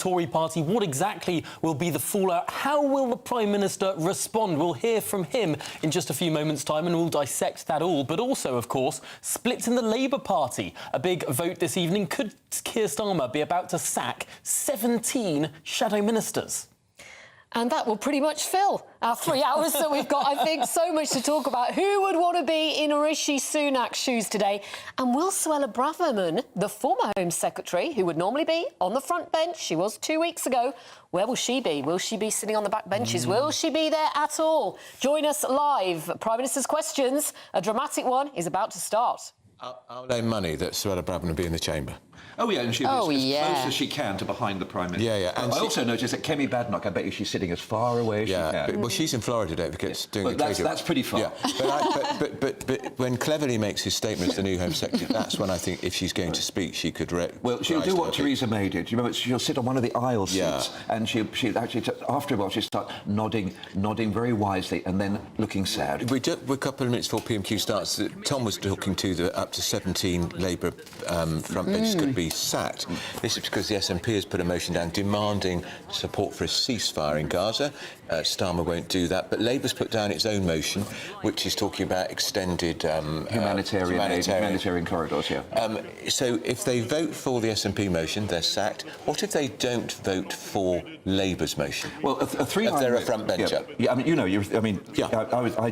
Tory party. What exactly will be the fallout? How will the Prime Minister respond? We'll hear from him in just a few moments' time and we'll dissect that all. But also, of course, splits in the Labour Party. A big vote this evening. Could Keir Starmer be about to sack 17 shadow ministers? And that will pretty much fill our 3 hours that we've got. I think so much to talk about. Who would want to be in Rishi Sunak's shoes today? And will Suella Braverman, the former Home Secretary, who would normally be on the front bench, she was 2 weeks ago, where will she be? Will she be sitting on the back benches? Will she be there at all? Join us live. Prime Minister's questions. A dramatic one is about to start. I'll lay money that Suella Braverman will be in the chamber. Oh, yeah, and she'll be as close as she can to behind the Prime Minister. Yeah. And I also noticed that Kemi Badenoch, I bet you she's sitting as far away as she can. Well, she's in Florida, don't forget, doing that's pretty far. Yeah, but when Cleverly makes his statement as the new Home Secretary, that's when I think if she's going to speak, she could... Well, she'll do what Theresa May did. Do you remember? She'll sit on one of the aisle seats and she'll actually, after a while, she'll start nodding very wisely and then looking sad. We're a couple of minutes before PMQ starts. Tom was talking to the up to 17 Labour front benches could be sacked. This is because the SNP has put a motion down demanding support for a ceasefire in Gaza. Starmer won't do that, but Labour's put down its own motion, which is talking about extended humanitarian corridors. So if they vote for the SNP motion, they're sacked. What if they don't vote for Labour's motion? Well, a three-line if they're whip, a front bencher.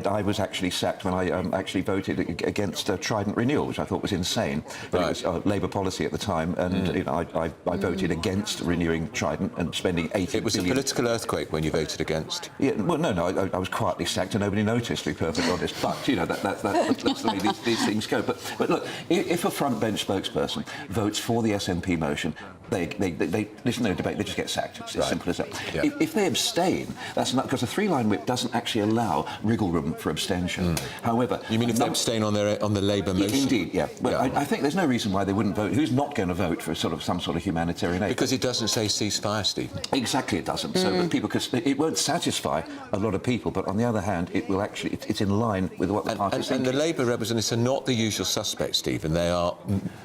I was actually sacked when I actually voted against Trident Renewal, which I thought was insane. But it was Labour policy at the time, and I voted against renewing Trident and spending 80 billion. It was a political earthquake when you voted against. Yeah, well, no, I was quietly sacked and nobody noticed, to be perfectly honest. But, you know, that's the way these things go. But look, if a front bench spokesperson votes for the SNP motion, there's no debate, they just get sacked. It's as simple as that. Yeah. If they abstain, that's not... Because a three-line whip doesn't actually allow wriggle room for abstention. However... You mean if they abstain on the Labour motion? Indeed, yeah. Well, I think there's no reason why they wouldn't vote. Who's not going to vote for some sort of humanitarian aid? Because it doesn't say ceasefire, Steve. Exactly, it doesn't. So that people it won't satisfy a lot of people, but on the other hand, it will actually... It's in line with what the party is thinking. And the Labour representatives are not the usual suspects, Stephen. They are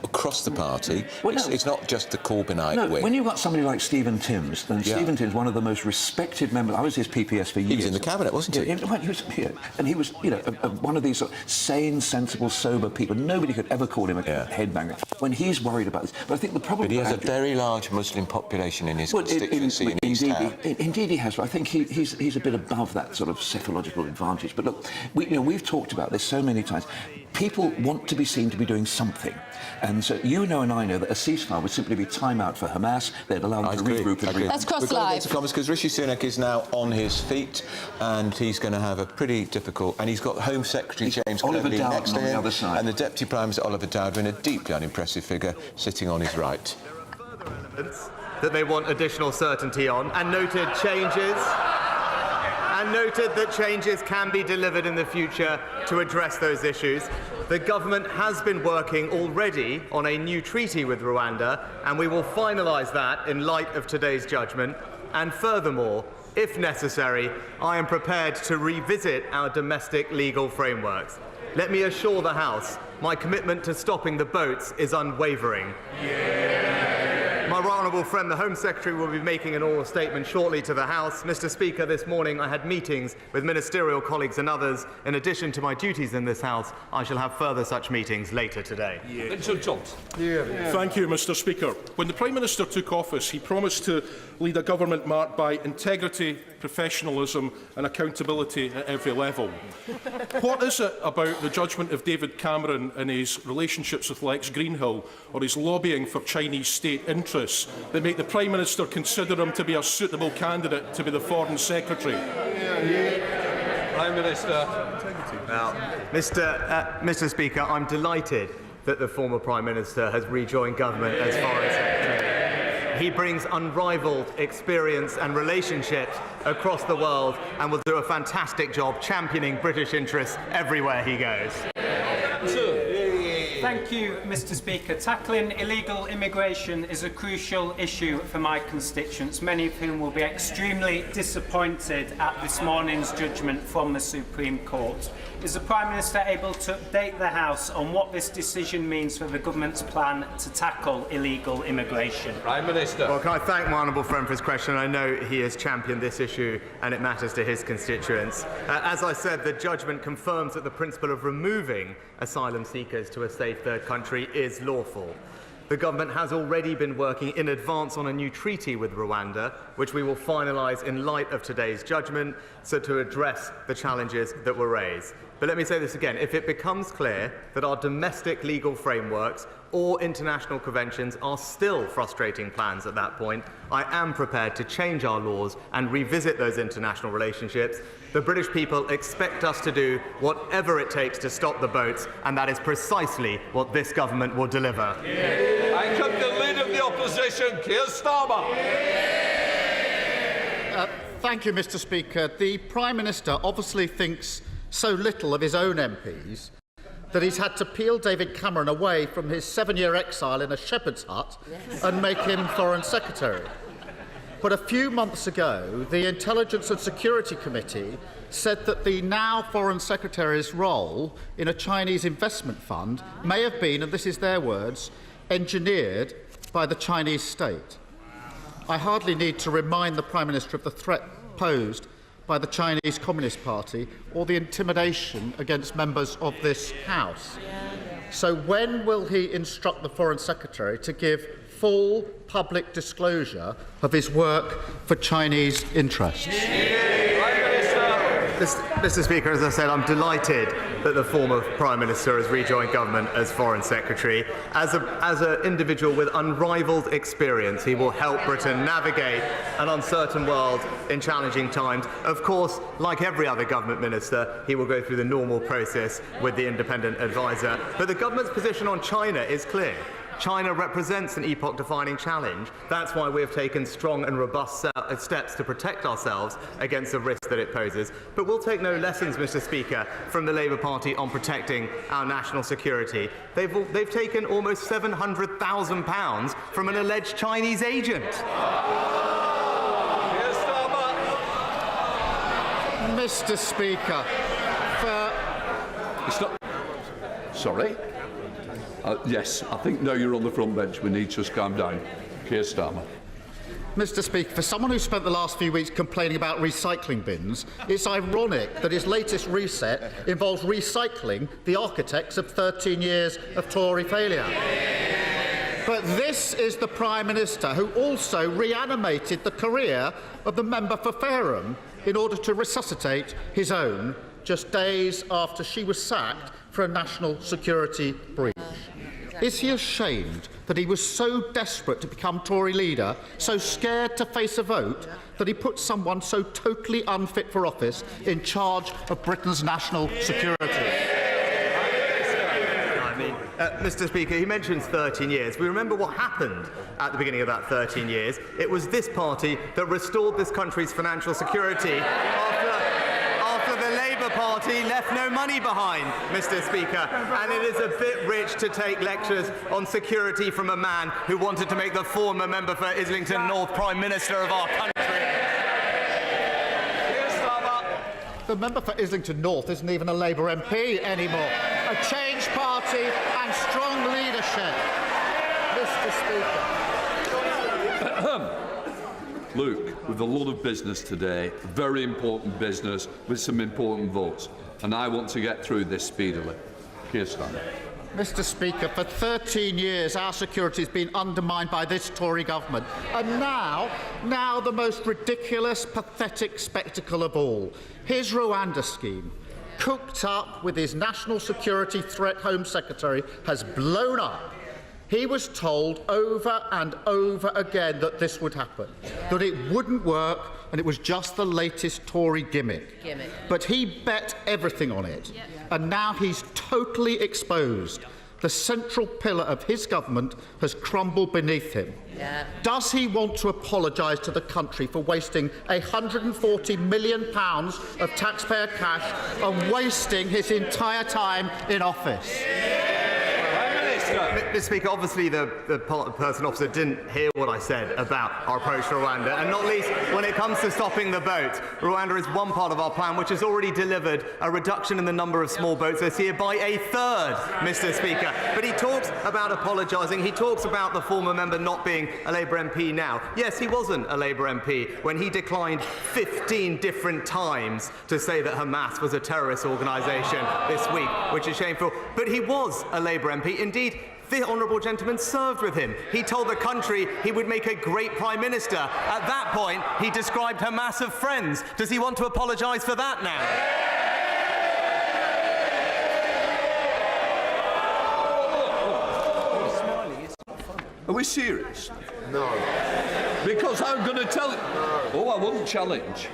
across the party. Well, it's not just the Corbynite wing. When you've got somebody like Stephen Timms, then Stephen Timms, one of the most respected members... I was his PPS for years. He was in the cabinet, wasn't he? And he was, you know, one of these sort of sane, sensible, sober people. Nobody could ever call him a headbanger when he's worried about this. But I think the problem... But he has a very large Muslim population in his constituency in East Town. Indeed he has, but I think he's a bit above that sort of psychological advantage. But look, we've talked about this so many times. People want to be seen to be doing something. And so you know and I know that a ceasefire would simply be time out for Hamas. They'd allow them to regroup and regroup. Let's cross live. Because Rishi Sunak is now on his feet and he's going to have a pretty difficult... And he's got Home Secretary James Cleverly next to him. On the other side. And the Deputy Prime Minister Oliver Dowden, a deeply unimpressive figure, sitting on his right. That they want additional certainty on, and noted that changes can be delivered in the future to address those issues. The government has been working already on a new treaty with Rwanda, and we will finalise that in light of today's judgment. And furthermore, if necessary, I am prepared to revisit our domestic legal frameworks. Let me assure the House, my commitment to stopping the boats is unwavering. My right honourable friend, the Home Secretary, will be making an oral statement shortly to the House. Mr. Speaker, this morning I had meetings with ministerial colleagues and others. In addition to my duties in this House, I shall have further such meetings later today. Thank you, Mr. Speaker. When the Prime Minister took office, he promised to lead a government marked by integrity, professionalism and accountability at every level. What is it about the judgment of David Cameron and his relationships with Lex Greenhill, or his lobbying for Chinese state interests, that make the Prime Minister consider him to be a suitable candidate to be the Foreign Secretary? Prime Minister. Well, Mr. Speaker, I'm delighted that the former Prime Minister has rejoined government as Foreign Secretary. He brings unrivalled experience and relationships across the world and will do a fantastic job championing British interests everywhere he goes. Thank you, Mr Speaker. Tackling illegal immigration is a crucial issue for my constituents, many of whom will be extremely disappointed at this morning's judgment from the Supreme Court. Is the Prime Minister able to update the House on what this decision means for the government's plan to tackle illegal immigration? Prime Minister. Well, can I thank my honourable friend for his question? I know he has championed this issue and it matters to his constituents. As I said, the judgment confirms that the principle of removing asylum seekers to a safe third country is lawful. The government has already been working in advance on a new treaty with Rwanda, which we will finalise in light of today's judgment, so to address the challenges that were raised. But let me say this again, if it becomes clear that our domestic legal frameworks or international conventions are still frustrating plans at that point, I am prepared to change our laws and revisit those international relationships. The British people expect us to do whatever it takes to stop the boats, and that is precisely what this government will deliver. I come the leader of the opposition, Keir Starmer. Thank you, Mr Speaker. The Prime Minister obviously thinks so little of his own MPs that he's had to peel David Cameron away from his 7-year exile in a shepherd's hut and make him Foreign Secretary. But a few months ago, the Intelligence and Security Committee said that the now Foreign Secretary's role in a Chinese investment fund may have been, and this is their words, engineered by the Chinese state. I hardly need to remind the Prime Minister of the threat posed by the Chinese Communist Party or the intimidation against members of this House. So when will he instruct the Foreign Secretary to give full public disclosure of his work for Chinese interests? Mr Speaker, as I said, I'm delighted that the former Prime Minister has rejoined government as Foreign Secretary. As an individual with unrivalled experience, he will help Britain navigate an uncertain world in challenging times. Of course, like every other government minister, he will go through the normal process with the independent advisor. But the government's position on China is clear. China represents an epoch-defining challenge. That's why we have taken strong and robust steps to protect ourselves against the risk that it poses. But we'll take no lessons, Mr Speaker, from the Labour Party on protecting our national security. They've taken almost £700,000 from an alleged Chinese agent. Mr Speaker, Sorry? Yes, I think now you're on the front bench. We need to just calm down. Keir Starmer. Mr Speaker, for someone who spent the last few weeks complaining about recycling bins, it's ironic that his latest reset involves recycling the architects of 13 years of Tory failure. But this is the Prime Minister who also reanimated the career of the member for Fareham in order to resuscitate his own just days after she was sacked for a national security breach. Is he ashamed that he was so desperate to become Tory leader, so scared to face a vote, that he put someone so totally unfit for office in charge of Britain's national security? Mr Speaker, he mentions 13 years. We remember what happened at the beginning of that 13 years. It was this party that restored this country's financial security after the Labour Party left no money behind, Mr Speaker. And it is a bit rich to take lectures on security from a man who wanted to make the former member for Islington North Prime Minister of our country. The member for Islington North isn't even a Labour MP anymore. A changed party and strong leadership. Mr Speaker. Luke, with a lot of business today, very important business with some important votes, and I want to get through this speedily. Keir Starmer. Mr Speaker, for 13 years our security has been undermined by this Tory government. And now the most ridiculous, pathetic spectacle of all. His Rwanda scheme, cooked up with his National Security Threat Home Secretary, has blown up. He was told over and over again that this would happen, that it wouldn't work, and it was just the latest Tory gimmick. But he bet everything on it, and now he's totally exposed. The central pillar of his government has crumbled beneath him. Does he want to apologise to the country for wasting £140 million of taxpayer cash and wasting his entire time in office? Mr. Speaker, obviously the person officer didn't hear what I said about our approach to Rwanda, and not least when it comes to stopping the boats. Rwanda is one part of our plan which has already delivered a reduction in the number of small boats this year by a third, Mr. Speaker. But he talks about apologising. He talks about the former member not being a Labour MP now. Yes, he wasn't a Labour MP when he declined 15 different times to say that Hamas was a terrorist organisation this week, which is shameful. But he was a Labour MP. Indeed, the honourable gentleman served with him. He told the country he would make a great Prime Minister. At that point, he described Hamas as friends. Does he want to apologise for that now? Are we serious? No. Because I'm going to tell it. Oh, I wouldn't challenge.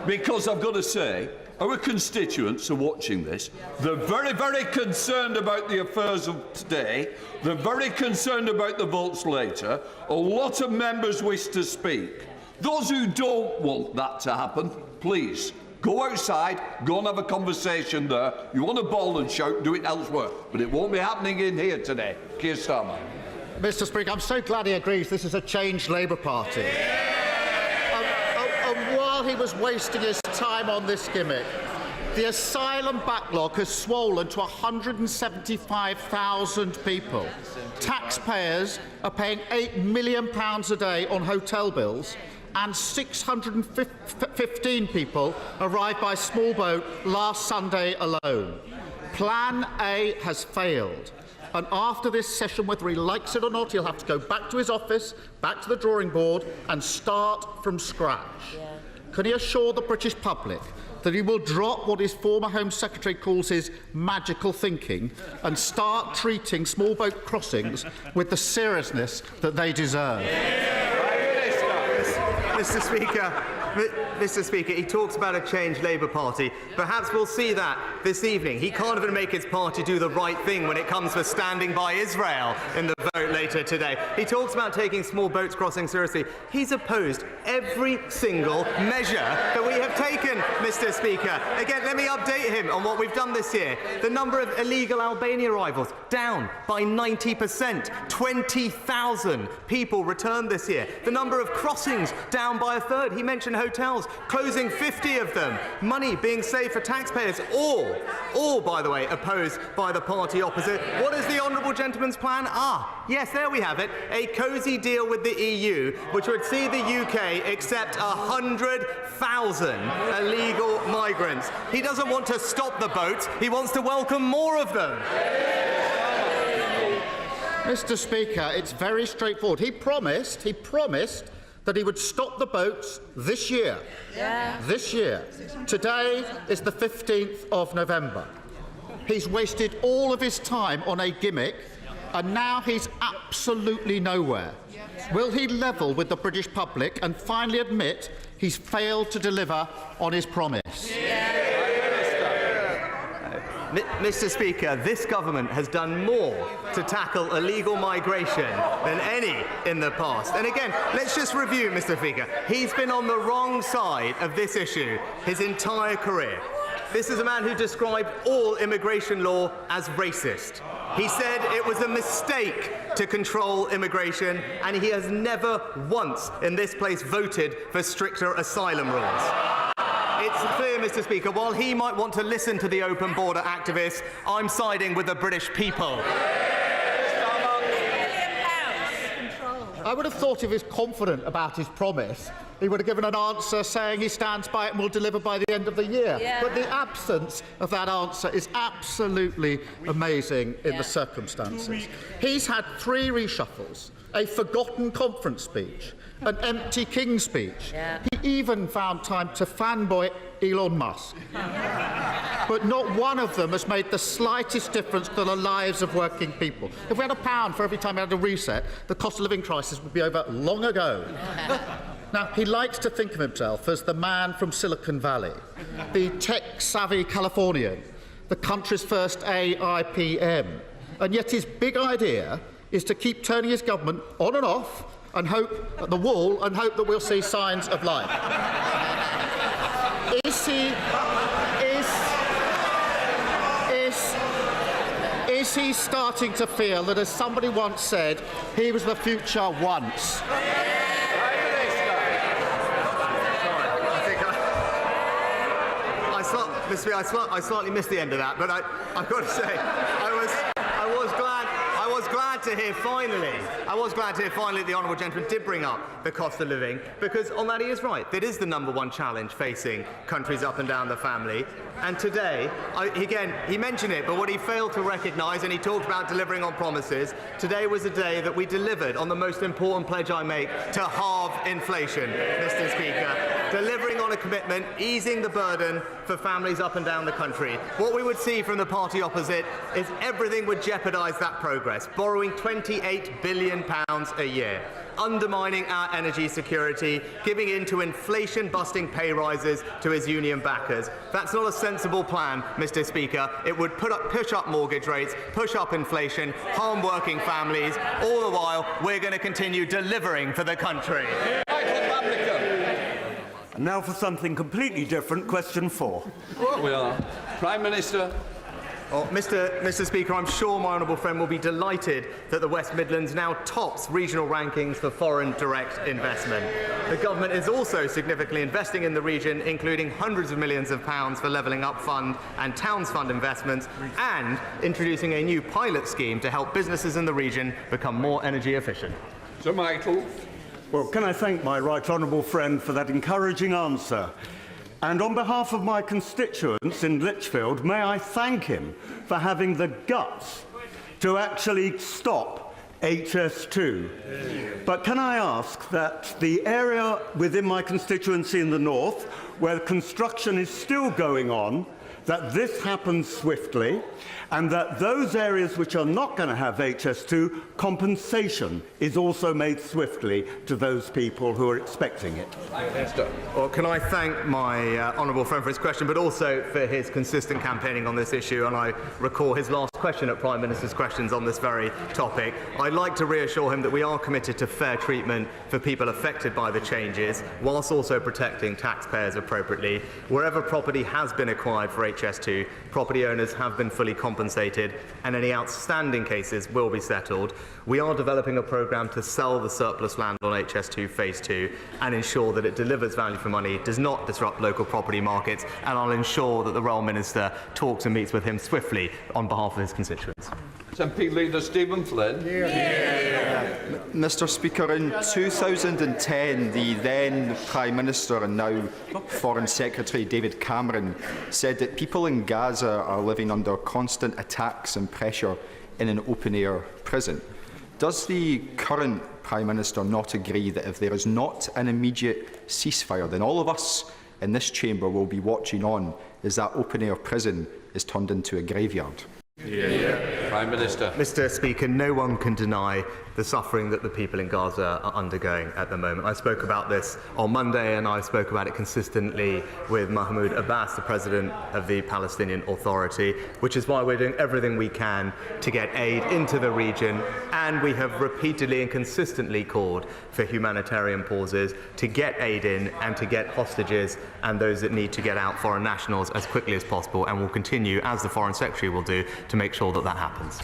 Because I've got to say, our constituents are watching this. They're very, very concerned about the affairs of today. They're very concerned about the votes later. A lot of members wish to speak. Those who don't want that to happen, please, go outside, go and have a conversation there. You want to bawl and shout, do it elsewhere. But it won't be happening in here today. Keir Starmer. Mr. Speaker, I'm so glad he agrees this is a changed Labour Party. And while he was wasting his time on this gimmick, the asylum backlog has swollen to 175,000 people. Taxpayers are paying £8 million a day on hotel bills, and 615 people arrived by small boat last Sunday alone. Plan A has failed. And after this session, whether he likes it or not, he'll have to go back to his office, back to the drawing board, and start from scratch. Yeah. Can he assure the British public that he will drop what his former Home Secretary calls his magical thinking and start treating small boat crossings with the seriousness that they deserve? Mr. Speaker, he talks about a changed Labour Party. Perhaps we'll see that this evening. He can't even make his party do the right thing when it comes to standing by Israel in the vote later today. He talks about taking small boats crossing seriously. He's opposed every single measure that we have taken, Mr. Speaker. Again, let me update him on what we've done this year. The number of illegal Albania arrivals down by 90%. 20,000 people returned this year. The number of crossings down by a third. He mentioned hotels, closing 50 of them, money being saved for taxpayers, all, by the way, opposed by the party opposite. What is the honourable gentleman's plan? Yes, there we have it, a cosy deal with the EU, which would see the UK accept 100,000 illegal migrants. He doesn't want to stop the boats, he wants to welcome more of them. Mr. Speaker, it's very straightforward. He promised that he would stop the boats this year. Yeah. This year. Today is the 15th of November. He's wasted all of his time on a gimmick, and now he's absolutely nowhere. Will he level with the British public and finally admit he's failed to deliver on his promise? Mr. Speaker, this government has done more to tackle illegal migration than any in the past. And again, let's just review, Mr. Speaker. He's been on the wrong side of this issue his entire career. This is a man who described all immigration law as racist. He said it was a mistake to control immigration, and he has never once in this place voted for stricter asylum rules. It's clear, Mr. Speaker, while he might want to listen to the open border activists, I'm siding with the British people. I would have thought if he was confident about his promise, he would have given an answer saying he stands by it and will deliver by the end of the year. Yeah. But the absence of that answer is absolutely amazing in the circumstances. He's had 3 reshuffles, a forgotten conference speech, an empty King speech. Yeah. He even found time to fanboy Elon Musk. But not one of them has made the slightest difference to the lives of working people. If we had £1 for every time we had a reset, the cost of living crisis would be over long ago. Now, he likes to think of himself as the man from Silicon Valley, the tech-savvy Californian, the country's first AIPM. And yet his big idea is to keep turning his government on and off and hope at the wall and hope that we'll see signs of life. Is is he starting to feel that, as somebody once said, he was the future once? I slightly missed the end of that, but I've got to say, I was glad to hear finally that the honourable gentleman did bring up the cost of living, because on that he is right. That is the #1 challenge facing countries up and down the family. And today, again, he mentioned it, but what he failed to recognise, and he talked about delivering on promises, today was a day that we delivered on the most important pledge I make, to halve inflation, Mr. Speaker. Delivering on a commitment, easing the burden for families up and down the country. What we would see from the party opposite is everything would jeopardise that progress, borrowing £28 billion a year, undermining our energy security, giving in to inflation-busting pay rises to his union backers. That's not a sensible plan, Mr. Speaker. It would push up mortgage rates, push up inflation, harm working families. All the while, we're going to continue delivering for the country. And now for something completely different, question 4. We are. Prime Minister. Oh, Mr. Speaker, I'm sure my honourable friend will be delighted that the West Midlands now tops regional rankings for foreign direct investment. The government is also significantly investing in the region, including hundreds of millions of pounds for Levelling Up Fund and Towns Fund investments, and introducing a new pilot scheme to help businesses in the region become more energy efficient. Sir Michael. Well, can I thank my right honourable friend for that encouraging answer? And on behalf of my constituents in Lichfield, may I thank him for having the guts to actually stop HS2. But can I ask that the area within my constituency in the north, where construction is still going on, that this happens swiftly, and that those areas which are not going to have HS2, compensation is also made swiftly to those people who are expecting it. Well, can I thank my honourable friend for his question, but also for his consistent campaigning on this issue, and I recall his last question at Prime Minister's Questions on this very topic. I'd like to reassure him that we are committed to fair treatment for people affected by the changes, whilst also protecting taxpayers appropriately. Wherever property has been acquired for HS2, property owners have been fully compensated, and any outstanding cases will be settled. We are developing a programme to sell the surplus land on HS2 Phase 2 and ensure that it delivers value for money, does not disrupt local property markets, and I'll ensure that the Rail Minister talks and meets with him swiftly on behalf of his constituents. SNP Leader Stephen Flynn. Mr. Speaker, in 2010, the then Prime Minister and now Foreign Secretary David Cameron said that people in Gaza are living under constant attacks and pressure in an open-air prison. Does the current Prime Minister not agree that if there is not an immediate ceasefire, then all of us in this chamber will be watching on as that open-air prison is turned into a graveyard? Prime Minister. Mr. Speaker, no one can deny the suffering that the people in Gaza are undergoing at the moment. I spoke about this on Monday, and I spoke about it consistently with Mahmoud Abbas, the President of the Palestinian Authority, which is why we're doing everything we can to get aid into the region, and we have repeatedly and consistently called for humanitarian pauses to get aid in and to get hostages and those that need to get out, foreign nationals, as quickly as possible, and will continue, as the Foreign Secretary will do, to make sure that that happens.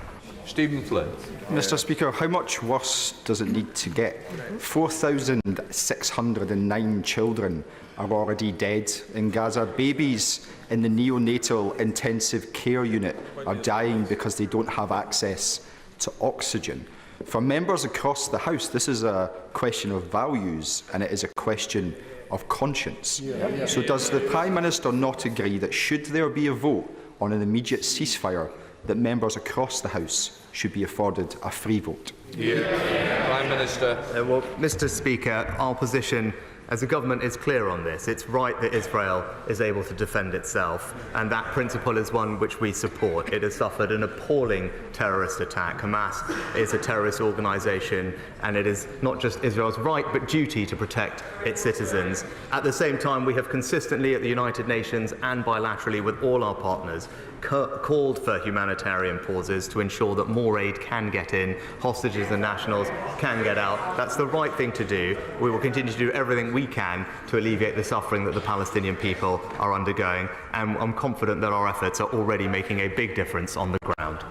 Stephen Flynn. Mr. Speaker, how much worse does it need to get? 4,609 children are already dead in Gaza. Babies in the neonatal intensive care unit are dying because they don't have access to oxygen. For members across the House, this is a question of values, and it is a question of conscience. So does the Prime Minister not agree that should there be a vote on an immediate ceasefire, that members across the House should be afforded a free vote? Prime Minister. Well, Mr. Speaker, our position as a government is clear on this. It's right that Israel is able to defend itself, and that principle is one which we support. It has suffered an appalling terrorist attack. Hamas is a terrorist organisation, and it is not just Israel's right but duty to protect its citizens. At the same time, we have consistently at the United Nations and bilaterally with all our partners called for humanitarian pauses to ensure that more aid can get in, hostages and nationals can get out. That's the right thing to do. We will continue to do everything we can to alleviate the suffering that the Palestinian people are undergoing, and I'm confident that our efforts are already making a big difference on the ground.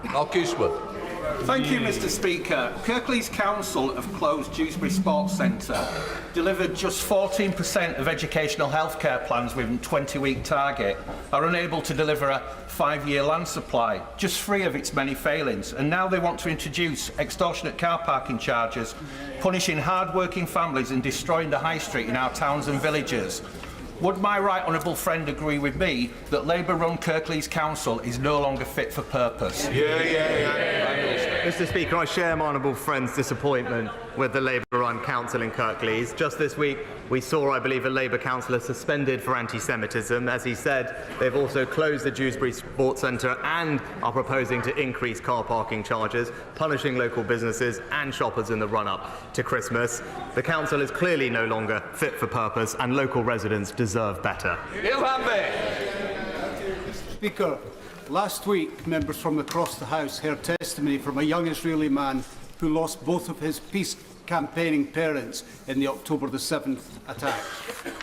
Thank you, Mr. Speaker. Kirklees Council have closed Dewsbury Sports Centre, delivered just 14% of educational healthcare plans with a 20-week target, are unable to deliver a 5-year land supply, just 3 of its many failings, and now they want to introduce extortionate car parking charges, punishing hard-working families and destroying the high street in our towns and villages. Would my right honourable friend agree with me that Labour-run Kirklees Council is no longer fit for purpose? Mr. Speaker, I share my honourable friend's disappointment with the Labour-run council in Kirklees. Just this week, we saw, I believe, a Labour councillor suspended for anti-Semitism. As he said, they've also closed the Dewsbury Sports Centre and are proposing to increase car parking charges, punishing local businesses and shoppers in the run-up to Christmas. The council is clearly no longer fit for purpose, and local residents deserve better. Speaker, last week, members from across the House heard testimony from a young Israeli man who lost both of his peace campaigning parents in the October the 7th attack.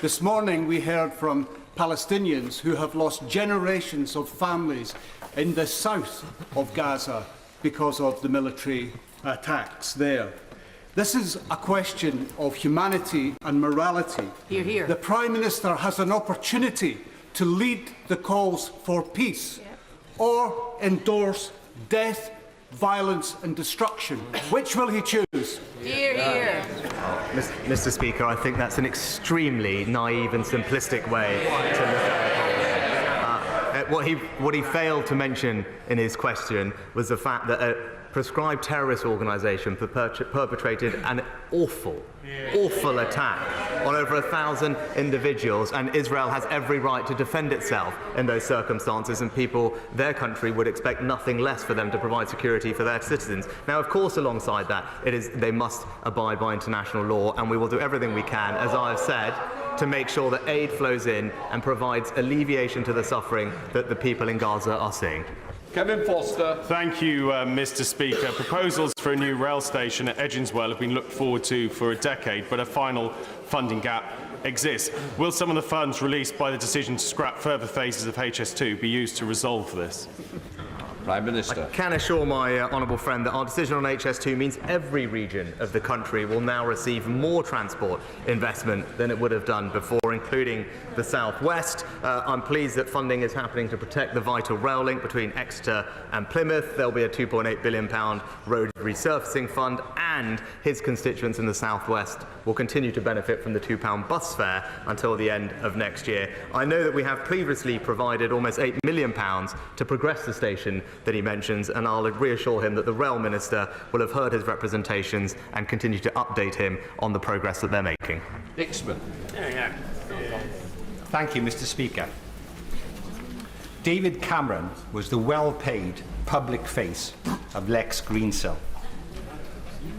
This morning, we heard from Palestinians who have lost generations of families in the south of Gaza because of the military attacks there. This is a question of humanity and morality. Hear, hear. The Prime Minister has an opportunity to lead the calls for peace or endorse death, violence and destruction. Which will he choose? Hear, hear. Mr. Speaker, I think that's an extremely naive and simplistic way to look at it. What he failed to mention in his question was the fact that a prescribed terrorist organisation perpetrated an awful attack on over 1,000 individuals, and Israel has every right to defend itself in those circumstances, and people, their country, would expect nothing less for them to provide security for their citizens. Now, of course, alongside that, they must abide by international law, and we will do everything we can, as I have said, to make sure that aid flows in and provides alleviation to the suffering that the people in Gaza are seeing. Kevin Foster. Thank you, Mr. Speaker. Proposals for a new rail station at Edginswell have been looked forward to for a decade, but a final funding gap exists. Will some of the funds released by the decision to scrap further phases of HS2 be used to resolve this? Prime Minister. I can assure my honourable friend that our decision on HS2 means every region of the country will now receive more transport investment than it would have done before, including the South West. I'm pleased that funding is happening to protect the vital rail link between Exeter and Plymouth. There'll be a £2.8 billion road resurfacing fund, and his constituents in the South West will continue to benefit from the £2 bus fare until the end of next year. I know that we have previously provided almost £8 million to progress the station that he mentions, and I'll reassure him that the Rail Minister will have heard his representations and continue to update him on the progress that they're making. Dixman. Thank you, Mr. Speaker. David Cameron was the well-paid public face of Lex Greensill.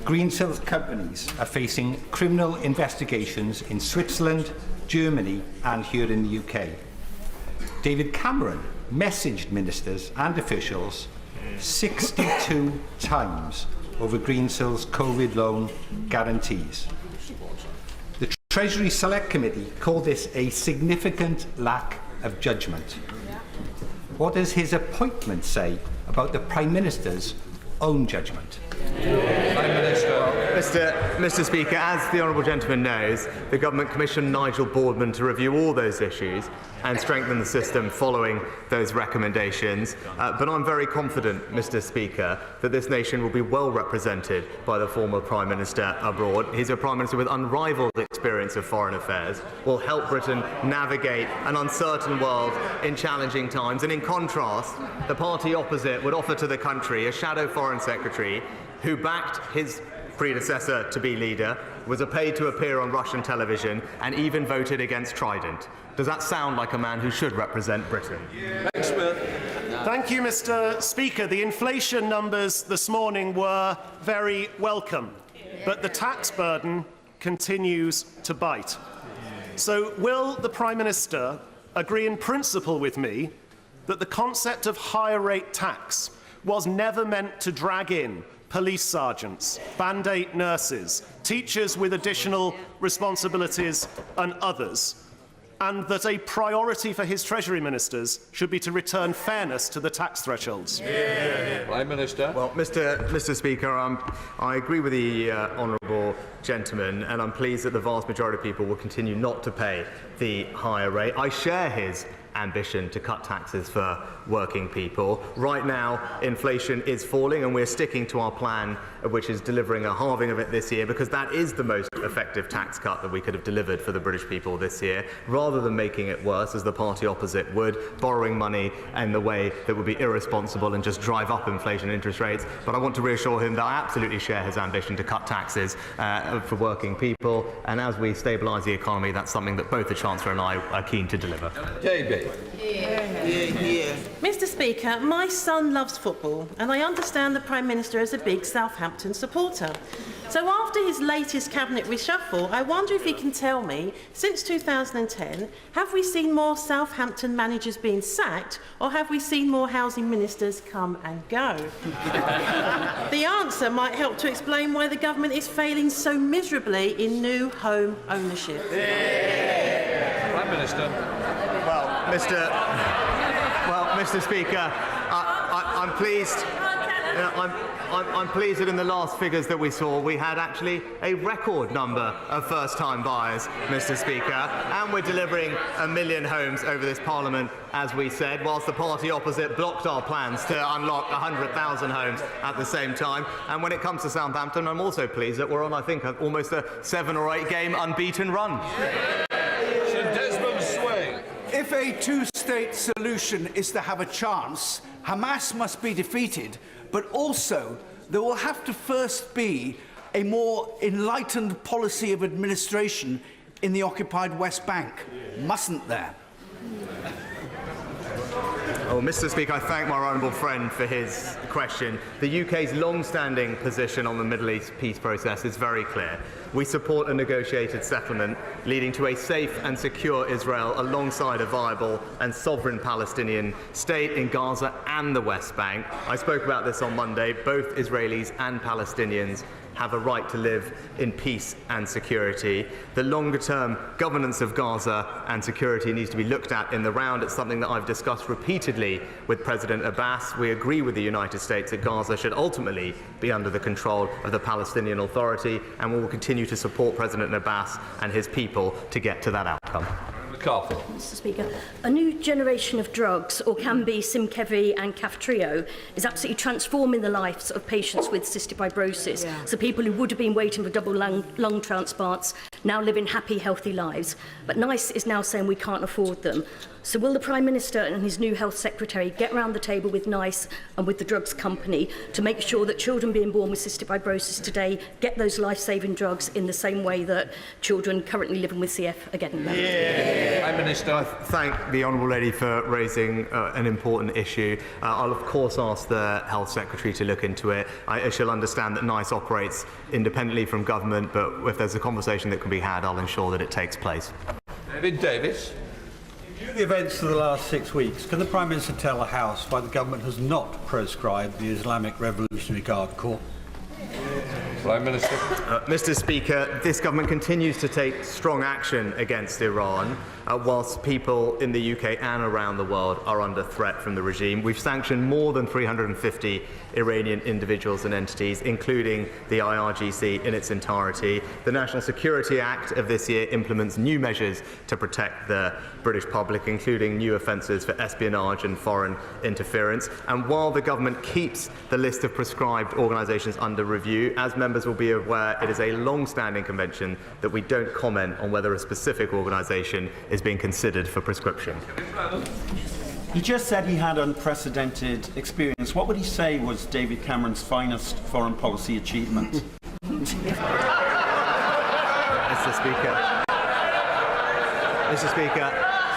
Greensill's companies are facing criminal investigations in Switzerland, Germany and here in the UK. David Cameron messaged ministers and officials 62 times over Greensill's COVID loan guarantees. The Treasury Select Committee called this a significant lack of judgment. What does his appointment say about the Prime Minister's own judgment? Prime Minister. Mr. Speaker, as the honourable gentleman knows, the government commissioned Nigel Boardman to review all those issues and strengthen the system following those recommendations. But I'm very confident, Mr. Speaker, that this nation will be well represented by the former Prime Minister abroad. He's a Prime Minister with unrivalled experience of foreign affairs, will help Britain navigate an uncertain world in challenging times. And in contrast, the party opposite would offer to the country a shadow foreign secretary who backed his predecessor to be leader, was paid to appear on Russian television, and even voted against Trident. Does that sound like a man who should represent Britain? Thank you, Mr. Speaker. The inflation numbers this morning were very welcome, but the tax burden continues to bite. So will the Prime Minister agree in principle with me that the concept of higher rate tax was never meant to drag in police sergeants, band-aid nurses, teachers with additional responsibilities and others, and that a priority for his Treasury ministers should be to return fairness to the tax thresholds. Prime Minister. Well, Mr. Speaker, I agree with the honourable gentleman, and I'm pleased that the vast majority of people will continue not to pay the higher rate. I share his ambition to cut taxes for working people. Right now, inflation is falling, and we're sticking to our plan, which is delivering a halving of it this year, because that is the most effective tax cut that we could have delivered for the British people this year, rather than making it worse, as the party opposite would, borrowing money in the way that would be irresponsible and just drive up inflation and interest rates. But I want to reassure him that I absolutely share his ambition to cut taxes for working people, and as we stabilise the economy, that's something that both the Chancellor and I are keen to deliver. JB. Mr. Speaker, my son loves football, and I understand the Prime Minister is a big Southampton supporter. So after his latest cabinet reshuffle, I wonder if he can tell me, since 2010, have we seen more Southampton managers being sacked, or have we seen more housing ministers come and go? The answer might help to explain why the government is failing so miserably in new home ownership. Prime Minister. Mr. Speaker, I'm pleased. I'm pleased that in the last figures that we saw, we had actually a record number of first-time buyers, Mr. Speaker, and we're delivering 1 million homes over this Parliament, as we said, whilst the party opposite blocked our plans to unlock 100,000 homes at the same time. And when it comes to Southampton, I'm also pleased that we're on, I think, almost a 7 or 8 game unbeaten run. If a two-state solution is to have a chance, Hamas must be defeated, but also there will have to first be a more enlightened policy of administration in the occupied West Bank, mustn't there? Oh, Mr. Speaker, I thank my honourable friend for his question. The UK's long-standing position on the Middle East peace process is very clear. We support a negotiated settlement leading to a safe and secure Israel alongside a viable and sovereign Palestinian state in Gaza and the West Bank. I spoke about this on Monday. Both Israelis and Palestinians have a right to live in peace and security. The longer-term governance of Gaza and security needs to be looked at in the round. It's something that I've discussed repeatedly with President Abbas. We agree with the United States that Gaza should ultimately be under the control of the Palestinian Authority, and we will continue to support President Abbas and his people to get to that outcome. Mr. Speaker, a new generation of drugs, or can be Simkevi and Kaftrio, is absolutely transforming the lives of patients with cystic fibrosis. So people who would have been waiting for double lung transplants now living happy, healthy lives. But NICE is now saying we can't afford them. So will the Prime Minister and his new Health Secretary get round the table with NICE and with the drugs company to make sure that children being born with cystic fibrosis today get those life-saving drugs in the same way that children currently living with CF are getting them? Prime Minister. I thank the honourable lady for raising an important issue. I'll of course ask the Health Secretary to look into it. I shall understand that NICE operates independently from government, but if there's a conversation that can be had, I'll ensure that it takes place. David Davis. The events of the last 6 weeks, can the Prime Minister tell the House why the government has not proscribed the Islamic Revolutionary Guard Corps? Prime Minister. Mr. Speaker, this government continues to take strong action against Iran, whilst people in the UK and around the world are under threat from the regime. We've sanctioned more than 350 Iranian individuals and entities, including the IRGC in its entirety. The National Security Act of this year implements new measures to protect the British public, including new offences for espionage and foreign interference. And while the government keeps the list of prescribed organisations under review, as members will be aware, it is a long-standing convention that we don't comment on whether a specific organisation is being considered for prescription. He just said he had unprecedented experience. What would he say was David Cameron's finest foreign policy achievement? Mr. Speaker,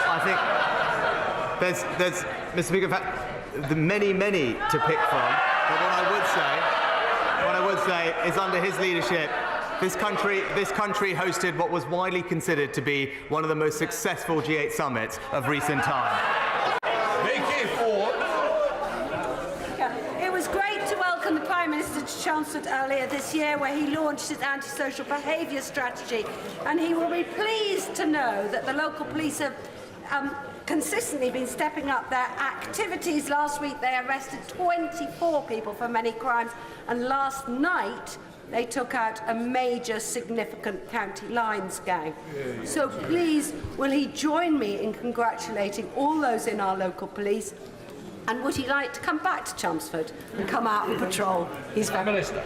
I think there's Mr. Speaker, in fact, the many to pick from. But what I would say is, under his leadership, this country hosted what was widely considered to be one of the most successful G8 summits of recent time. Vicky to Chelmsford earlier this year, where he launched his antisocial behaviour strategy, and he will be pleased to know that the local police have consistently been stepping up their activities. Last week they arrested 24 people for many crimes, and last night they took out a major significant county lines gang. So please, will he join me in congratulating all those in our local police, and would he like to come back to Chelmsford and come out and patrol? He's Prime Minister.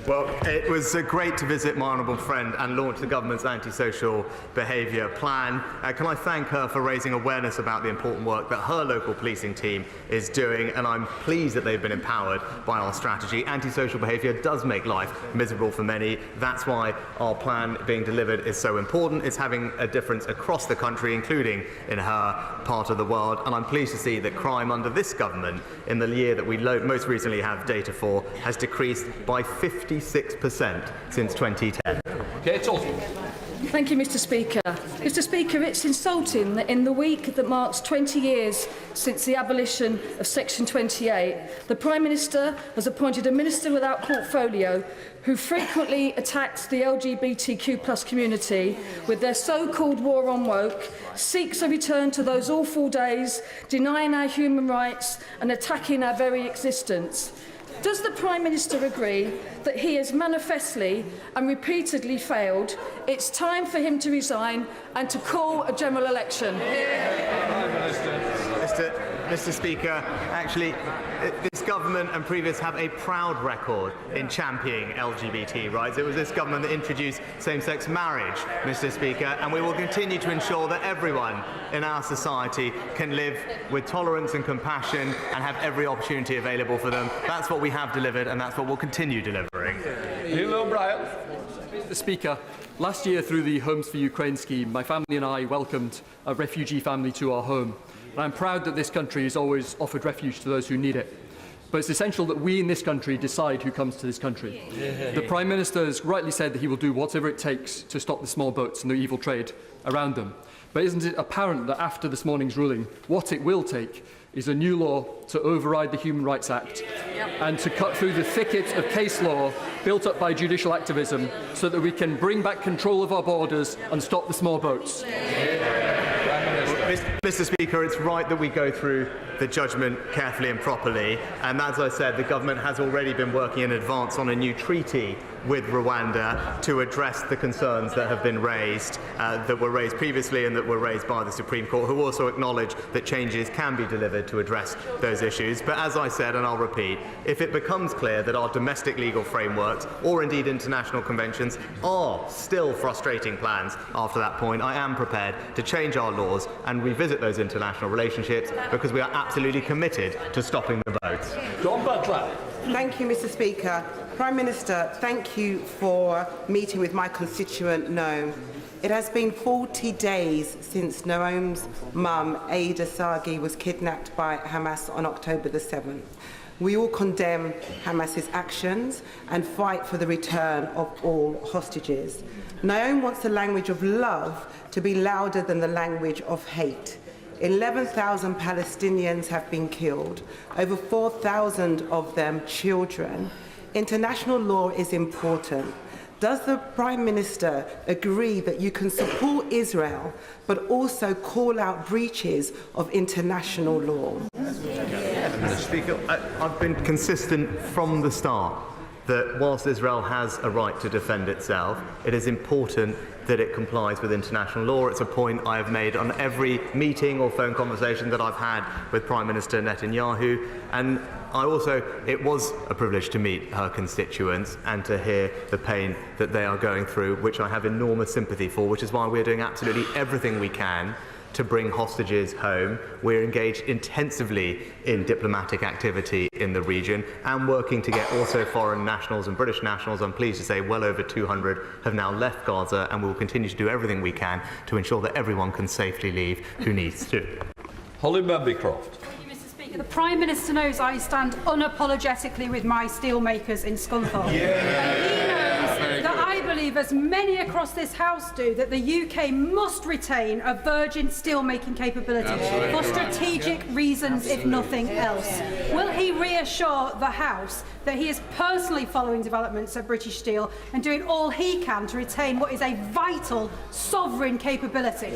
Well, it was great to visit my honourable friend and launch the government's antisocial behaviour plan. Can I thank her for raising awareness about the important work that her local policing team is doing, and I'm pleased that they've been empowered by our strategy. Antisocial behaviour does make life miserable for many. That's why our plan being delivered is so important. It's having a difference across the country, including in her part of the world, and I'm pleased to see that crime under this government, in the year that we most recently have data for, has decreased by 56% since 2010. Thank you, Mr. Speaker. Mr. Speaker, it's insulting that in the week that marks 20 years since the abolition of Section 28, the Prime Minister has appointed a minister without portfolio who frequently attacks the LGBTQ+ community with their so-called war on woke, seeks a return to those awful days, denying our human rights and attacking our very existence. Does the Prime Minister agree that he has manifestly and repeatedly failed? It's time for him to resign and to call a general election. Mr. Speaker, actually, this government and previous have a proud record in championing LGBT rights. It was this government that introduced same-sex marriage, Mr. Speaker, and we will continue to ensure that everyone in our society can live with tolerance and compassion and have every opportunity available for them. That's what we have delivered, and that's what we'll continue delivering. Mr. Speaker, last year through the Homes for Ukraine scheme, my family and I welcomed a refugee family to our home. And I'm proud that this country has always offered refuge to those who need it. But it's essential that we in this country decide who comes to this country. The Prime Minister has rightly said that he will do whatever it takes to stop the small boats and the evil trade around them. But isn't it apparent that after this morning's ruling, what it will take is a new law to override the Human Rights Act and to cut through the thicket of case law built up by judicial activism so that we can bring back control of our borders and stop the small boats? Mr. Speaker, it's right that we go through the judgment carefully and properly, and as I said, the government has already been working in advance on a new treaty with Rwanda to address the concerns that have been raised, that were raised previously and that were raised by the Supreme Court, who also acknowledge that changes can be delivered to address those issues. But as I said, and I'll repeat, if it becomes clear that our domestic legal frameworks, or indeed international conventions, are still frustrating plans after that point, I am prepared to change our laws and revisit those international relationships, because we are absolutely committed to stopping the boats. John Butler. Thank you, Mr. Speaker. Prime Minister, thank you for meeting with my constituent Noam. It has been 40 days since Noam's mum, Ada Sagi, was kidnapped by Hamas on October the 7th. We all condemn Hamas's actions and fight for the return of all hostages. Noam wants the language of love to be louder than the language of hate. 11,000 Palestinians have been killed, over 4,000 of them children. International law is important. Does the Prime Minister agree that you can support Israel but also call out breaches of international law? Mr. Speaker, I've been consistent from the start that whilst Israel has a right to defend itself, it is important that it complies with international law. It's a point I have made on every meeting or phone conversation that I've had with Prime Minister Netanyahu. And it was a privilege to meet her constituents and to hear the pain that they are going through, which I have enormous sympathy for, which is why we're doing absolutely everything we can to bring hostages home. We're engaged intensively in diplomatic activity in the region and working to get also foreign nationals and British nationals. I'm pleased to say well over 200 have now left Gaza, and we'll continue to do everything we can to ensure that everyone can safely leave who needs to. Holly Bancroft. The Prime Minister knows I stand unapologetically with my steelmakers in Scunthorpe. And he knows that I believe believe, as many across this House do, that the UK must retain a virgin steel-making capability for strategic reasons, if nothing else. Will he reassure the House that he is personally following developments at British Steel and doing all he can to retain what is a vital sovereign capability?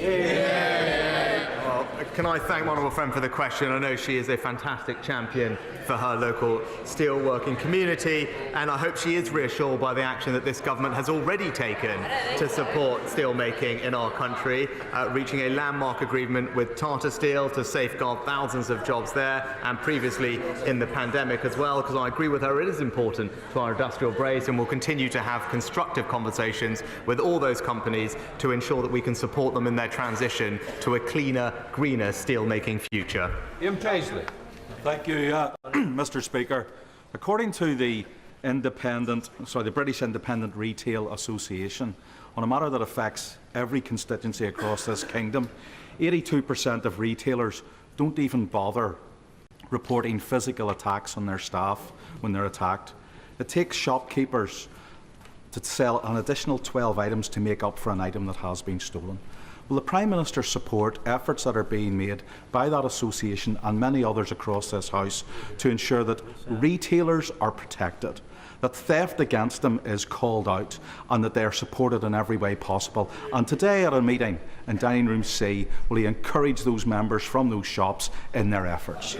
Well, can I thank my honourable friend for the question? I know she is a fantastic champion for her local steelworking community, and I hope she is reassured by the action that this government has already taken to support steelmaking in our country, reaching a landmark agreement with Tata Steel to safeguard thousands of jobs there, and previously in the pandemic as well, because I agree with her, it is important to our industrial base, and we'll continue to have constructive conversations with all those companies to ensure that we can support them in their transition to a cleaner, greener steelmaking future. Ian Paisley. Thank you, Mr. Speaker. According to the British Independent Retail Association, on a matter that affects every constituency across this kingdom, 82% of retailers don't even bother reporting physical attacks on their staff when they're attacked. It takes shopkeepers to sell an additional 12 items to make up for an item that has been stolen. Will the Prime Minister support efforts that are being made by that association and many others across this House to ensure that retailers are protected, that theft against them is called out, and that they are supported in every way possible? And today at a meeting in Dining Room C, will he encourage those members from those shops in their efforts?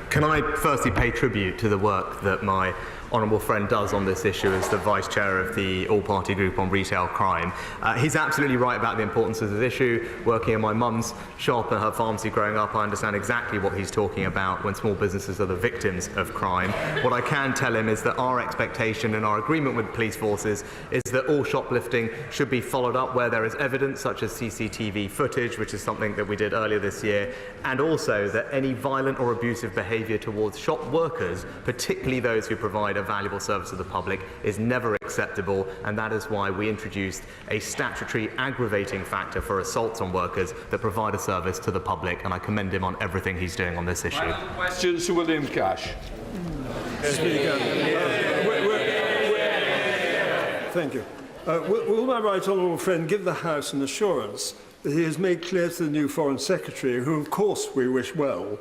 Can I firstly pay tribute to the work that my honourable friend does on this issue as the Vice Chair of the All-Party Group on Retail Crime. He's absolutely right about the importance of this issue. Working in my mum's shop and her pharmacy growing up, I understand exactly what he's talking about when small businesses are the victims of crime. What I can tell him is that our expectation and our agreement with police forces is that all shoplifting should be followed up where there is evidence, such as CCTV footage, which is something that we did earlier this year, and also that any violent or abusive behaviour towards shop workers, particularly those who provide a valuable service to the public, is never acceptable, and that is why we introduced a statutory aggravating factor for assaults on workers that provide a service to the public, and I commend him on everything he's doing on this issue. Questions to William Cash. Thank you. Will my right honourable friend give the House an assurance that he has made clear to the new Foreign Secretary, who of course we wish well,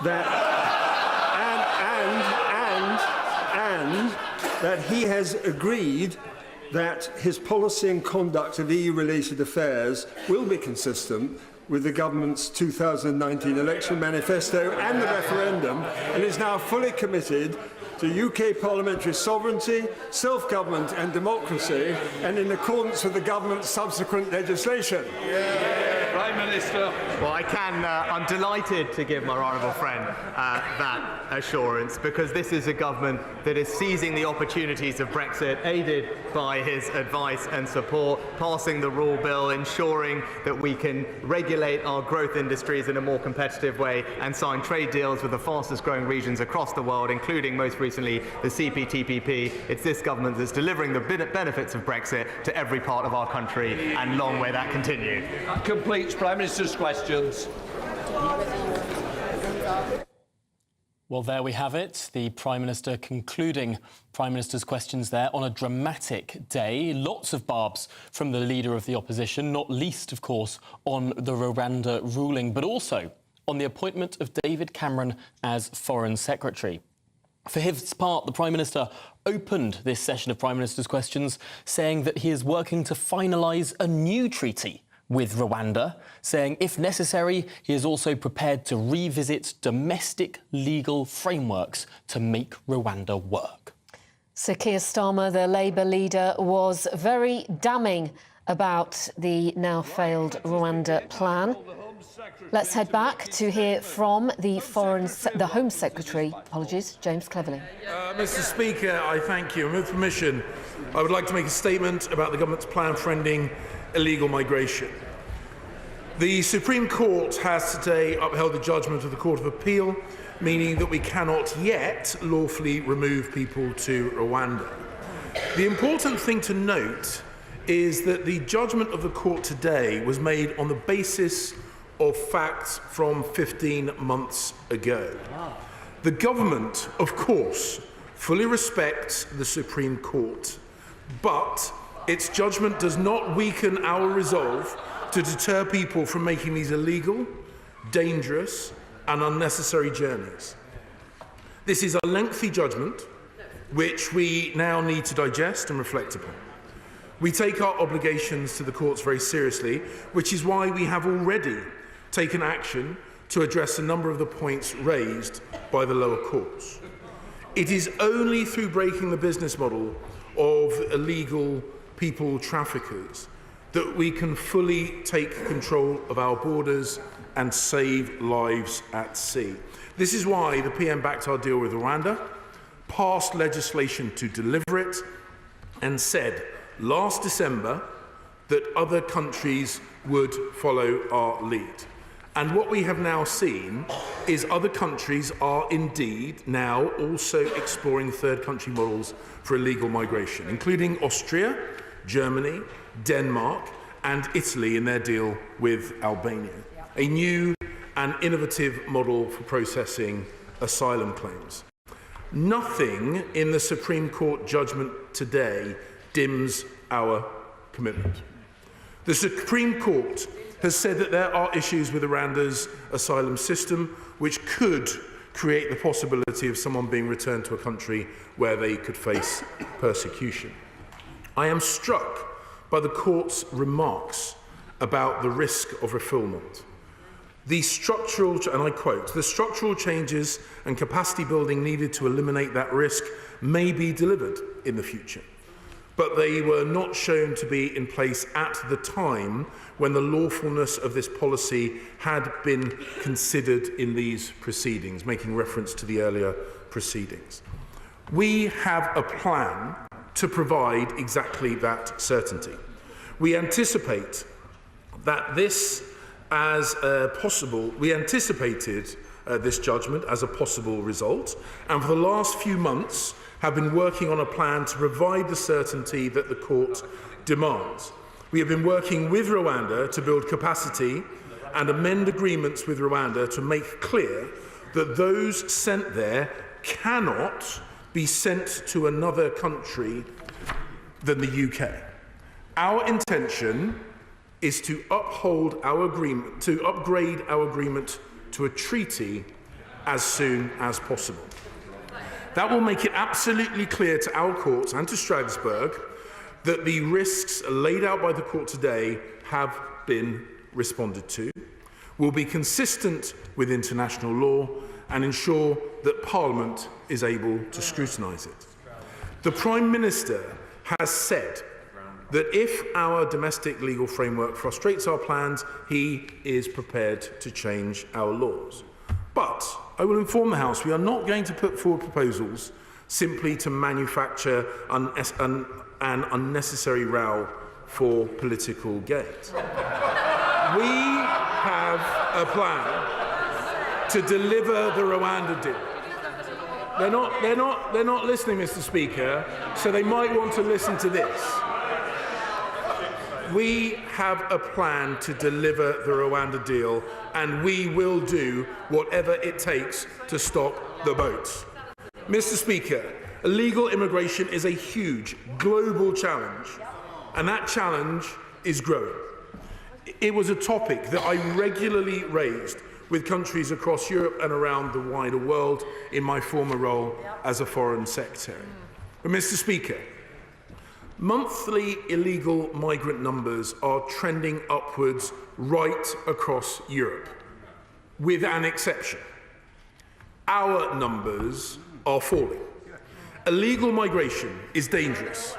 that that he has agreed that his policy and conduct of EU-related affairs will be consistent with the government's 2019 election manifesto and the referendum, and is now fully committed to UK parliamentary sovereignty, self-government and democracy, and in accordance with the government's subsequent legislation? Prime Minister. Well, I'm delighted to give my honourable friend that assurance, because this is a government that is seizing the opportunities of Brexit, aided by his advice and support, passing the rule bill, ensuring that we can regulate our growth industries in a more competitive way and sign trade deals with the fastest growing regions across the world, including most recently the CPTPP. It's this government that's delivering the benefits of Brexit to every part of our country, and long may that continue. That completes Prime Minister's questions. Well, there we have it. The Prime Minister concluding Prime Minister's questions there on a dramatic day. Lots of barbs from the Leader of the Opposition, not least, of course, on the Rwanda ruling, but also on the appointment of David Cameron as Foreign Secretary. For his part, the Prime Minister opened this session of Prime Minister's questions saying that he is working to finalise a new treaty with Rwanda, saying if necessary, he is also prepared to revisit domestic legal frameworks to make Rwanda work. Sir Keir Starmer, the Labour leader, was very damning about the now failed Rwanda plan. Let's head back to hear from the Home Secretary, James Cleverly. Mr. Speaker, I thank you. And with permission, I would like to make a statement about the government's plan for ending illegal migration. The Supreme Court has today upheld the judgment of the Court of Appeal, meaning that we cannot yet lawfully remove people to Rwanda. The important thing to note is that the judgment of the court today was made on the basis of facts from 15 months ago. The government, of course, fully respects the Supreme Court, but its judgment does not weaken our resolve to deter people from making these illegal, dangerous and unnecessary journeys. This is a lengthy judgment which we now need to digest and reflect upon. We take our obligations to the courts very seriously, which is why we have already taken action to address a number of the points raised by the lower courts. It is only through breaking the business model of illegal people traffickers that we can fully take control of our borders and save lives at sea. This is why the PM backed our deal with Rwanda, passed legislation to deliver it, and said last December that other countries would follow our lead. And what we have now seen is other countries are indeed now also exploring third country models for illegal migration, including Austria, Germany, Denmark and Italy in their deal with Albania. A new and innovative model for processing asylum claims. Nothing in the Supreme Court judgment today dims our commitment. The Supreme Court has said that there are issues with Rwanda's asylum system which could create the possibility of someone being returned to a country where they could face persecution. I am struck by the court's remarks about the risk of refoulement. The structural, and I quote, "The structural changes and capacity building needed to eliminate that risk may be delivered in the future, but they were not shown to be in place at the time when the lawfulness of this policy had been considered in these proceedings," making reference to the earlier proceedings. We have a plan to provide exactly that certainty. We anticipate that this we anticipated this judgment as a possible result, and for the last few months have been working on a plan to provide the certainty that the court demands. We have been working with Rwanda to build capacity and amend agreements with Rwanda to make clear that those sent there cannot be sent to another country than the UK. Our intention is to uphold our agreement, to upgrade our agreement to a treaty as soon as possible. That will make it absolutely clear to our courts and to Strasbourg that the risks laid out by the court today have been responded to, will be consistent with international law and ensure that Parliament is able to scrutinise it. The Prime Minister has said that if our domestic legal framework frustrates our plans, he is prepared to change our laws. But I will inform the House we are not going to put forward proposals simply to manufacture an unnecessary row for political gain. We have a plan to deliver the Rwanda deal. They're not listening, Mr. Speaker, so they might want to listen to this. We have a plan to deliver the Rwanda deal, and we will do whatever it takes to stop the boats. Mr. Speaker, illegal immigration is a huge global challenge, and that challenge is growing. It was a topic that I regularly raised with countries across Europe and around the wider world in my former role as a Foreign Secretary. But, Mr. Speaker, monthly illegal migrant numbers are trending upwards right across Europe, with an exception. Our numbers are falling. Illegal migration is dangerous.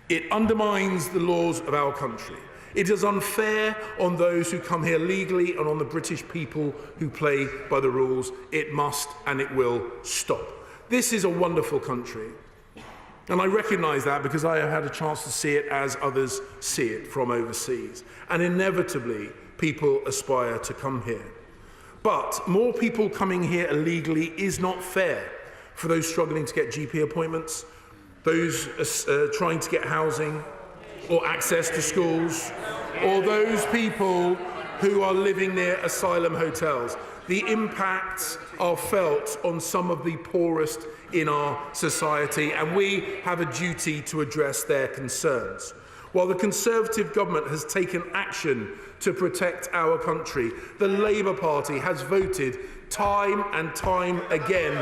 It undermines the laws of our country. It is unfair on those who come here legally and on the British people who play by the rules. It must and it will stop. This is a wonderful country. And I recognise that because I have had a chance to see it as others see it from overseas. And inevitably, people aspire to come here. But more people coming here illegally is not fair for those struggling to get GP appointments, those trying to get housing or access to schools, or those people who are living near asylum hotels. The impacts are felt on some of the poorest in our society, and we have a duty to address their concerns. While the Conservative government has taken action to protect our country, the Labour Party has voted time and time again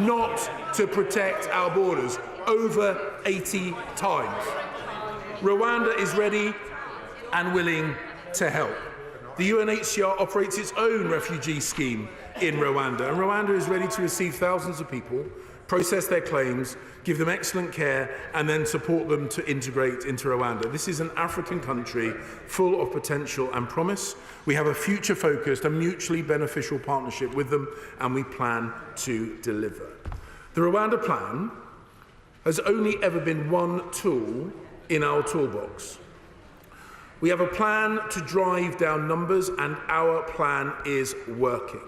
not to protect our borders, over 80 times. Rwanda is ready and willing to help. The UNHCR operates its own refugee scheme in Rwanda, and Rwanda is ready to receive thousands of people, process their claims, give them excellent care, and then support them to integrate into Rwanda. This is an African country full of potential and promise. We have a future-focused and mutually beneficial partnership with them, and we plan to deliver. The Rwanda plan has only ever been one tool in our toolbox. We have a plan to drive down numbers, and our plan is working.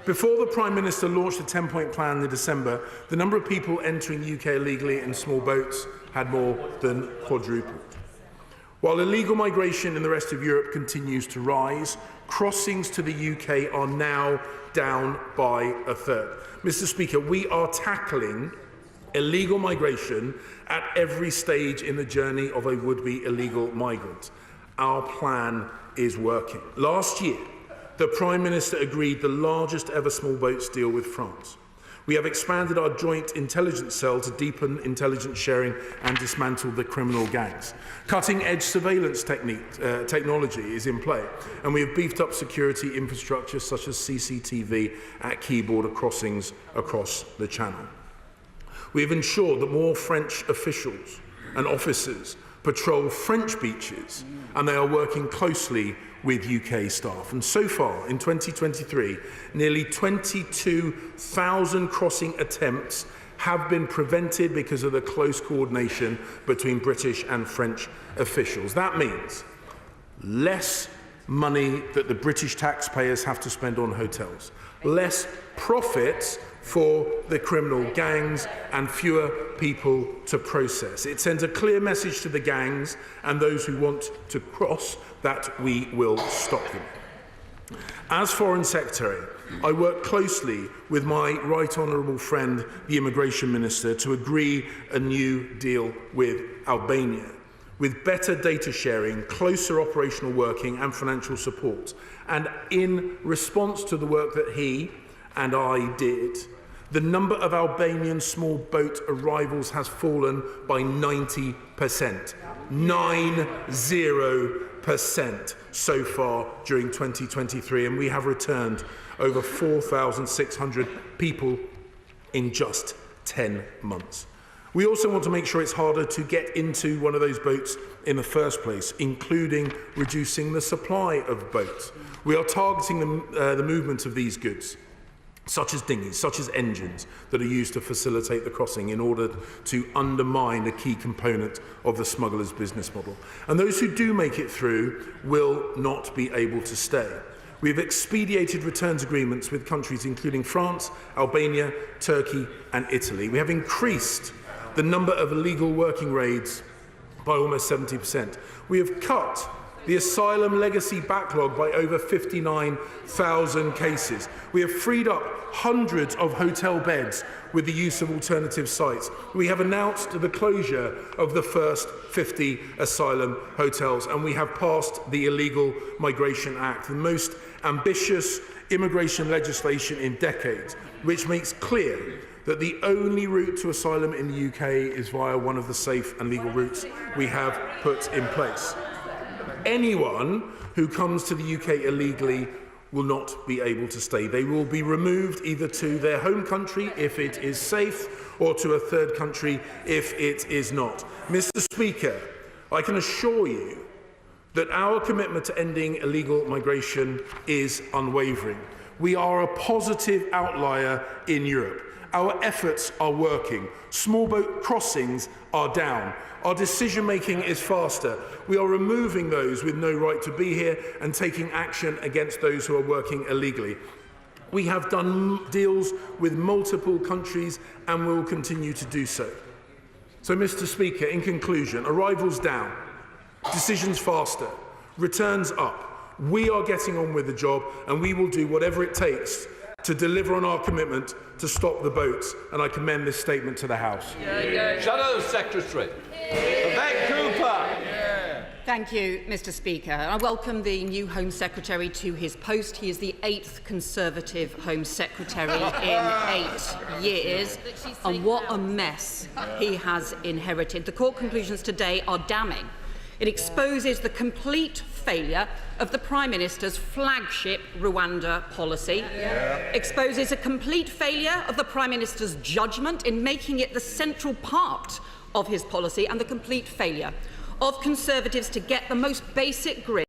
Before the Prime Minister launched the 10-point plan in December, the number of people entering the UK illegally in small boats had more than quadrupled. While illegal migration in the rest of Europe continues to rise, crossings to the UK are now down by a third. Mr. Speaker, we are tackling illegal migration at every stage in the journey of a would-be illegal migrant. Our plan is working. Last year, the Prime Minister agreed the largest ever small boats deal with France. We have expanded our joint intelligence cell to deepen intelligence sharing and dismantle the criminal gangs. Cutting-edge surveillance technology is in play, and we have beefed up security infrastructure such as CCTV at key border crossings across the Channel. We have ensured that more French officials and officers patrol French beaches, and they are working closely with UK staff. And so far, in 2023, nearly 22,000 crossing attempts have been prevented because of the close coordination between British and French officials. That means less money that the British taxpayers have to spend on hotels, less profits for the criminal gangs, and fewer people to process. It sends a clear message to the gangs and those who want to cross that we will stop them. As Foreign Secretary, I work closely with my Right Honourable friend, the Immigration Minister, to agree a new deal with Albania, with better data sharing, closer operational working and financial support. And in response to the work that he and I did, the number of Albanian small boat arrivals has fallen by 90%. 90% so far during 2023, and we have returned over 4,600 people in just 10 months. We also want to make sure it's harder to get into one of those boats in the first place, including reducing the supply of boats. We are targeting the movement of these goods, such as dinghies, such as engines, that are used to facilitate the crossing in order to undermine a key component of the smugglers' business model. And those who do make it through will not be able to stay. We have expedited returns agreements with countries including France, Albania, Turkey and Italy. We have increased the number of illegal working raids by almost 70%. We have cut the asylum legacy backlog by over 59,000 cases. We have freed up hundreds of hotel beds with the use of alternative sites. We have announced the closure of the first 50 asylum hotels, and we have passed the Illegal Migration Act, the most ambitious immigration legislation in decades, which makes clear that the only route to asylum in the UK is via one of the safe and legal routes we have put in place. Anyone who comes to the UK illegally will not be able to stay. They will be removed either to their home country if it is safe, or to a third country if it is not. Mr. Speaker, I can assure you that our commitment to ending illegal migration is unwavering. We are a positive outlier in Europe. Our efforts are working. Small boat crossings are down. Our decision-making is faster. We are removing those with no right to be here and taking action against those who are working illegally. We have done deals with multiple countries and will continue to do so. So, Mr. Speaker, in conclusion, arrivals down, decisions faster, returns up, We are getting on with the job, and we will do whatever it takes to deliver on our commitment to stop the boats, and I commend this statement to the House. Shadow Secretary. Yvette Cooper. Thank you, Mr. Speaker. I welcome the new Home Secretary to his post. He is the 8th Conservative Home Secretary in 8 years, and what a mess he has inherited. The court conclusions today are damning. It exposes the complete failure of the Prime Minister's flagship Rwanda policy, exposes a complete failure of the Prime Minister's judgment in making it the central part of his policy, and the complete failure of Conservatives to get the most basic grip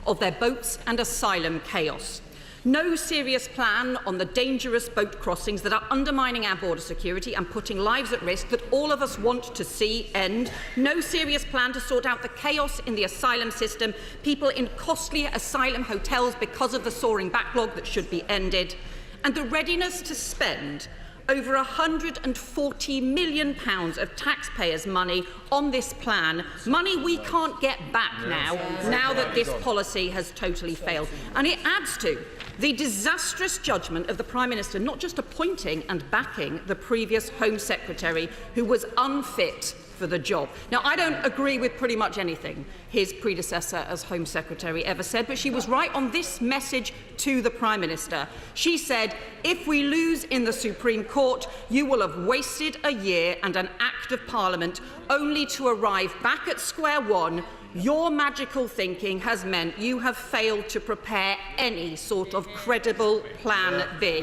of their boats and asylum chaos. No serious plan on the dangerous boat crossings that are undermining our border security and putting lives at risk that all of us want to see end. No serious plan to sort out the chaos in the asylum system, people in costly asylum hotels because of the soaring backlog that should be ended, and the readiness to spend over £140 million of taxpayers' money on this plan, money we can't get back now that this policy has totally failed. And it adds to the disastrous judgment of the Prime Minister not just appointing and backing the previous Home Secretary, who was unfit for the job. Now, I don't agree with pretty much anything his predecessor as Home Secretary ever said, but she was right on this message to the Prime Minister. She said, if we lose in the Supreme Court, you will have wasted a year and an Act of Parliament only to arrive back at square one. Your magical thinking has meant you have failed to prepare any sort of credible plan B.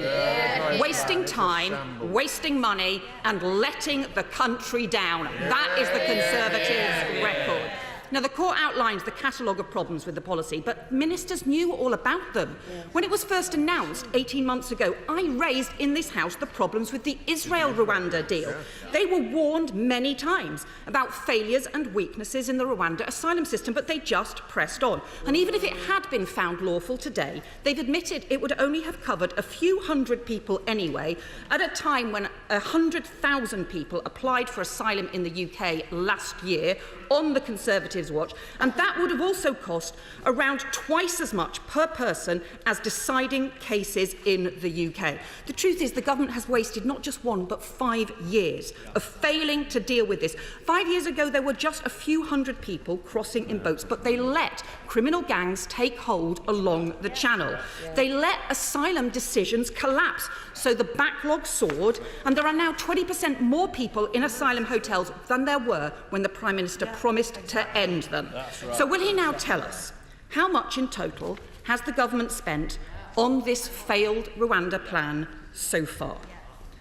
Wasting time, wasting money and letting the country down. That is the Conservatives' record. Now, the court outlines the catalogue of problems with the policy, but ministers knew all about them. When it was first announced 18 months ago, I raised in this House the problems with the Israel-Rwanda deal. They were warned many times about failures and weaknesses in the Rwanda asylum system, but they just pressed on. And even if it had been found lawful today, they've admitted it would only have covered a few hundred people anyway, at a time when 100,000 people applied for asylum in the UK last year on the Conservatives' watch, and that would have also cost around twice as much per person as deciding cases in the UK. The truth is the government has wasted not just 1 but 5 years of failing to deal with this. 5 years ago there were just a few hundred people crossing in boats, but they let criminal gangs take hold along the channel. They let asylum decisions collapse, so the backlog soared, and there are now 20% more people in asylum hotels than there were when the Prime Minister promised to end them. So will he now tell us how much in total has the government spent on this failed Rwanda plan so far?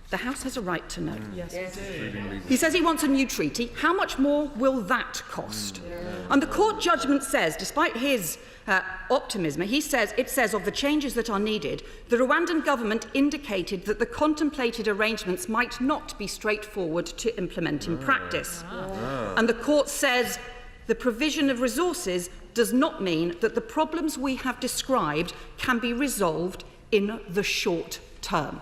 The House has a right to know. He says he wants a new treaty. How much more will that cost? And the court judgment says, despite his optimism, it says of the changes that are needed, the Rwandan government indicated that the contemplated arrangements might not be straightforward to implement in practice. And the court says the provision of resources does not mean that the problems we have described can be resolved in the short term.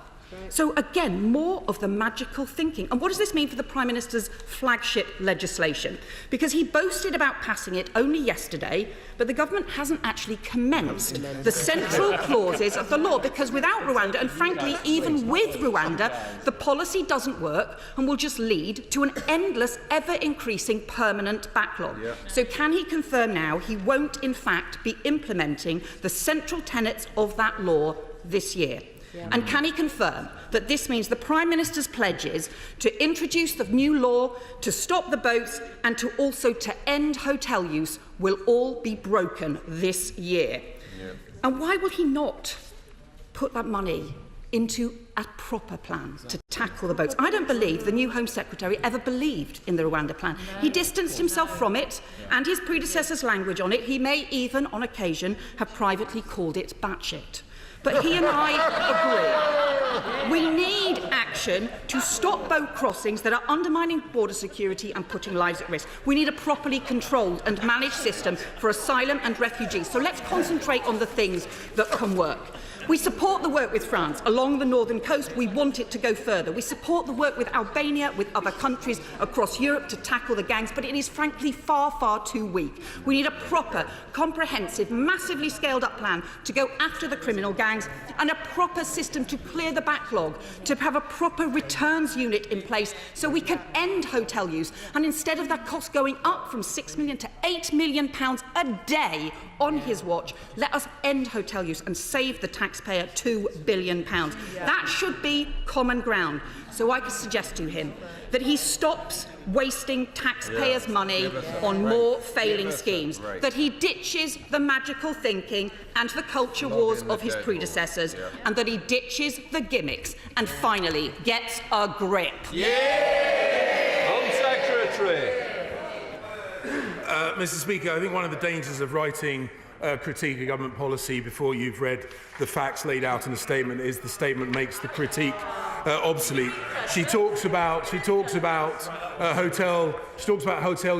So again, more of the magical thinking. And what does this mean for the Prime Minister's flagship legislation? Because he boasted about passing it only yesterday, but the government hasn't actually commenced the central clauses of the law, because without Rwanda, and frankly even with Rwanda, the policy doesn't work and will just lead to an endless, ever-increasing permanent backlog. So can he confirm now he won't in fact be implementing the central tenets of that law this year? And can he confirm that this means the Prime Minister's pledges to introduce the new law, to stop the boats and to also to end hotel use will all be broken this year? And why will he not put that money into a proper plan to tackle the boats? I don't believe the new Home Secretary ever believed in the Rwanda plan. He distanced himself from it and his predecessor's language on it. He may even, on occasion, have privately called it batshit. But he and I agree. We need action to stop boat crossings that are undermining border security and putting lives at risk. We need a properly controlled and managed system for asylum and refugees. So let's concentrate on the things that can work. We support the work with France along the northern coast. We want it to go further. We support the work with Albania, with other countries across Europe to tackle the gangs, but it is frankly far, far too weak. We need a proper, comprehensive, massively scaled-up plan to go after the criminal gangs and a proper system to clear the backlog, to have a proper returns unit in place so we can end hotel use. And instead of that cost going up from £6 million to £8 million a day on his watch, let us end hotel use and save the taxpayer £2 billion. That should be common ground. So I could suggest to him that he stops wasting taxpayers' money on more failing schemes, that he ditches the magical thinking and the culture wars of his predecessors, and that he ditches the gimmicks and finally gets a grip. Home Secretary. Mr. Speaker, I think one of the dangers of writing a critique of government policy before you've read the facts laid out in the statement is the statement makes the critique obsolete. She talks about hotel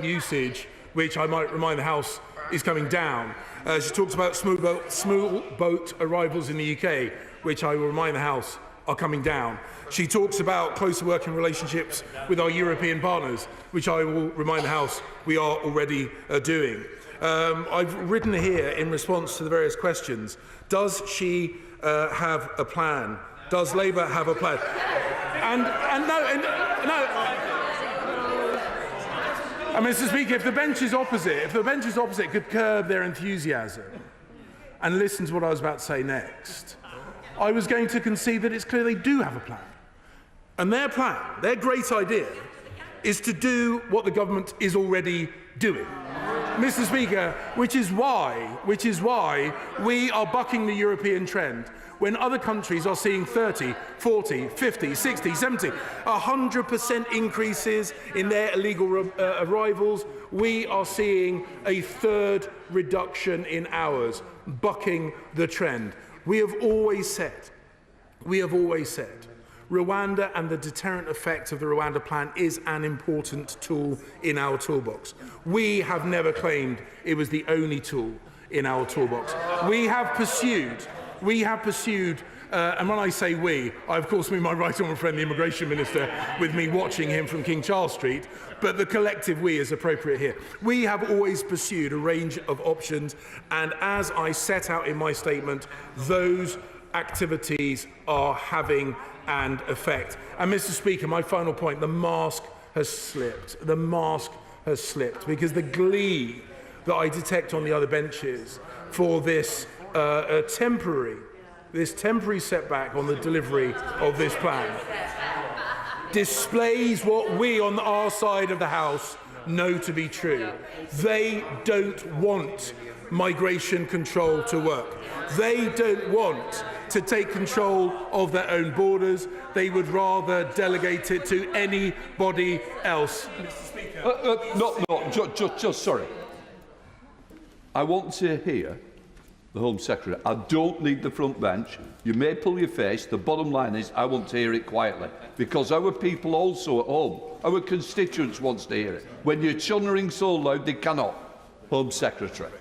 usage, which I might remind the House is coming down. She talks about small boat arrivals in the UK, which I will remind the House are coming down. She talks about closer working relationships with our European partners, which I will remind the House we are already doing. I've written here in response to the various questions, does she have a plan? Does Labour have a plan? And Mr. Speaker, if the benches opposite could curb their enthusiasm and listen to what I was about to say next, I was going to concede that it's clear they do have a plan. And their plan, their great idea, is to do what the government is already doing. Mr. Speaker, which is why we are bucking the European trend when other countries are seeing 30, 40, 50, 60, 70, 100% increases in their illegal arrivals. We are seeing a third reduction in ours, bucking the trend. We have always said, Rwanda and the deterrent effect of the Rwanda plan is an important tool in our toolbox. We have never claimed it was the only tool in our toolbox. We have pursued, and when I say we, I of course mean my right honourable friend, the Immigration Minister, with me watching him from King Charles Street, but the collective we is appropriate here. We have always pursued a range of options, and as I set out in my statement, those activities are having an effect. And Mr. Speaker, my final point, the mask has slipped. The mask has slipped because the glee that I detect on the other benches for this temporary setback on the delivery of this plan displays what we on our side of the House know to be true. They don't want migration control to work. They don't want to take control of their own borders. They would rather delegate it to anybody else. Just sorry. I want to hear the Home Secretary. I don't need the front bench. You may pull your face. The bottom line is I want to hear it quietly because our people also at home, our constituents wants to hear it. When you're chunnering so loud, they cannot. Home Secretary.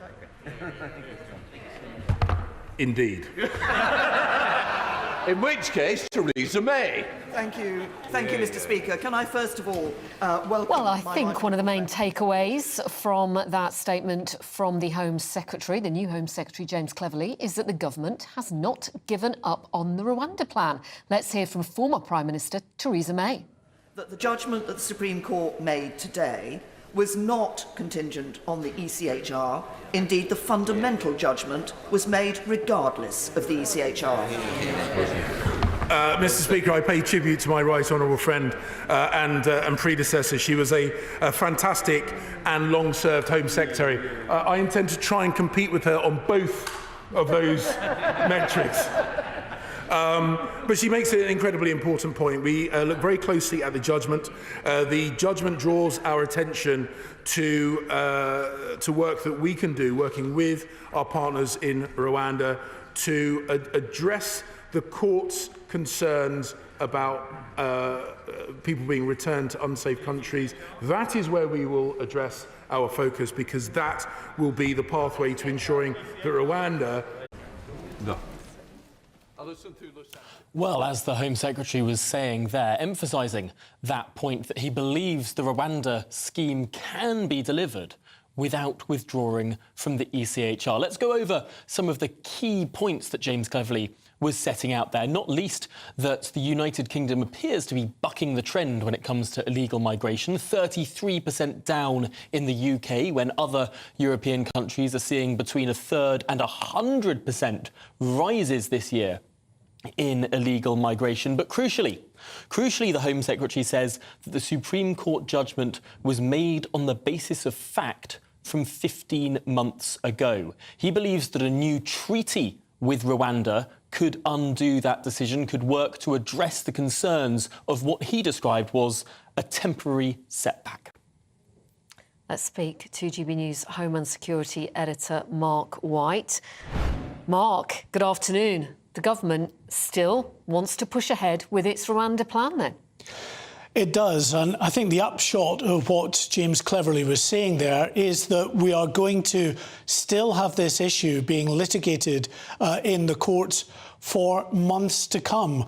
Indeed. In which case, Theresa May. Thank you, Mr. Speaker. Can I first of all welcome... Well, I think one of the main takeaways from that statement from the Home Secretary, the new Home Secretary, James Cleverly, is that the government has not given up on the Rwanda plan. Let's hear from former Prime Minister Theresa May. That the judgment that the Supreme Court made today was not contingent on the ECHR. Indeed, the fundamental judgment was made regardless of the ECHR. Mr. Speaker, I pay tribute to my right honourable friend and predecessor. She was a fantastic and long-served Home Secretary. I intend to try and compete with her on both of those metrics. But she makes an incredibly important point. We look very closely at the judgment. The judgment draws our attention to work that we can do, working with our partners in Rwanda, to address the court's concerns about people being returned to unsafe countries. That is where we will address our focus, because that will be the pathway to ensuring that Rwanda... No. Well, as the Home Secretary was saying there, emphasising that point that he believes the Rwanda scheme can be delivered without withdrawing from the ECHR. Let's go over some of the key points that James Cleverly was setting out there, not least that the United Kingdom appears to be bucking the trend when it comes to illegal migration, 33% down in the UK, when other European countries are seeing between 1/3 and 100% rises this year in illegal migration. But crucially, the Home Secretary says that the Supreme Court judgment was made on the basis of fact from 15 months ago. He believes that a new treaty with Rwanda could undo that decision, could work to address the concerns of what he described was a temporary setback. Let's speak to GB News Home and Security editor Mark White. Mark, good afternoon. The government still wants to push ahead with its Rwanda plan, then? It does, and I think the upshot of what James Cleverly was saying there is that we are going to still have this issue being litigated in the courts for months to come,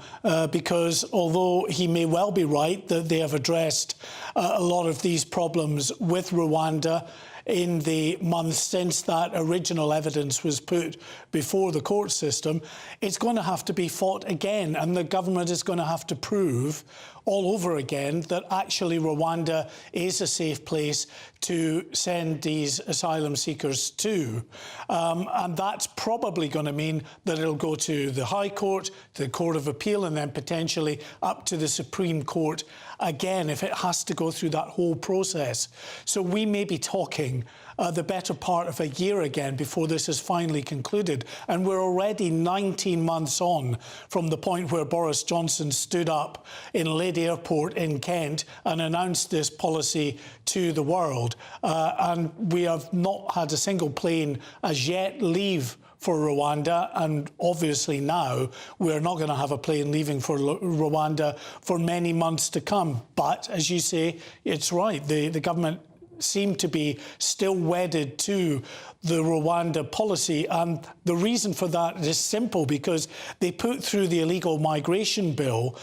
because although he may well be right that they have addressed a lot of these problems with Rwanda in the months since that original evidence was put before the court system, it's going to have to be fought again, and the government is going to have to prove all over again that actually Rwanda is a safe place to send these asylum seekers to. And that's probably going to mean that it'll go to the High Court, to the Court of Appeal, and then potentially up to the Supreme Court again if it has to go through that whole process. So we may be talking the better part of a year again before this is finally concluded. And we're already 19 months on from the point where Boris Johnson stood up in Lade Airport in Kent and announced this policy to the world. And we have not had a single plane as yet leave for Rwanda, and obviously now we're not going to have a plane leaving for Rwanda for many months to come. But as you say, it's right, the government seem to be still wedded to the Rwanda policy, and the reason for that is simple, because they put through the illegal migration bill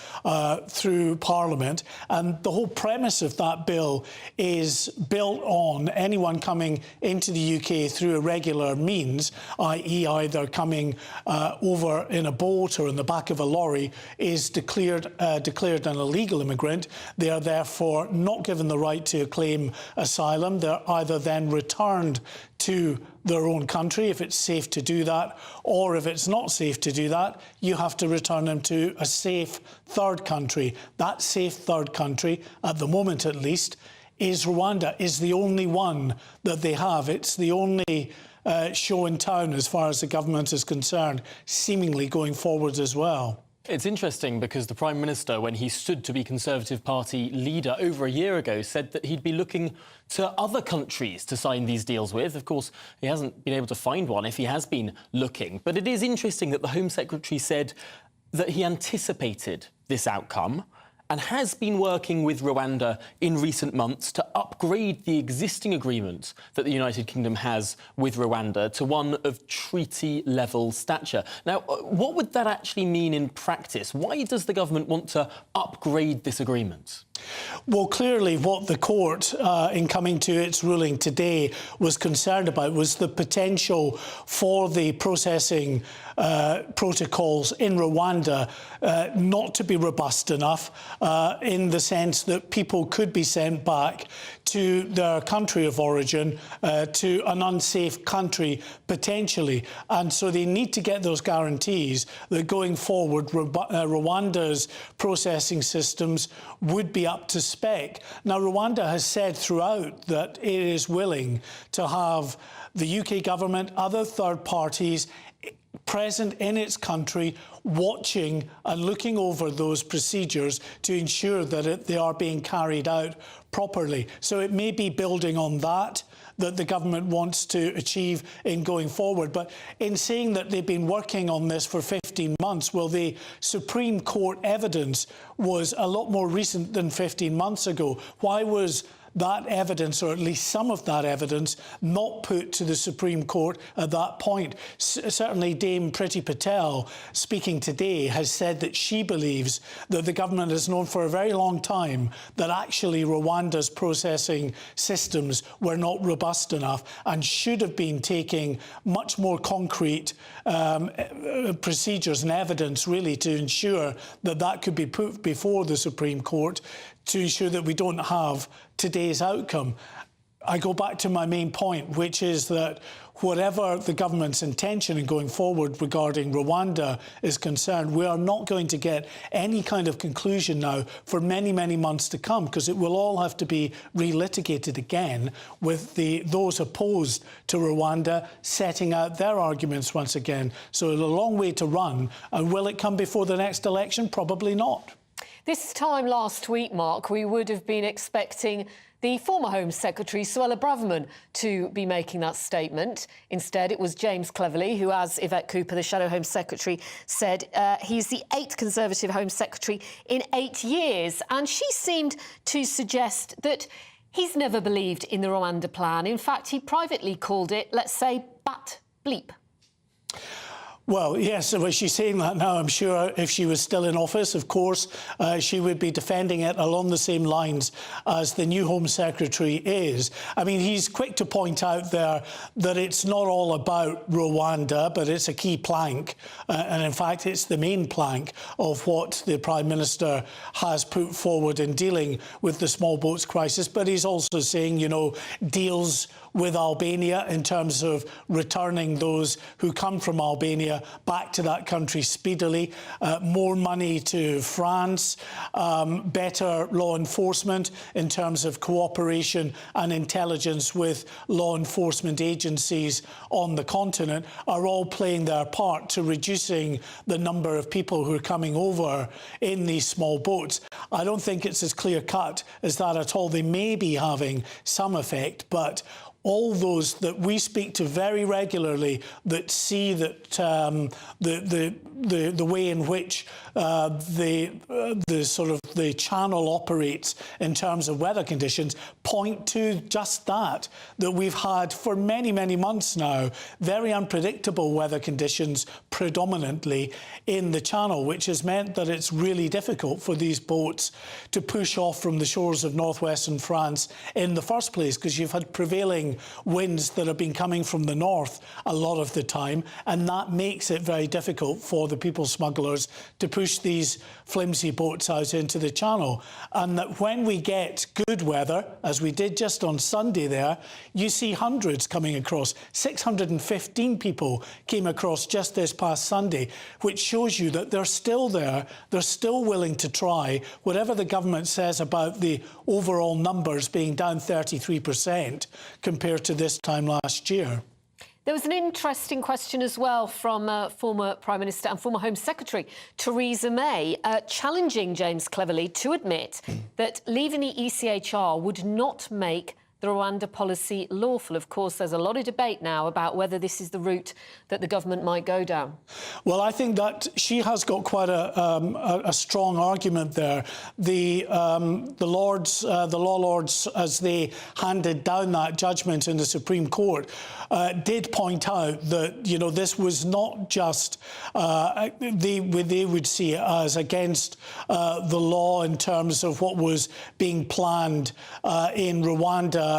through Parliament, and the whole premise of that bill is built on anyone coming into the UK through irregular means, i.e. either coming over in a boat or in the back of a lorry, is declared an illegal immigrant. They are therefore not given the right to claim asylum. They're either then returned to their own country if it's safe to do that, or if it's not safe to do that, you have to return them to a safe third country. That safe third country, at the moment at least, is Rwanda, is the only one that they have. It's the only show in town as far as the government is concerned, seemingly going forward as well. It's interesting because the Prime Minister, when he stood to be Conservative Party leader over a year ago, said that he'd be looking to other countries to sign these deals with. Of course, he hasn't been able to find one if he has been looking. But it is interesting that the Home Secretary said that he anticipated this outcome and has been working with Rwanda in recent months to upgrade the existing agreement that the United Kingdom has with Rwanda to one of treaty-level stature. Now, what would that actually mean in practice? Why does the government want to upgrade this agreement? Well, clearly what the court, in coming to its ruling today, was concerned about was the potential for the processing protocols in Rwanda not to be robust enough, in the sense that people could be sent back to their country of origin, to an unsafe country potentially. And so they need to get those guarantees that going forward Rwanda's processing systems would be up to spec. Now, Rwanda has said throughout that it is willing to have the UK government, other third parties present in its country, watching and looking over those procedures to ensure that they are being carried out properly. So it may be building on that the government wants to achieve in going forward. But in saying that they've been working on this for 15 months, well, the Supreme Court evidence was a lot more recent than 15 months ago. Why was that evidence, or at least some of that evidence, not put to the Supreme Court at that point. Certainly Dame Priti Patel, speaking today, has said that she believes that the government has known for a very long time that actually Rwanda's processing systems were not robust enough and should have been taking much more concrete procedures and evidence, really, to ensure that that could be put before the Supreme Court to ensure that we don't have today's outcome. I go back to my main point, which is that whatever the government's intention in going forward regarding Rwanda is concerned, we are not going to get any kind of conclusion now for many, many months to come, because it will all have to be relitigated again with those opposed to Rwanda setting out their arguments once again. So it's a long way to run. And will it come before the next election? Probably not. This time last week, Mark, we would have been expecting the former Home Secretary, Suella Braverman, to be making that statement. Instead, it was James Cleverly, who, as Yvette Cooper, the Shadow Home Secretary, said, he's the 8th Conservative Home Secretary in 8 years. And she seemed to suggest that he's never believed in the Rwanda plan. In fact, he privately called it, let's say, bat bleep. Well, yes, so she's saying that now. I'm sure if she was still in office, of course, she would be defending it along the same lines as the new Home Secretary is. I mean, he's quick to point out there that it's not all about Rwanda, but it's a key plank. And in fact, it's the main plank of what the Prime Minister has put forward in dealing with the small boats crisis. But he's also saying, you know, deals with Albania in terms of returning those who come from Albania back to that country speedily, more money to France, better law enforcement in terms of cooperation and intelligence with law enforcement agencies on the continent, are all playing their part to reducing the number of people who are coming over in these small boats. I don't think it's as clear-cut as that at all. They may be having some effect, but all those that we speak to very regularly that see that the way in which the channel operates in terms of weather conditions point to just that we've had for many, many months now very unpredictable weather conditions predominantly in the channel, which has meant that it's really difficult for these boats to push off from the shores of northwestern France in the first place, because you've had prevailing winds that have been coming from the north a lot of the time, and that makes it very difficult for the people smugglers to push these flimsy boats out into the channel. And that when we get good weather, as we did just on Sunday there, you see hundreds coming across. 615 people came across just this past Sunday, which shows you that they're still there, they're still willing to try, whatever the government says about the overall numbers being down 33% compared to this time last year. There was an interesting question as well from former Prime Minister and former Home Secretary Theresa May, challenging James Cleverly to admit that leaving the ECHR would not make the Rwanda policy lawful. Of course, there's a lot of debate now about whether this is the route that the government might go down. Well, I think that she has got quite a strong argument there. The law lords, as they handed down that judgment in the Supreme Court, did point out that, you know, this was not just they would see it as against the law in terms of what was being planned in Rwanda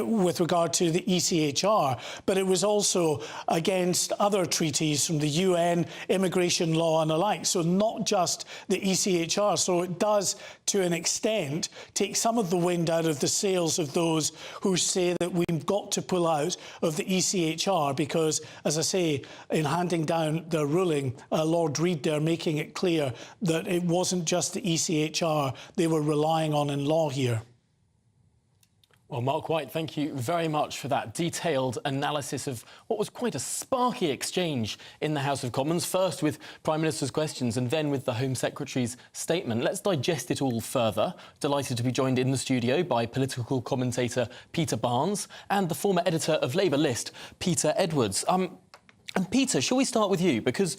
with regard to the ECHR, but it was also against other treaties from the UN, immigration law and the like. So not just the ECHR. So it does, to an extent, take some of the wind out of the sails of those who say that we've got to pull out of the ECHR because, as I say, in handing down their ruling, Lord Reid there making it clear that it wasn't just the ECHR they were relying on in law here. Well, Mark White, thank you very much for that detailed analysis of what was quite a sparky exchange in the House of Commons, first with Prime Minister's questions and then with the Home Secretary's statement. Let's digest it all further. Delighted to be joined in the studio by political commentator Peter Barnes and the former editor of Labour List, Peter Edwards. And Peter, shall we start with you? Because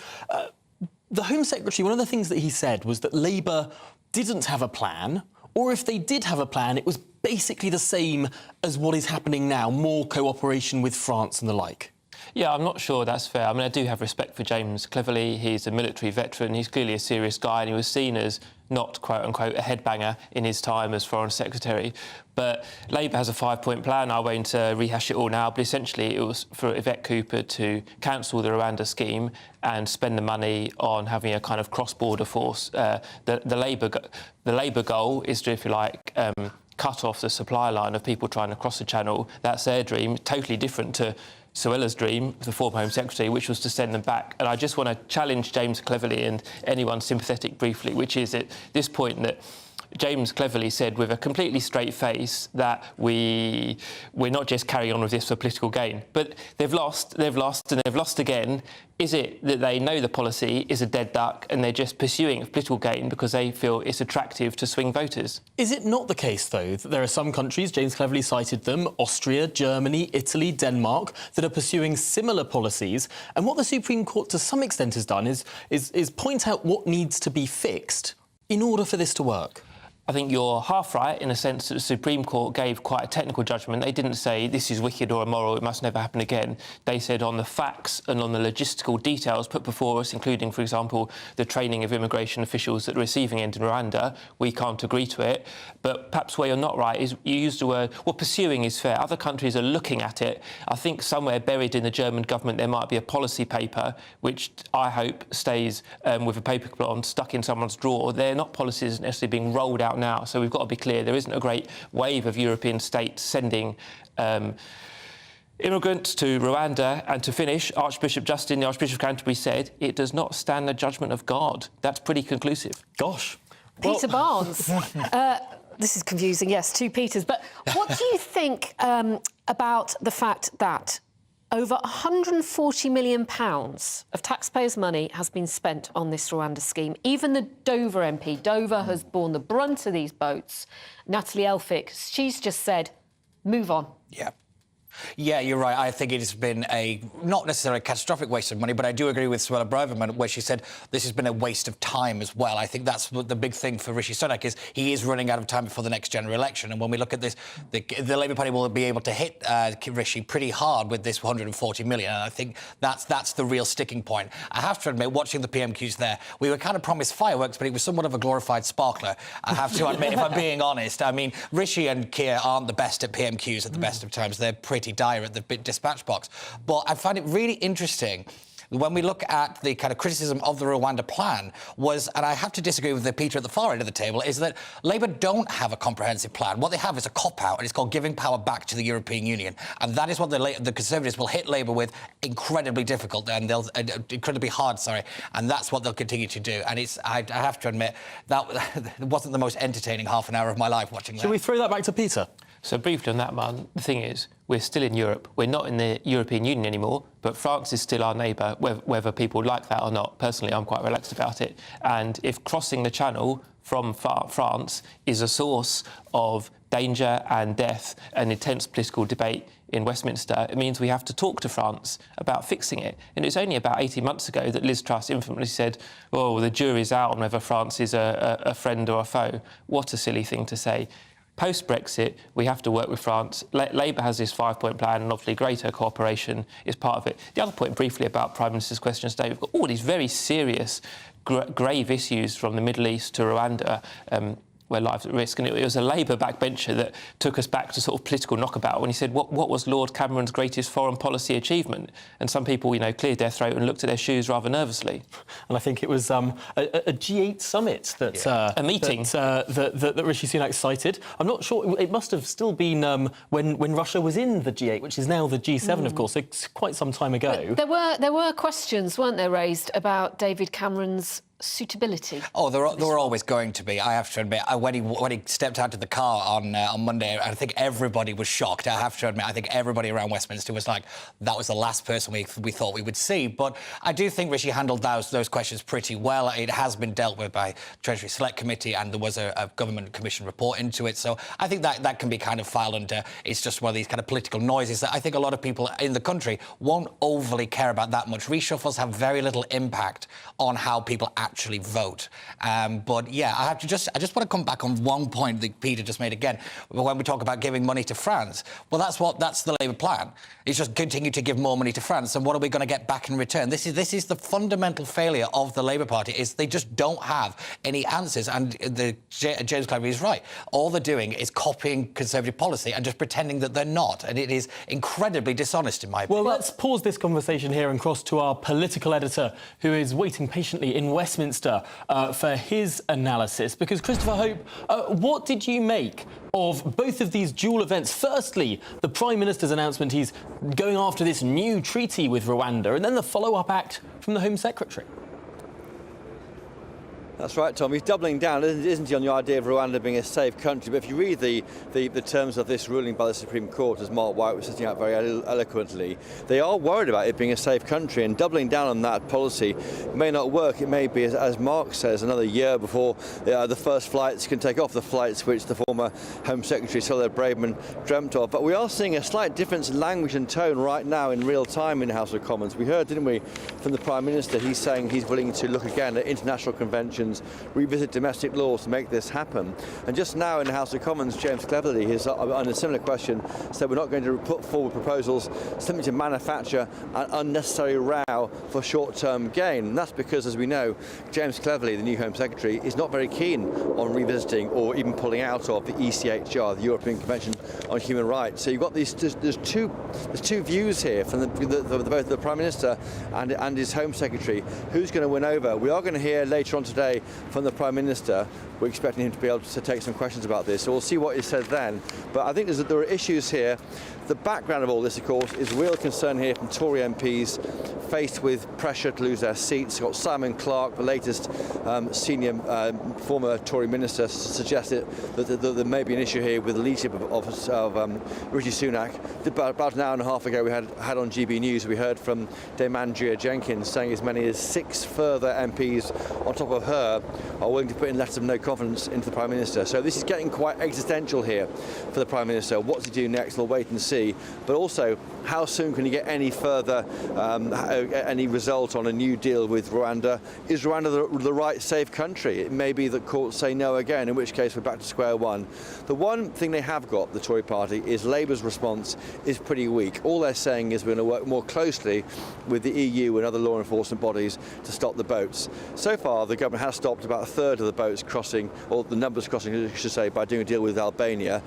the Home Secretary, one of the things that he said was that Labour didn't have a plan, or if they did have a plan, it was basically the same as what is happening now, more cooperation with France and the like? Yeah, I'm not sure that's fair. I mean, I do have respect for James Cleverly. He's a military veteran. He's clearly a serious guy, and he was seen as not, quote-unquote, a headbanger in his time as Foreign Secretary. But Labour has a 5-point plan. I won't rehash it all now, but essentially it was for Yvette Cooper to cancel the Rwanda scheme and spend the money on having a kind of cross-border force. The Labour goal is to, if you like, cut off the supply line of people trying to cross the channel. That's their dream, totally different to Suella's dream, the former Home Secretary, which was to send them back. And I just want to challenge James Cleverly and anyone sympathetic briefly, which is at this point that James Cleverly said with a completely straight face that we're not just carrying on with this for political gain. But they've lost, and they've lost again. Is it that they know the policy is a dead duck and they're just pursuing political gain because they feel it's attractive to swing voters? Is it not the case, though, that there are some countries, James Cleverly cited them, Austria, Germany, Italy, Denmark, that are pursuing similar policies? And what the Supreme Court, to some extent, has done is point out what needs to be fixed in order for this to work. I think you're half right in a sense that the Supreme Court gave quite a technical judgment. They didn't say this is wicked or immoral, it must never happen again. They said on the facts and on the logistical details put before us, including, for example, the training of immigration officials at the receiving end in Rwanda, we can't agree to it. But perhaps where you're not right is you used the word, well, pursuing is fair. Other countries are looking at it. I think somewhere buried in the German government there might be a policy paper, which I hope stays with a paper clip stuck in someone's drawer. They're not policies necessarily being rolled out now, so we've got to be clear. There isn't a great wave of European states sending immigrants to Rwanda. And to finish, Archbishop Justin, the Archbishop of Canterbury, said it does not stand the judgment of God. That's pretty conclusive. Gosh. Peter Barnes. This is confusing, yes, two Peters. But what do you think about the fact that over £140 million of taxpayers' money has been spent on this Rwanda scheme? Even the Dover MP, Dover has borne the brunt of these boats, Natalie Elphicke, she's just said, move on. Yeah. Yeah, you're right. I think it has been a, not necessarily a catastrophic waste of money, but I do agree with Suella Braverman where she said this has been a waste of time as well. I think that's the big thing for Rishi Sunak is he is running out of time before the next general election. And when we look at this, the Labour Party will be able to hit Rishi pretty hard with this 140 million. And I think that's the real sticking point. I have to admit, watching the PMQs there, we were kind of promised fireworks, but it was somewhat of a glorified sparkler. I have to admit, if I'm being honest. I mean, Rishi and Keir aren't the best at PMQs at the best of times. They're pretty dire at the dispatch box. But I find it really interesting when we look at the kind of criticism of the Rwanda plan was, and I have to disagree with the Peter at the far end of the table, is that Labour don't have a comprehensive plan. What they have is a cop-out, and it's called giving power back to the European Union. And that is what the Conservatives will hit Labour with incredibly difficult, and they'll incredibly hard, sorry. And that's what they'll continue to do. And I have to admit, that wasn't the most entertaining half an hour of my life watching that. Shall we throw that back to Peter? So briefly on that, man, the thing is, we're still in Europe. We're not in the European Union anymore, but France is still our neighbour, whether people like that or not. Personally, I'm quite relaxed about it. And if crossing the Channel from France is a source of danger and death and intense political debate in Westminster, it means we have to talk to France about fixing it. And it's only about 18 months ago that Liz Truss infamously said, oh, the jury's out on whether France is a friend or a foe. What a silly thing to say. Post-Brexit, we have to work with France. Labour has this 5-point plan, and obviously greater cooperation is part of it. The other point, briefly, about Prime Minister's questions today, we've got all these very serious, grave issues from the Middle East to Rwanda, where lives are at risk. And it was a Labour backbencher that took us back to sort of political knockabout when he said, what was Lord Cameron's greatest foreign policy achievement? And some people, cleared their throat and looked at their shoes rather nervously. And I think it was a G8 summit that... a meeting. That Rishi Sunak cited. I'm not sure, it must have still been when Russia was in the G8, which is now the G7, of course, so quite some time ago. But there were questions, weren't there, raised about David Cameron's suitability? Oh, there were always going to be. I have to admit, when he stepped out of the car on Monday, I think everybody was shocked. I have to admit, I think everybody around Westminster was like, that was the last person we thought we would see. But I do think Rishi handled those questions pretty well. It has been dealt with by Treasury Select Committee, and there was a government commission report into it. So I think that can be kind of filed under. It's just one of these kind of political noises that I think a lot of people in the country won't overly care about that much. Reshuffles have very little impact on how people actually actually vote. But yeah, I just want to come back on one point that Peter just made again. When we talk about giving money to France, well, that's the Labour plan. It's just continue to give more money to France. And what are we going to get back in return? This is the fundamental failure of the Labour Party, is they just don't have any answers. And James Cleverly is right. All they're doing is copying Conservative policy and just pretending that they're not. And it is incredibly dishonest, in my opinion. Well, let's pause this conversation here and cross to our political editor, who is waiting patiently in Westminster for his analysis. Because, Christopher Hope, what did you make of both of these dual events? Firstly, the Prime Minister's announcement he's going after this new treaty with Rwanda, and then the follow-up act from the Home Secretary. That's right, Tom. He's doubling down, isn't he, on the idea of Rwanda being a safe country. But if you read the terms of this ruling by the Supreme Court, as Mark White was setting out very eloquently, they are worried about it being a safe country, and doubling down on that policy may not work. It may be, as Mark says, another year before the first flights can take off, the flights which the former Home Secretary Soledad Braverman dreamt of. But we are seeing a slight difference in language and tone right now in real time in the House of Commons. We heard, didn't we, from the Prime Minister, he's saying he's willing to look again at international conventions, revisit domestic laws to make this happen. And just now in the House of Commons, James Cleverly has, on a similar question, said we're not going to put forward proposals simply to manufacture an unnecessary row for short-term gain. And that's because, as we know, James Cleverly, the new Home Secretary, is not very keen on revisiting or even pulling out of the ECHR, the European Convention on Human Rights. So you've got these, there's two views here from both the Prime Minister and his Home Secretary. Who's going to win over? We are going to hear later on today from the Prime Minister. We're expecting him to be able to take some questions about this, so we'll see what he said then. But I think there are issues here. The background of all this, of course, is real concern here from Tory MPs faced with pressure to lose their seats. You've got Simon Clarke, the latest senior former Tory minister, suggested that there may be an issue here with the leadership of Rishi Sunak. About an hour and a half ago, we had on GBNews, we heard from Dame Andrea Jenkins saying as many as 6 further MPs on top of her are willing to put in letters of no confidence into the Prime Minister. So this is getting quite existential here for the Prime Minister. What's he do next? We'll wait and see. But also, how soon can he get any further, any result on a new deal with Rwanda? Is Rwanda the right safe country? It may be that courts say no again, in which case we're back to square one. The one thing they have got, the Tory party, is Labour's response is pretty weak. All they're saying is we're going to work more closely with the EU and other law enforcement bodies to stop the boats. So far, the government has stopped about a third of the boats crossing, or the numbers crossing, I should say, by doing a deal with Albania.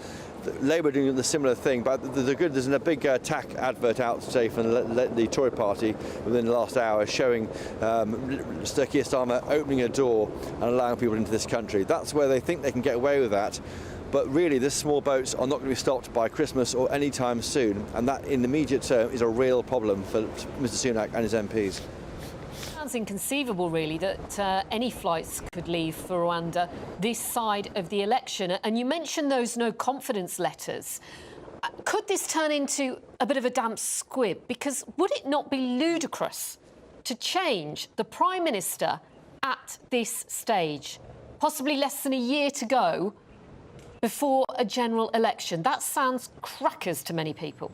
Labour doing the similar thing, but there's a big attack advert out today from the Tory party within the last hour showing Sir Keir Starmer opening a door and allowing people into this country. That's where they think they can get away with that. But really, these small boats are not going to be stopped by Christmas or any time soon, and that in the immediate term is a real problem for Mr Sunak and his MPs. Sounds inconceivable, really, that any flights could leave for Rwanda this side of the election. And you mentioned those no confidence letters. Could this turn into a bit of a damp squib? Because would it not be ludicrous to change the Prime Minister at this stage? Possibly less than a year to go before a general election. That sounds crackers to many people.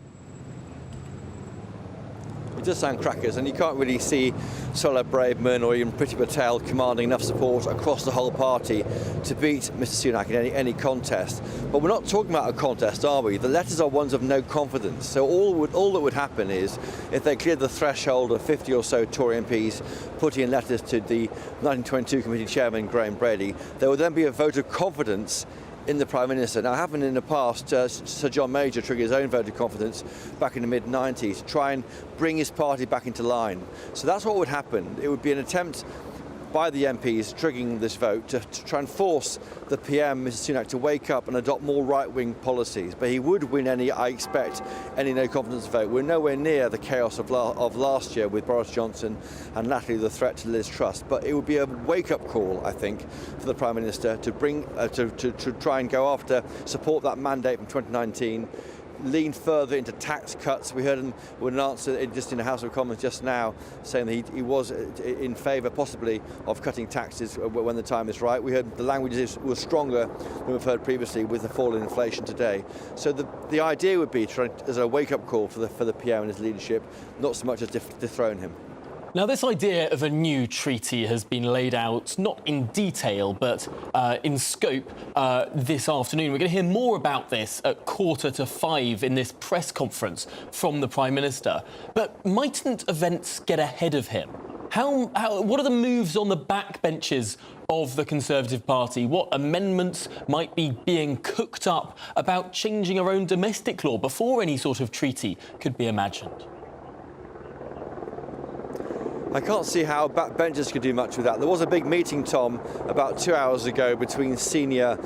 It does sound crackers, and you can't really see Soledad Braverman or even Priti Patel commanding enough support across the whole party to beat Mr Sunak in any contest. But we're not talking about a contest, are we? The letters are ones of no confidence. So all that would happen is, if they cleared the threshold of 50 or so Tory MPs putting in letters to the 1922 committee chairman, Graham Brady, there would then be a vote of confidence in the Prime Minister. Now, happened in the past, Sir John Major triggered his own vote of confidence back in the mid-90s to try and bring his party back into line. So that's what would happen. It would be an attempt by the MPs triggering this vote to try and force the PM, Mr Sunak, to wake up and adopt more right-wing policies. But he would win I expect, any no-confidence vote. We're nowhere near the chaos of last year with Boris Johnson and latterly the threat to Liz Truss. But it would be a wake-up call, I think, for the Prime Minister to bring to try and go after, support that mandate from 2019, lean further into tax cuts. We heard him with an answer just in the House of Commons just now saying that he was in favour possibly of cutting taxes when the time is right. We heard the language was stronger than we've heard previously with the fall in inflation today. So the idea would be to try as a wake-up call for the PM and his leadership, not so much as dethrone him. Now, this idea of a new treaty has been laid out, not in detail, but in scope this afternoon. We're going to hear more about this at 4:45 in this press conference from the Prime Minister. But mightn't events get ahead of him? What are the moves on the backbenches of the Conservative Party? What amendments might be being cooked up about changing our own domestic law before any sort of treaty could be imagined? I can't see how backbenchers could do much with that. There was a big meeting, Tom, about 2 hours ago between senior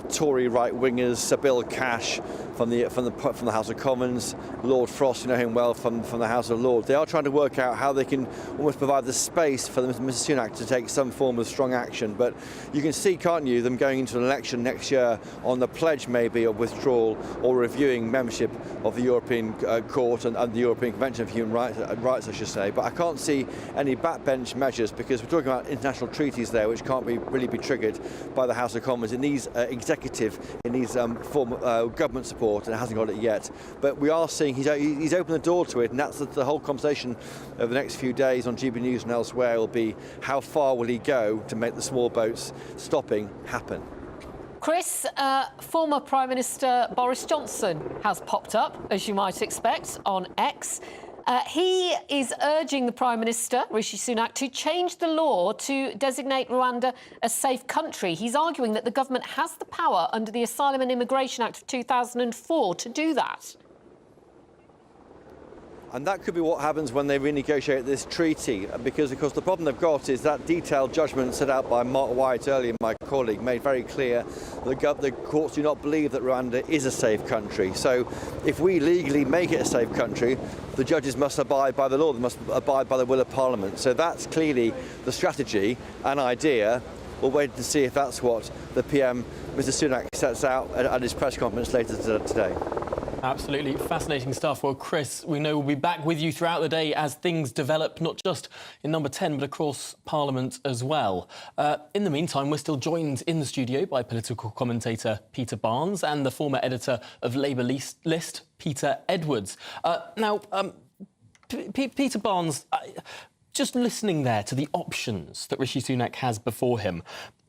Tory right-wingers, Sir Bill Cash from the House of Commons, Lord Frost, you know him well, from the House of Lords. They are trying to work out how they can almost provide the space for Mr Sunak to take some form of strong action. But you can see, can't you, them going into an election next year on the pledge maybe of withdrawal or reviewing membership of the European Court and the European Convention of Human Rights, I should say. But I can't see any backbench measures, because we're talking about international treaties there which can't really be triggered by the House of Commons. It needs executive, it needs government support, and it hasn't got it yet. But we are seeing he's opened the door to it, and that's the whole conversation over the next few days on GBNews and elsewhere will be how far will he go to make the small boats stopping happen. Chris, former Prime Minister Boris Johnson has popped up, as you might expect, on X. He is urging the Prime Minister, Rishi Sunak, to change the law to designate Rwanda a safe country. He's arguing that the government has the power under the Asylum and Immigration Act of 2004 to do that. And that could be what happens when they renegotiate this treaty, because, of course, the problem they've got is that detailed judgment set out by Mark White earlier, my colleague, made very clear that the courts do not believe that Rwanda is a safe country. So if we legally make it a safe country, the judges must abide by the law, they must abide by the will of Parliament. So that's clearly the strategy and idea. We'll wait to see if that's what the PM, Mr Sunak, sets out at his press conference later today. Absolutely fascinating stuff. Well, Chris, we know we'll be back with you throughout the day as things develop, not just in Number 10, but across Parliament as well. In the meantime, we're still joined in the studio by political commentator Peter Barnes and the former editor of Labour List, Peter Edwards. Peter Barnes, just listening there to the options that Rishi Sunak has before him,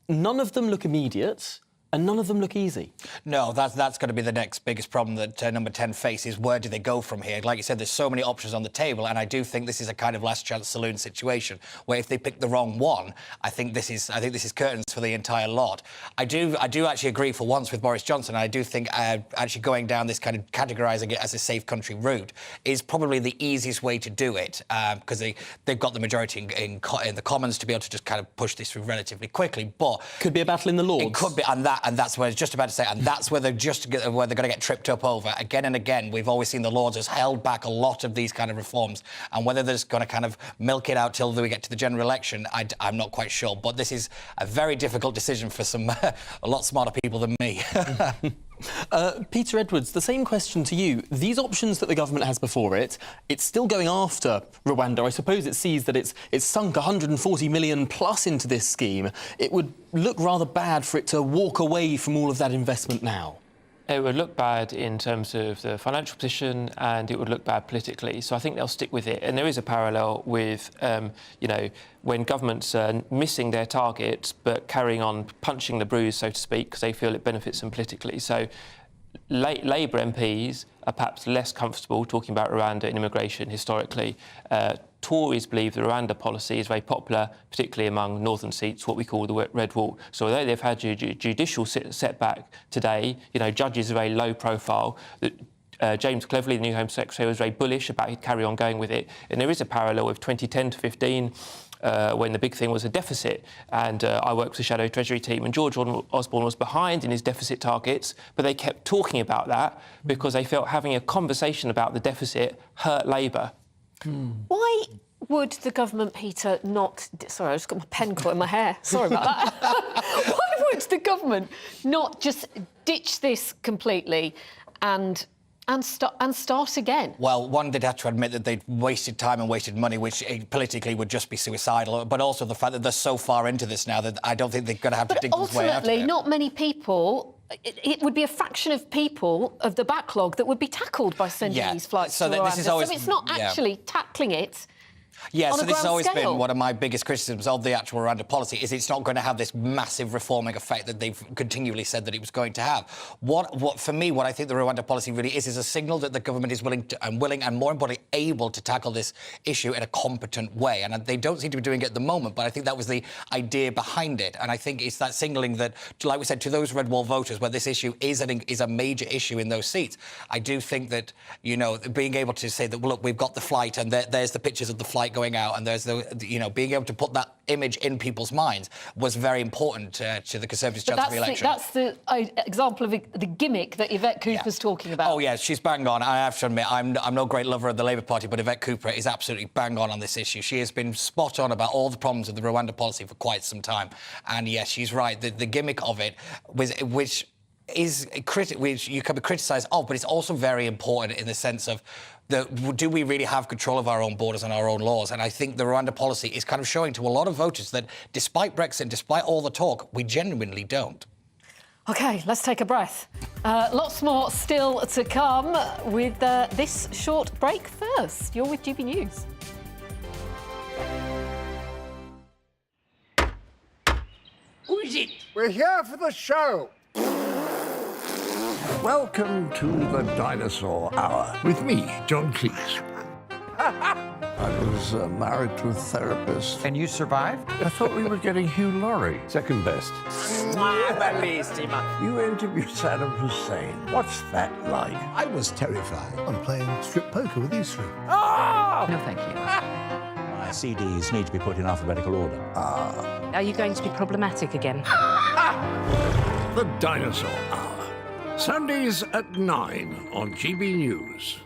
none of them look immediate. And none of them look easy. No, that's going to be the next biggest problem that Number 10 faces. Where do they go from here? Like you said, there's so many options on the table, and I do think this is a kind of last chance saloon situation where if they pick the wrong one, I think this is curtains for the entire lot. I do actually agree for once with Boris Johnson. I do think actually going down this kind of categorising it as a safe country route is probably the easiest way to do it, because they've got the majority in the Commons to be able to just kind of push this through relatively quickly. But could be a battle in the Lords. It could be, and that's what I was just about to say, and that's where they're going to get tripped up over again and again. We've always seen the Lords has held back a lot of these kind of reforms, and whether they're just going to kind of milk it out till we get to the general election, I'm not quite sure. But this is a very difficult decision for some a lot smarter people than me. Peter Edwards, the same question to you. These options that the government has before it, it's still going after Rwanda. I suppose it sees that it's sunk 140 million plus into this scheme. It would look rather bad for it to walk away from all of that investment now. It would look bad in terms of the financial position, and it would look bad politically. So I think they'll stick with it. And there is a parallel with, when governments are missing their targets but carrying on punching the bruise, so to speak, because they feel it benefits them politically. So Labour MPs are perhaps less comfortable talking about Rwanda and immigration historically. Tories believe the Rwanda policy is very popular, particularly among northern seats, what we call the Red Wall. So although they've had a judicial setback today, judges are very low profile. James Cleverly, the new Home Secretary, was very bullish about he'd carry on going with it. And there is a parallel with 2010 to 15, when the big thing was a deficit. And I worked with the Shadow Treasury team, and George Osborne was behind in his deficit targets, but they kept talking about that because they felt having a conversation about the deficit hurt Labour. Why would the government, Peter, not... Sorry, I just got my pen caught in my hair. Sorry about that. Why would the government not just ditch this completely and start again? Well, one, they'd have to admit that they'd wasted time and wasted money, which politically would just be suicidal, but also the fact that they're so far into this now that I don't think they're going to have to dig this way out of it. Ultimately, not many people... It would be a fraction of people of the backlog that would be tackled by sending these flights to Rwanda. So it's not actually tackling it Yeah, on so a this has grand always scale. been one of my biggest criticisms of the actual Rwanda policy, is it's not going to have this massive reforming effect that they've continually said that it was going to have. What for me, what I think the Rwanda policy really is a signal that the government is willing and more importantly, able to tackle this issue in a competent way. And they don't seem to be doing it at the moment, but I think that was the idea behind it. And I think it's that signalling that, like we said, to those red wall voters, where this issue is a major issue in those seats, I do think that, you know, being able to say that, well, look, we've got the flight and there's the pictures of the flight going out, and there's the, you know, being able to put that image in people's minds was very important to the Conservatives' chance of re-election. That's the example of the gimmick that Yvette Cooper's talking about. Oh, yeah, she's bang on. I have to admit, I'm no great lover of the Labour Party, but Yvette Cooper is absolutely bang on this issue. She has been spot on about all the problems of the Rwanda policy for quite some time. And, yes, she's right. The gimmick of it, which you can be criticised of, but it's also very important in the sense of do we really have control of our own borders and our own laws? And I think the Rwanda policy is kind of showing to a lot of voters that despite Brexit, despite all the talk, we genuinely don't. OK, let's take a breath. Lots more still to come with this short break first. You're with GB News. Who is it? We're here for the show. Welcome to the Dinosaur Hour with me, John Cleese. I was married to a therapist. And you survived? I thought we were getting Hugh Laurie. Second best. You interviewed Saddam Hussein. What's that like? I was terrified. I'm playing strip poker with these three. Oh! No, thank you. My CDs need to be put in alphabetical order. Are you going to be problematic again? The Dinosaur Hour. Sundays at 9 on GB News.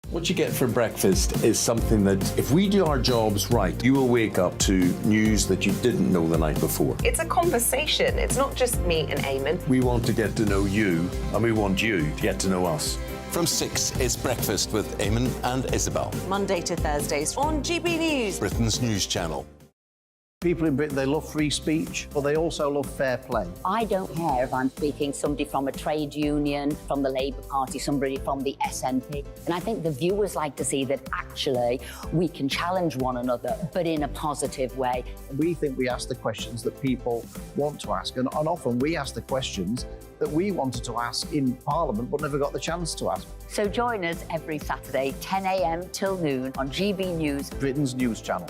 What you get for breakfast is something that, if we do our jobs right, you will wake up to news that you didn't know the night before. It's a conversation. It's not just me and Eamon. We want to get to know you, and we want you to get to know us. From 6, it's Breakfast with Eamon and Isabel. Monday to Thursdays on GB News. Britain's news channel. People in Britain, they love free speech, but they also love fair play. I don't care if I'm speaking somebody from a trade union, from the Labour Party, somebody from the SNP. And I think the viewers like to see that actually we can challenge one another, but in a positive way. We think we ask the questions that people want to ask, and often we ask the questions that we wanted to ask in Parliament but never got the chance to ask. So join us every Saturday, 10 a.m. till noon on GB News, Britain's news channel.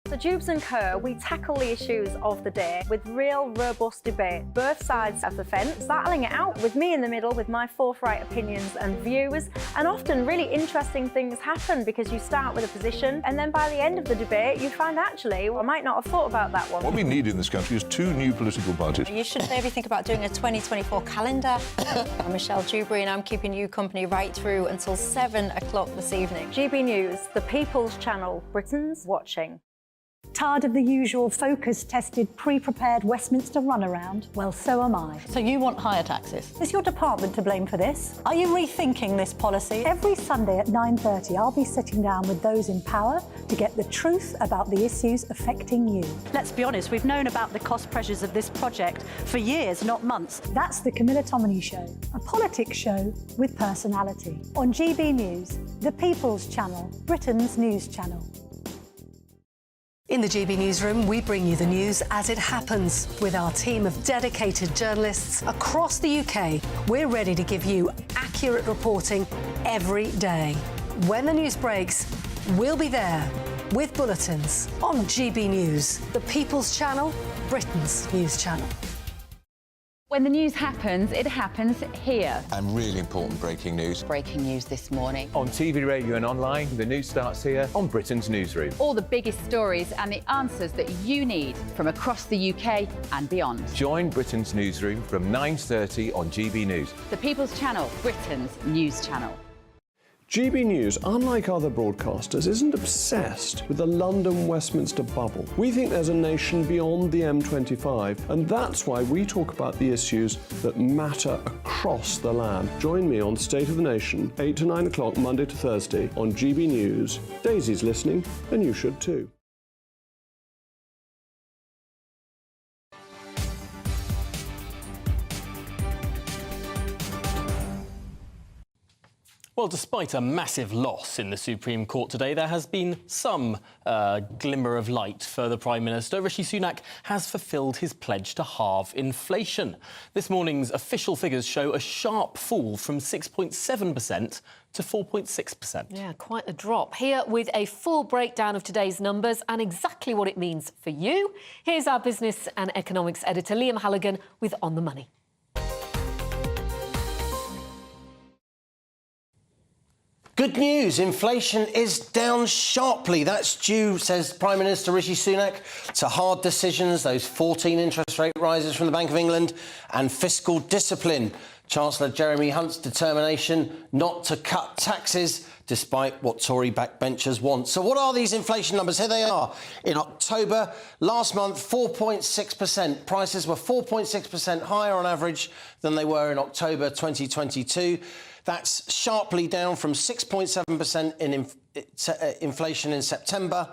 So Jubes and Kerr, we tackle the issues of the day with real, robust debate, both sides of the fence, battling it out with me in the middle with my forthright opinions and views. And often really interesting things happen because you start with a position and then by the end of the debate you find actually, well, I might not have thought about that one. What we need in this country is 2 new political parties. You should maybe think about doing a 2024 calendar. I'm Michelle Dewberry and I'm keeping you company right through until 7 o'clock this evening. GB News, the People's Channel, Britain's watching. Tired of the usual focus-tested, pre-prepared Westminster runaround? Well, so am I. So you want higher taxes? Is your department to blame for this? Are you rethinking this policy? Every Sunday at 9:30, I'll be sitting down with those in power to get the truth about the issues affecting you. Let's be honest, we've known about the cost pressures of this project for years, not months. That's the Camilla Tominey Show, a politics show with personality. On GB News, the People's Channel, Britain's news channel. In the GB Newsroom, we bring you the news as it happens. With our team of dedicated journalists across the UK, we're ready to give you accurate reporting every day. When the news breaks, we'll be there with bulletins on GB News, the People's Channel, Britain's news channel. When the news happens, it happens here. And really important breaking news. Breaking news this morning. On TV, radio and online, the news starts here on Britain's Newsroom. All the biggest stories and the answers that you need from across the UK and beyond. Join Britain's Newsroom from 9:30 on GB News. The People's Channel, Britain's news channel. GB News, unlike other broadcasters, isn't obsessed with the London-Westminster bubble. We think there's a nation beyond the M25, and that's why we talk about the issues that matter across the land. Join me on State of the Nation, 8 to 9 o'clock, Monday to Thursday, on GB News. Daisy's listening, and you should too. Well, despite a massive loss in the Supreme Court today, there has been some glimmer of light for the Prime Minister. Rishi Sunak has fulfilled his pledge to halve inflation. This morning's official figures show a sharp fall from 6.7% to 4.6%. Yeah, quite a drop. Here with a full breakdown of today's numbers and exactly what it means for you, here's our business and economics editor, Liam Halligan, with On the Money. Good news, inflation is down sharply. That's due, says Prime Minister Rishi Sunak, to hard decisions, those 14 interest rate rises from the Bank of England, and fiscal discipline. Chancellor Jeremy Hunt's determination not to cut taxes, despite what Tory backbenchers want. So what are these inflation numbers? Here they are. In October, last month, 4.6%. Prices were 4.6% higher on average than they were in October 2022. That's sharply down from 6.7% in inflation in September,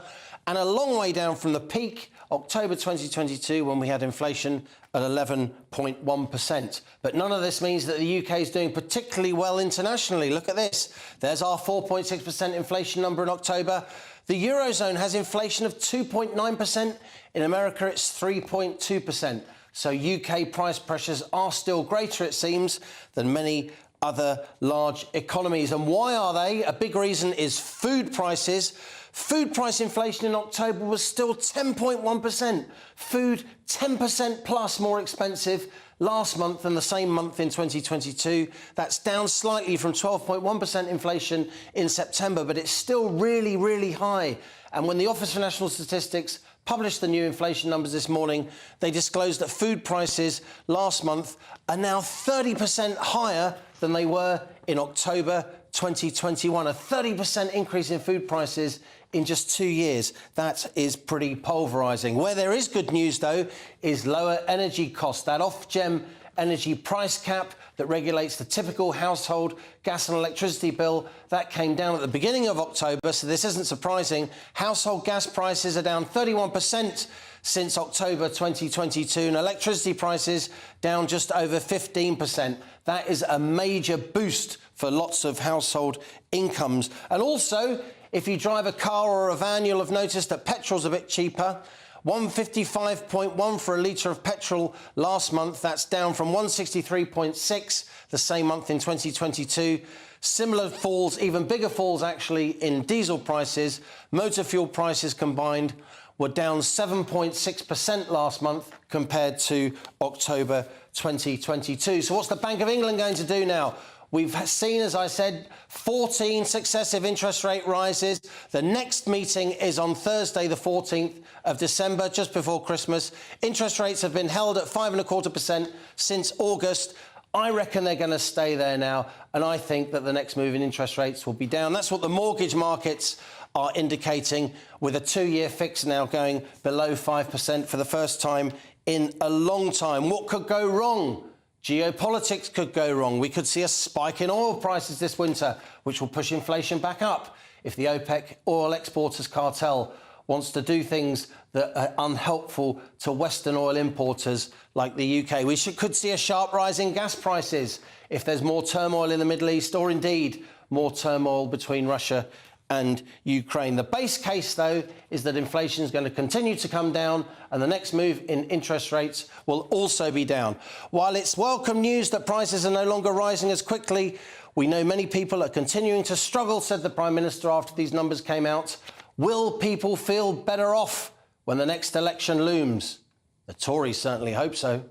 and a long way down from the peak, October 2022, when we had inflation at 11.1%. But none of this means that the UK is doing particularly well internationally. Look at this. There's our 4.6% inflation number in October. The Eurozone has inflation of 2.9%. In America, it's 3.2%. So UK price pressures are still greater, it seems, than many other large economies. And why are they? A big reason is food prices. Food price inflation in October was still 10.1%. Food 10% plus more expensive last month than the same month in 2022. That's down slightly from 12.1% inflation in September, but it's still really, really high. And when the Office for National Statistics published the new inflation numbers this morning, they disclosed that food prices last month are now 30% higher than they were in October 2021. A 30% increase in food prices in just 2 years. That is pretty pulverising. Where there is good news, though, is lower energy costs. That Ofgem energy price cap that regulates the typical household gas and electricity bill, that came down at the beginning of October, so this isn't surprising. Household gas prices are down 31% since October 2022, and electricity prices down just over 15%. That is a major boost for lots of household incomes. And also, if you drive a car or a van, you'll have noticed that petrol's a bit cheaper. 155.1 for a litre of petrol last month. That's down from 163.6 the same month in 2022. Similar falls, even bigger falls actually, in diesel prices. Motor fuel prices combined were down 7.6% last month compared to October 2022. So what's the Bank of England going to do now? We've seen, as I said, 14 successive interest rate rises. The next meeting is on Thursday, the 14th of December, just before Christmas. Interest rates have been held at 5.25% since August. I reckon they're going to stay there now, and I think that the next move in interest rates will be down. That's what the mortgage markets are indicating, with a 2-year fix now going below 5% for the first time in a long time. What could go wrong? Geopolitics could go wrong. We could see a spike in oil prices this winter, which will push inflation back up if the OPEC oil exporters cartel wants to do things that are unhelpful to Western oil importers like the UK. We could see a sharp rise in gas prices if there's more turmoil in the Middle East, or indeed more turmoil between Russia and Ukraine. The base case, though, is that inflation is going to continue to come down, and the next move in interest rates will also be down. While it's welcome news that prices are no longer rising as quickly, we know many people are continuing to struggle, said the Prime Minister after these numbers came out. Will people feel better off when the next election looms? The Tories certainly hope so.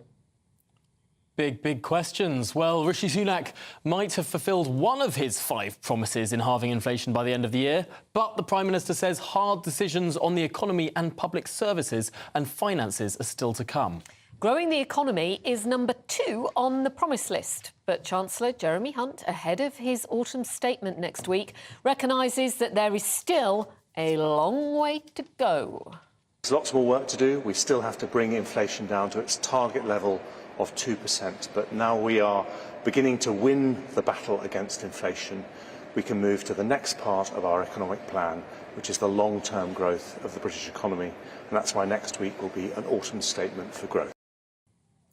Big questions. Well, Rishi Sunak might have fulfilled one of his 5 promises in halving inflation by the end of the year, but the Prime Minister says hard decisions on the economy and public services and finances are still to come. Growing the economy is number 2 on the promise list. But Chancellor Jeremy Hunt, ahead of his autumn statement next week, recognises that there is still a long way to go. There's lots more work to do. We still have to bring inflation down to its target level of 2%, but now we are beginning to win the battle against inflation. We can move to the next part of our economic plan, which is the long-term growth of the British economy, and that's why next week will be an autumn statement for growth.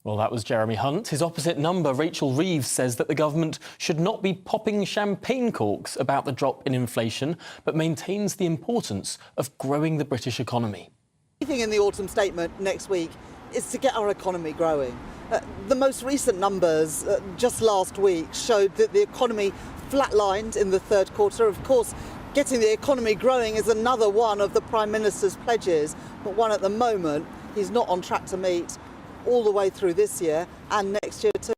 Well, that was Jeremy Hunt. His opposite number, Rachel Reeves, says that the government should not be popping champagne corks about the drop in inflation, but maintains the importance of growing the British economy. The thing in the autumn statement next week is to get our economy growing. The most recent numbers just last week showed that the economy flatlined in the third quarter. Of course, getting the economy growing is another one of the Prime Minister's pledges, but one at the moment he's not on track to meet all the way through this year and next year too.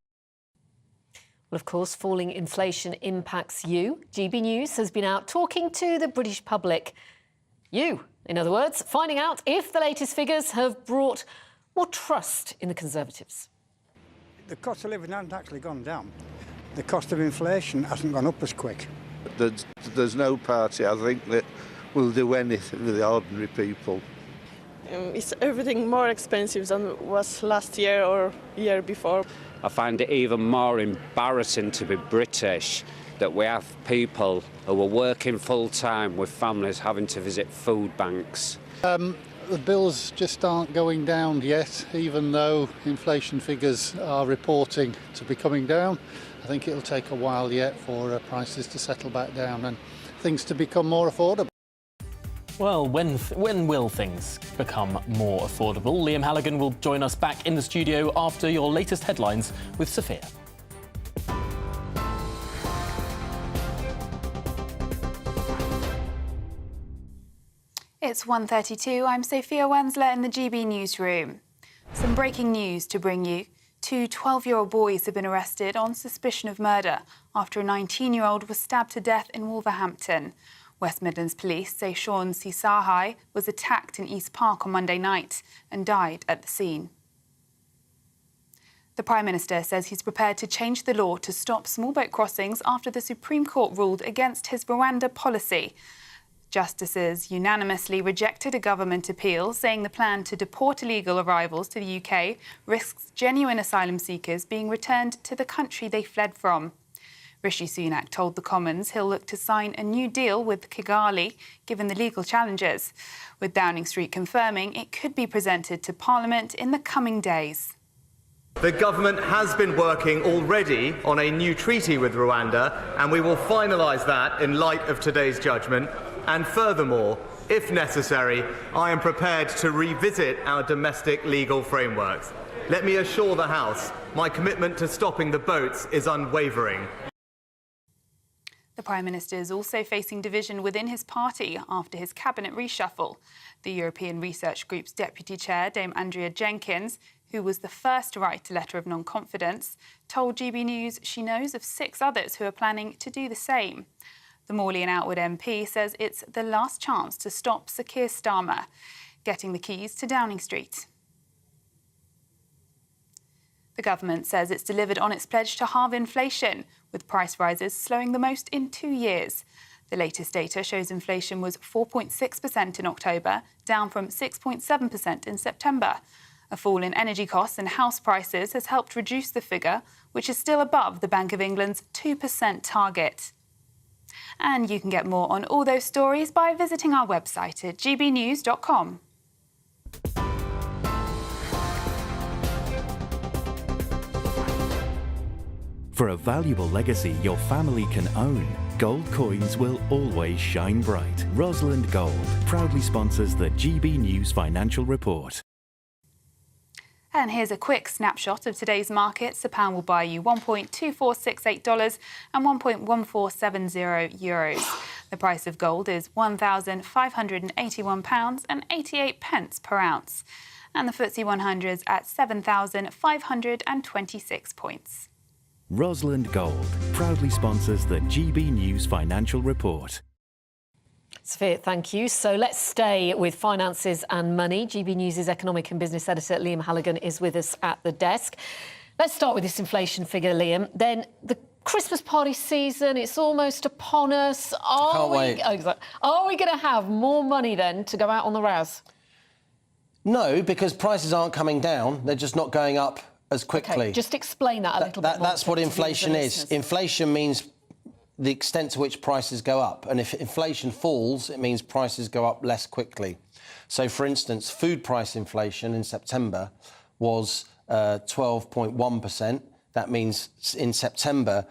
Well, of course, falling inflation impacts you. GB News has been out talking to the British public. You, in other words, finding out if the latest figures have brought more trust in the Conservatives. The cost of living hasn't actually gone down. The cost of inflation hasn't gone up as quick. There's no party, I think, that will do anything with the ordinary people. Is everything more expensive than was last year or year before? I find it even more embarrassing to be British that we have people who are working full-time with families having to visit food banks. The bills just aren't going down yet, even though inflation figures are reporting to be coming down. I think it'll take a while yet for prices to settle back down and things to become more affordable. Well, when will things become more affordable? Liam Halligan will join us back in the studio after your latest headlines with Sophia. It's 1:32. I'm Sophia Wensler in the GB newsroom. Some breaking news to bring you. Two 12-year-old boys have been arrested on suspicion of murder after a 19-year-old was stabbed to death in Wolverhampton. West Midlands Police say Sean Sisahai was attacked in East Park on Monday night and died at the scene. The Prime Minister says he's prepared to change the law to stop small boat crossings after the Supreme Court ruled against his Rwanda policy. Justices unanimously rejected a government appeal, saying the plan to deport illegal arrivals to the UK risks genuine asylum seekers being returned to the country they fled from. Rishi Sunak told the Commons he'll look to sign a new deal with Kigali, given the legal challenges, with Downing Street confirming it could be presented to Parliament in the coming days. The government has been working already on a new treaty with Rwanda, and we will finalise that in light of today's judgment. And furthermore, if necessary, I am prepared to revisit our domestic legal frameworks. Let me assure the House, my commitment to stopping the boats is unwavering. The Prime Minister is also facing division within his party after his cabinet reshuffle. The European Research Group's deputy chair, Dame Andrea Jenkins, who was the first to write a letter of non-confidence, told GB News she knows of 6 others who are planning to do the same. The Morley and Outwood MP says it's the last chance to stop Sir Keir Starmer getting the keys to Downing Street. The government says it's delivered on its pledge to halve inflation, with price rises slowing the most in 2 years. The latest data shows inflation was 4.6% in October, down from 6.7% in September. A fall in energy costs and house prices has helped reduce the figure, which is still above the Bank of England's 2% target. And you can get more on all those stories by visiting our website at gbnews.com. For a valuable legacy your family can own, gold coins will always shine bright. Rosalind Gold proudly sponsors the GB News Financial Report. And here's a quick snapshot of today's markets. The pound will buy you $1.2468 and €1.1470. The price of gold is £1,581 and 88 pence per ounce. And the FTSE 100 is at 7,526 points. Rosalind Gold proudly sponsors the GB News Financial Report. Sophia, thank you. So let's stay with finances and money. GB News' economic and business editor Liam Halligan is with us at the desk. Let's start with this inflation figure, Liam. Then the Christmas party season, it's almost upon us. Are we going to have more money then to go out on the rouse? No, because prices aren't coming down. They're just not going up as quickly. Okay, just explain that a little bit more. That's what inflation is. Inflation means the extent to which prices go up. And if inflation falls, it means prices go up less quickly. So, for instance, food price inflation in September was 12.1%. That means in September,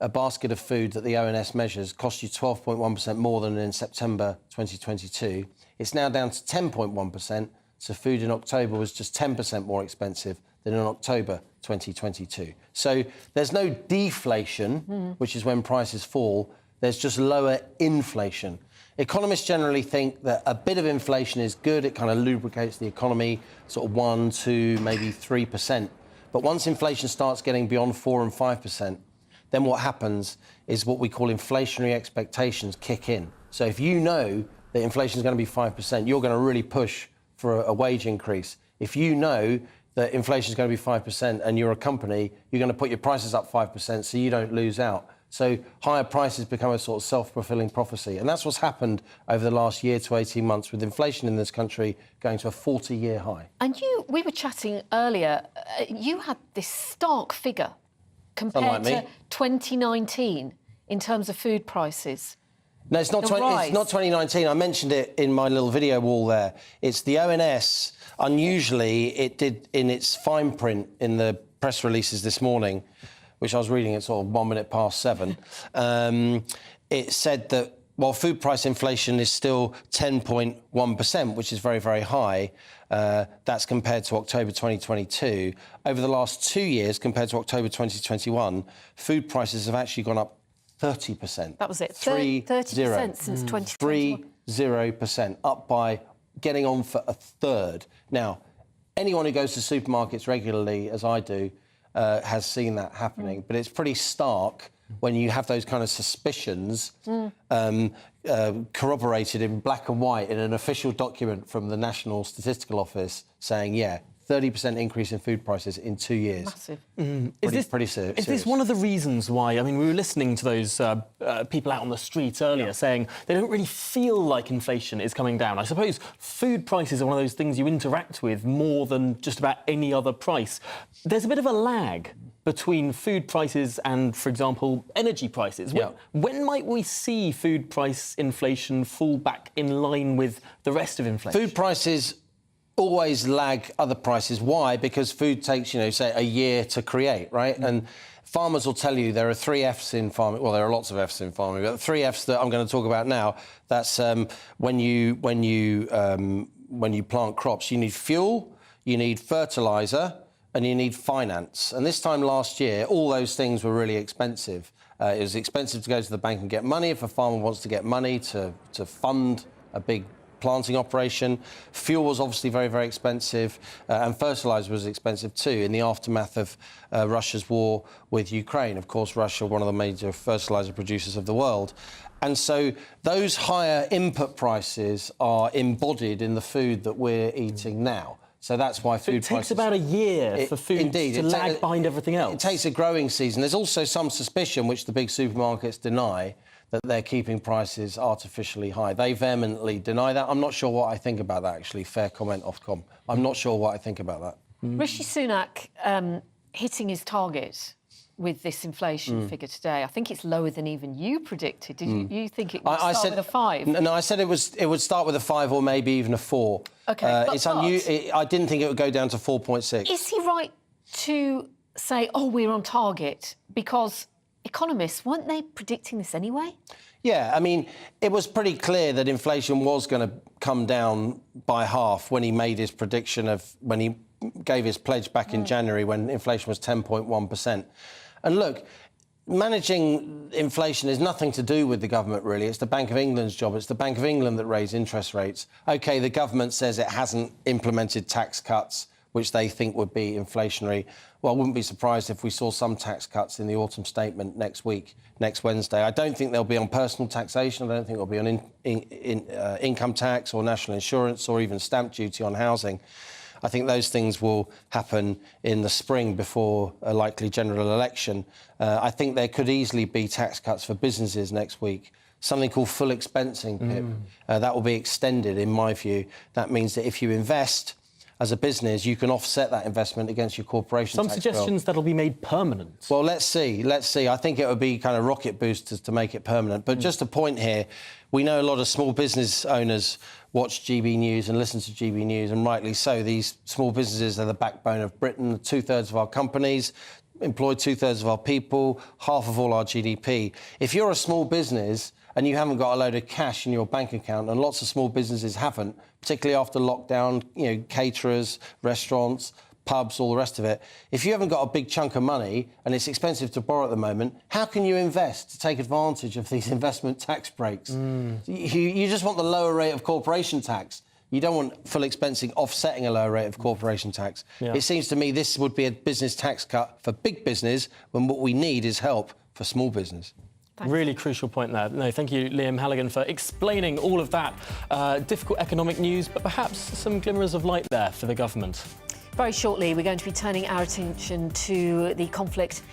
a basket of food that the ONS measures cost you 12.1% more than in September 2022. It's now down to 10.1%, so food in October was just 10% more expensive than in October 2022. So there's no deflation, which is when prices fall. There's just lower inflation. Economists generally think that a bit of inflation is good. It kind of lubricates the economy, sort of 1, 2, maybe 3%. But once inflation starts getting beyond 4 and 5%, then what happens is what we call inflationary expectations kick in. So if you know that inflation is going to be 5%, you're going to really push for a wage increase. If you know that inflation is going to be 5% and you're a company, you're going to put your prices up 5% so you don't lose out. So higher prices become a sort of self-fulfilling prophecy. And that's what's happened over the last year to 18 months with inflation in this country going to a 40-year high. And we were chatting earlier, you had this stark figure compared to 2019 in terms of food prices. No, it's not 2019. I mentioned it in my little video wall there. It's the ONS. Unusually, it did in its fine print in the press releases this morning, which I was reading at sort of 7:01. It said that while food price inflation is still 10.1%, which is very, very high, that's compared to October 2022. Over the last 2 years, compared to October 2021, food prices have actually gone up 30%. That was it. 30% since 2021. 30%, up by getting on for a third. Now, anyone who goes to supermarkets regularly, as I do, has seen that happening. But it's pretty stark when you have those kind of suspicions corroborated in black and white in an official document from the National Statistical Office saying, 30% increase in food prices in 2 years. Massive. Pretty serious. Is this one of the reasons why, I mean, we were listening to those people out on the streets earlier saying they don't really feel like inflation is coming down. I suppose food prices are one of those things you interact with more than just about any other price. There's a bit of a lag between food prices and, for example, energy prices. When might we see food price inflation fall back in line with the rest of inflation? Food prices always lag other prices. Why? Because food takes, say a year to create, right? And farmers will tell you there are 3 Fs in farming. Well, there are lots of Fs in farming, but 3 Fs that I'm going to talk about now. That's when you plant crops, you need fuel, you need fertilizer, and you need finance. And this time last year, all those things were really expensive. It was expensive to go to the bank and get money if a farmer wants to get money to fund a big planting operation. Fuel was obviously very, very expensive, and fertiliser was expensive too in the aftermath of Russia's war with Ukraine. Of course, Russia, one of the major fertiliser producers of the world. And so those higher input prices are embodied in the food that we're eating now. So that's why food prices... It takes about a year for food to lag behind everything else. It takes a growing season. There's also some suspicion, which the big supermarkets deny, that they're keeping prices artificially high. They vehemently deny that. I'm not sure what I think about that, actually. Fair comment, Ofcom. I'm not sure what I think about that. Rishi Sunak hitting his target with this inflation figure today. I think it's lower than even you predicted. Did you think it would start with a 5? No, I said it would start with a 5 or maybe even a 4. OK, I didn't think it would go down to 4.6. Is he right to say, we're on target? Because economists, weren't they predicting this anyway? Yeah, I mean, it was pretty clear that inflation was going to come down by half when he made his prediction when he gave his pledge back in January when inflation was 10.1%. And look, managing inflation is nothing to do with the government, really. It's the Bank of England's job. It's the Bank of England that raise interest rates. OK, the government says it hasn't implemented tax cuts, which they think would be inflationary. Well, I wouldn't be surprised if we saw some tax cuts in the autumn statement next Wednesday. I don't think they'll be on personal taxation. I don't think they'll be on income tax or national insurance or even stamp duty on housing. I think those things will happen in the spring before a likely general election. I think there could easily be tax cuts for businesses next week. Something called full expensing, Pip. That will be extended, in my view. That means that if you invest as a business, you can offset that investment against your corporation tax bill. Some suggestions that'll be made permanent. Well, let's see. I think it would be kind of rocket boosters to make it permanent. But just a point here, we know a lot of small business owners watch GB News and listen to GB News, and rightly so. These small businesses are the backbone of Britain. 2/3 of our companies employ 2/3 of our people, half of all our GDP. If you're a small business and you haven't got a load of cash in your bank account, and lots of small businesses haven't, particularly after lockdown, caterers, restaurants, pubs, all the rest of it. If you haven't got a big chunk of money and it's expensive to borrow at the moment, how can you invest to take advantage of these investment tax breaks? You just want the lower rate of corporation tax. You don't want full expensing offsetting a lower rate of corporation tax. Yeah. It seems to me this would be a business tax cut for big business when what we need is help for small business. Really crucial point there. No, thank you, Liam Halligan, for explaining all of that difficult economic news, but perhaps some glimmers of light there for the government. Very shortly, we're going to be turning our attention to the conflict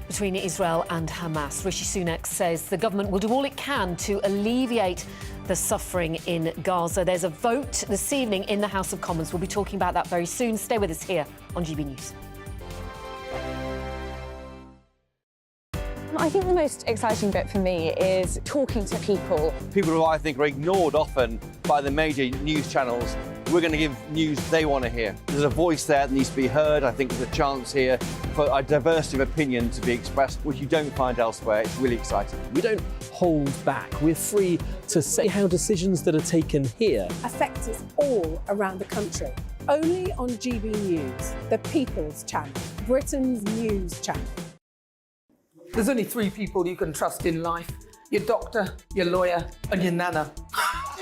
between Israel and Hamas. Rishi Sunak says the government will do all it can to alleviate the suffering in Gaza. There's a vote this evening in the House of Commons. We'll be talking about that very soon. Stay with us here on GB News. I think the most exciting bit for me is talking to people. People who I think are ignored often by the major news channels. We're going to give news they want to hear. There's a voice there that needs to be heard. I think there's a chance here for a diversity of opinion to be expressed, which you don't find elsewhere. It's really exciting. We don't hold back. We're free to say how decisions that are taken here affect us all around the country. Only on GB News, the People's Channel, Britain's news channel. There's only 3 people you can trust in life: your doctor, your lawyer, and your nana.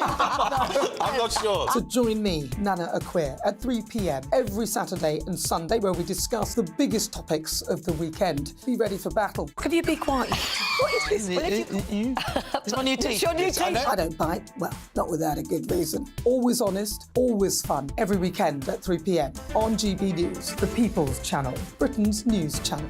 I'm not sure. So join me, Nana Aquia, at 3 p.m. every Saturday and Sunday, where we discuss the biggest topics of the weekend. Be ready for battle. Could you be quiet? What is this? It's my new teeth. It's your new teeth. I don't bite. Well, not without a good reason. Always honest, always fun. Every weekend at 3 p.m. on GB News, the People's Channel, Britain's news channel.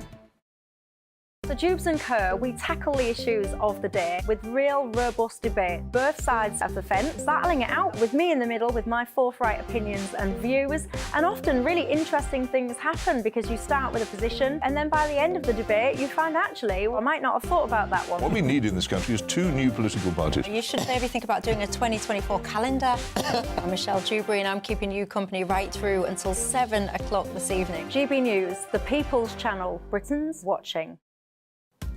So Jubes and Kerr, we tackle the issues of the day with real, robust debate, both sides of the fence, battling it out with me in the middle with my forthright opinions and views. And often really interesting things happen because you start with a position and then by the end of the debate you find actually, well, I might not have thought about that one. What we need in this country is 2 new political parties. You should maybe think about doing a 2024 calendar. I'm Michelle Dewberry and I'm keeping you company right through until 7 o'clock this evening. GB News, the People's Channel, Britain's watching.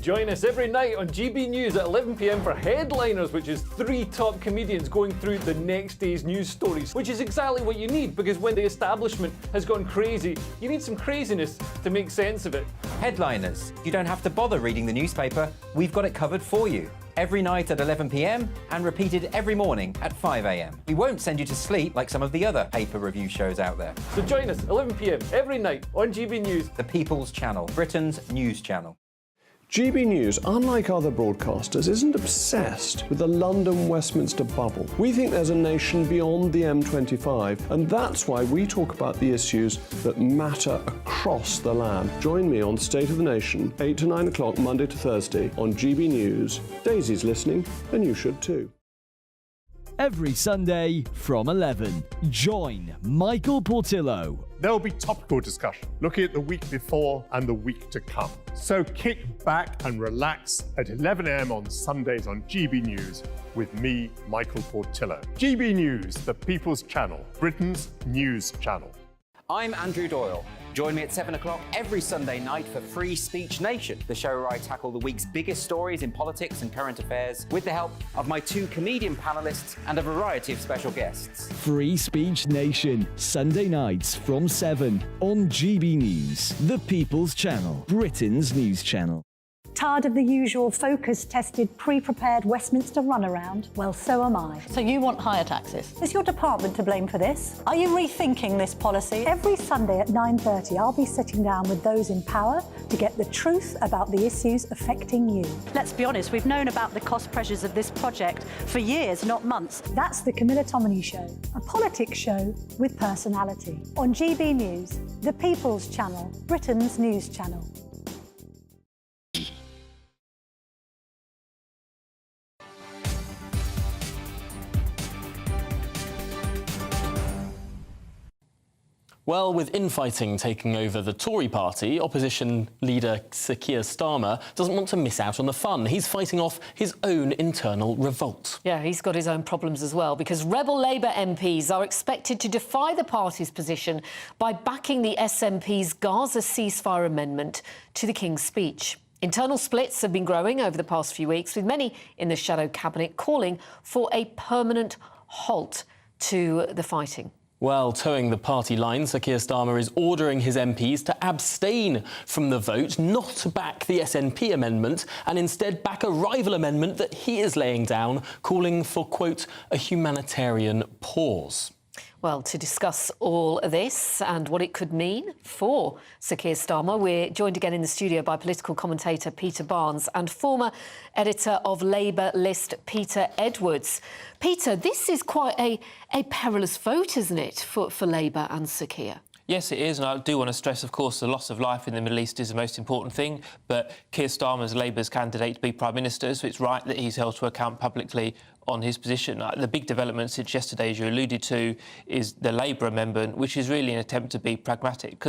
Join us every night on GB News at 11 p.m. for Headliners, which is 3 top comedians going through the next day's news stories, which is exactly what you need, because when the establishment has gone crazy, you need some craziness to make sense of it. Headliners. You don't have to bother reading the newspaper. We've got it covered for you. Every night at 11 p.m. and repeated every morning at 5 a.m. We won't send you to sleep like some of the other paper review shows out there. So join us 11 p.m. every night on GB News. The People's Channel, Britain's news channel. GB News, unlike other broadcasters, isn't obsessed with the London-Westminster bubble. We think there's a nation beyond the M25, and that's why we talk about the issues that matter across the land. Join me on State of the Nation, 8 to 9 o'clock, Monday to Thursday, on GB News. Daisy's listening, and you should too. Every Sunday from 11, join Michael Portillo. There will be topical discussion, looking at the week before and the week to come. So kick back and relax at 11 a.m. on Sundays on GB News with me, Michael Portillo. GB News, the People's Channel, Britain's news channel. I'm Andrew Doyle. Join me at 7 o'clock every Sunday night for Free Speech Nation, the show where I tackle the week's biggest stories in politics and current affairs with the help of my 2 comedian panellists and a variety of special guests. Free Speech Nation, Sunday nights from 7 on GB News, the People's Channel, Britain's news channel. Tired of the usual focus-tested, pre-prepared Westminster runaround? Well, so am I. So you want higher taxes? Is your department to blame for this? Are you rethinking this policy? Every Sunday at 9:30, I'll be sitting down with those in power to get the truth about the issues affecting you. Let's be honest, we've known about the cost pressures of this project for years, not months. That's the Camilla Tominey Show, a politics show with personality. On GB News, the People's Channel, Britain's news channel. Well, with infighting taking over the Tory party, opposition leader Sir Keir Starmer doesn't want to miss out on the fun. He's fighting off his own internal revolt. Yeah, he's got his own problems as well, because rebel Labour MPs are expected to defy the party's position by backing the SNP's Gaza ceasefire amendment to the King's speech. Internal splits have been growing over the past few weeks, with many in the shadow cabinet calling for a permanent halt to the fighting. Well, towing the party line, Sir Keir Starmer is ordering his MPs to abstain from the vote, not to back the SNP amendment, and instead back a rival amendment that he is laying down, calling for, quote, a humanitarian pause. Well, to discuss all of this and what it could mean for Sir Keir Starmer, we're joined again in the studio by political commentator Peter Barnes and former editor of Labour List, Peter Edwards. Peter, this is quite a perilous vote, isn't it, for Labour and Sir Keir? Yes, it is, and I do want to stress, of course, the loss of life in the Middle East is the most important thing, but Keir Starmer is Labour's candidate to be Prime Minister, so it's right that he's held to account publicly on his position. The big development since yesterday, as you alluded to, is the Labour amendment, which is really an attempt to be pragmatic.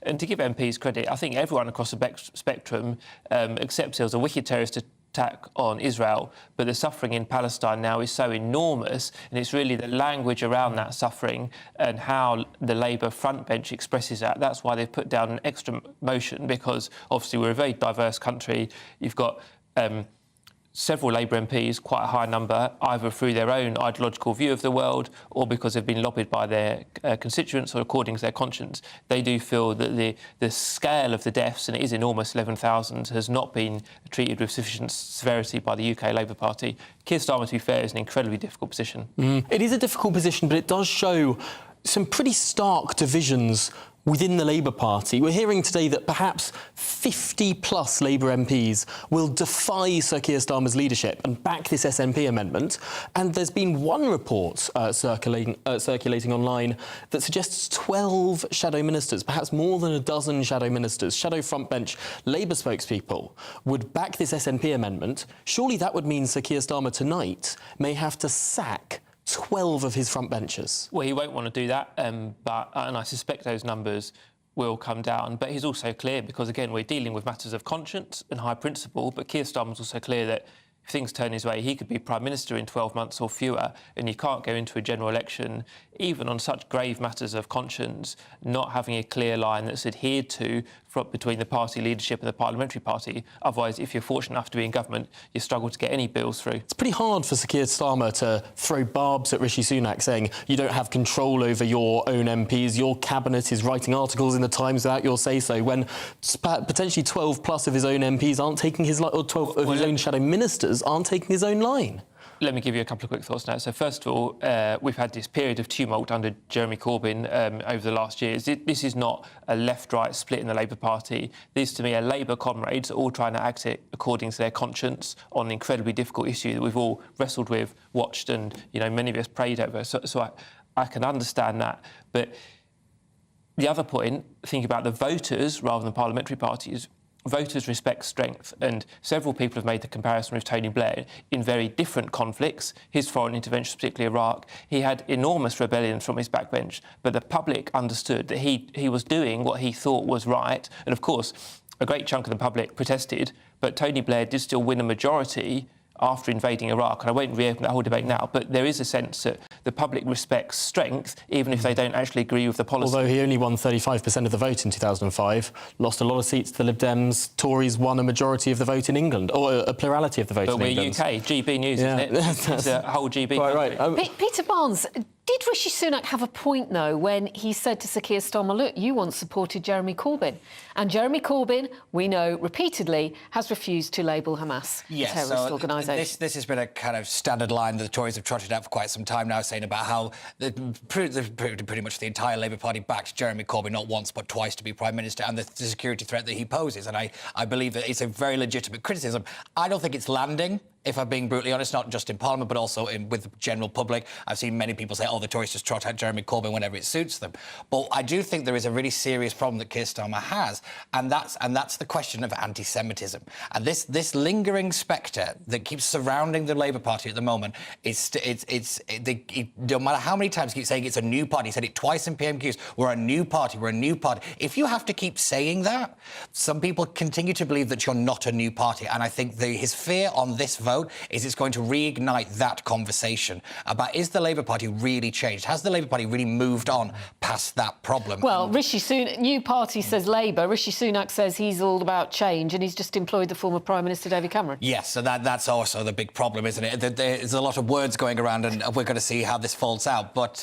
And to give MPs credit, I think everyone across the spectrum accepts there was a wicked terrorist attack on Israel, but the suffering in Palestine now is so enormous, and it's really the language around that suffering and how the Labour front bench expresses that. That's why they've put down an extra motion, because obviously we're a very diverse country. You've got several Labour MPs, quite a high number, either through their own ideological view of the world or because they've been lobbied by their constituents or according to their conscience. They do feel that the scale of the deaths, and it is enormous, 11,000, has not been treated with sufficient severity by the UK Labour Party. Keir Starmer, to be fair, is an incredibly difficult position. It is a difficult position, but it does show some pretty stark divisions within the Labour Party. We're hearing today that perhaps 50-plus Labour MPs will defy Sir Keir Starmer's leadership and back this SNP amendment. And there's been one report circulating online that suggests 12 shadow ministers, perhaps more than a dozen shadow ministers, shadow frontbench Labour spokespeople, would back this SNP amendment. Surely that would mean Sir Keir Starmer tonight may have to sack 12 of his frontbenchers. Well, he won't want to do that, and I suspect those numbers will come down. But he's also clear, because, again, we're dealing with matters of conscience and high principle, but Keir Starmer's also clear that if things turn his way, he could be Prime Minister in 12 months or fewer, and you can't go into a general election, even on such grave matters of conscience, not having a clear line that's adhered to between the party leadership and the parliamentary party. Otherwise, if you're fortunate enough to be in government, you struggle to get any bills through. It's pretty hard for Sir Keir Starmer to throw barbs at Rishi Sunak, saying you don't have control over your own MPs, your cabinet is writing articles in the Times without your say-so, when potentially 12 plus of his own MPs aren't taking his line, or 12 of his own shadow ministers aren't taking his own line. Let me give you a couple of quick thoughts now. So first of all, we've had this period of tumult under Jeremy Corbyn over the last years. This is not a left-right split in the Labour Party. This, to me, are Labour comrades all trying to act it according to their conscience on an incredibly difficult issue that we've all wrestled with, watched, and many of us prayed over. So I can understand that. But the other point, thinking about the voters rather than parliamentary parties, voters respect strength, and several people have made the comparison with Tony Blair in very different conflicts. His foreign intervention, particularly Iraq, he had enormous rebellions from his backbench, but the public understood that he was doing what he thought was right. And of course, a great chunk of the public protested, but Tony Blair did still win a majority after invading Iraq, and I won't reopen that whole debate now, but there is a sense that the public respects strength, even if they don't actually agree with the policy. Although he only won 35% of the vote in 2005, lost a lot of seats to the Lib Dems, Tories won a majority of the vote in England, or a plurality of the vote in England. But we're UK, GB News, isn't it? It's a whole GB. Right. Peter Barnes, did Rishi Sunak have a point, though, when he said to Sir Keir Starmer, look, you once supported Jeremy Corbyn, and Jeremy Corbyn, we know repeatedly, has refused to label Hamas a terrorist organisation? This has been a kind of standard line that the Tories have trotted out for quite some time now, saying about how pretty much the entire Labour Party backed Jeremy Corbyn not once but twice to be Prime Minister, and the security threat that he poses. And I believe that it's a very legitimate criticism. I don't think it's landing if I'm being brutally honest, not just in Parliament, but also with the general public. I've seen many people say, oh, the Tories just trot out Jeremy Corbyn whenever it suits them. But I do think there is a really serious problem that Keir Starmer has, and that's the question of anti-Semitism. And this lingering spectre that keeps surrounding the Labour Party at the moment no matter how many times he keeps saying it's a new party. He said it twice in PMQs. We're a new party. We're a new party. If you have to keep saying that, some people continue to believe that you're not a new party. And I think his fear on this vote is it's going to reignite that conversation about, is the Labour Party really changed? Has the Labour Party really moved on past that problem? Well, Rishi Sunak, new party says Labour. Rishi Sunak says he's all about change, and he's just employed the former Prime Minister David Cameron. Yes, so that's also the big problem, isn't it? There's a lot of words going around, and we're going to see how this falls out. But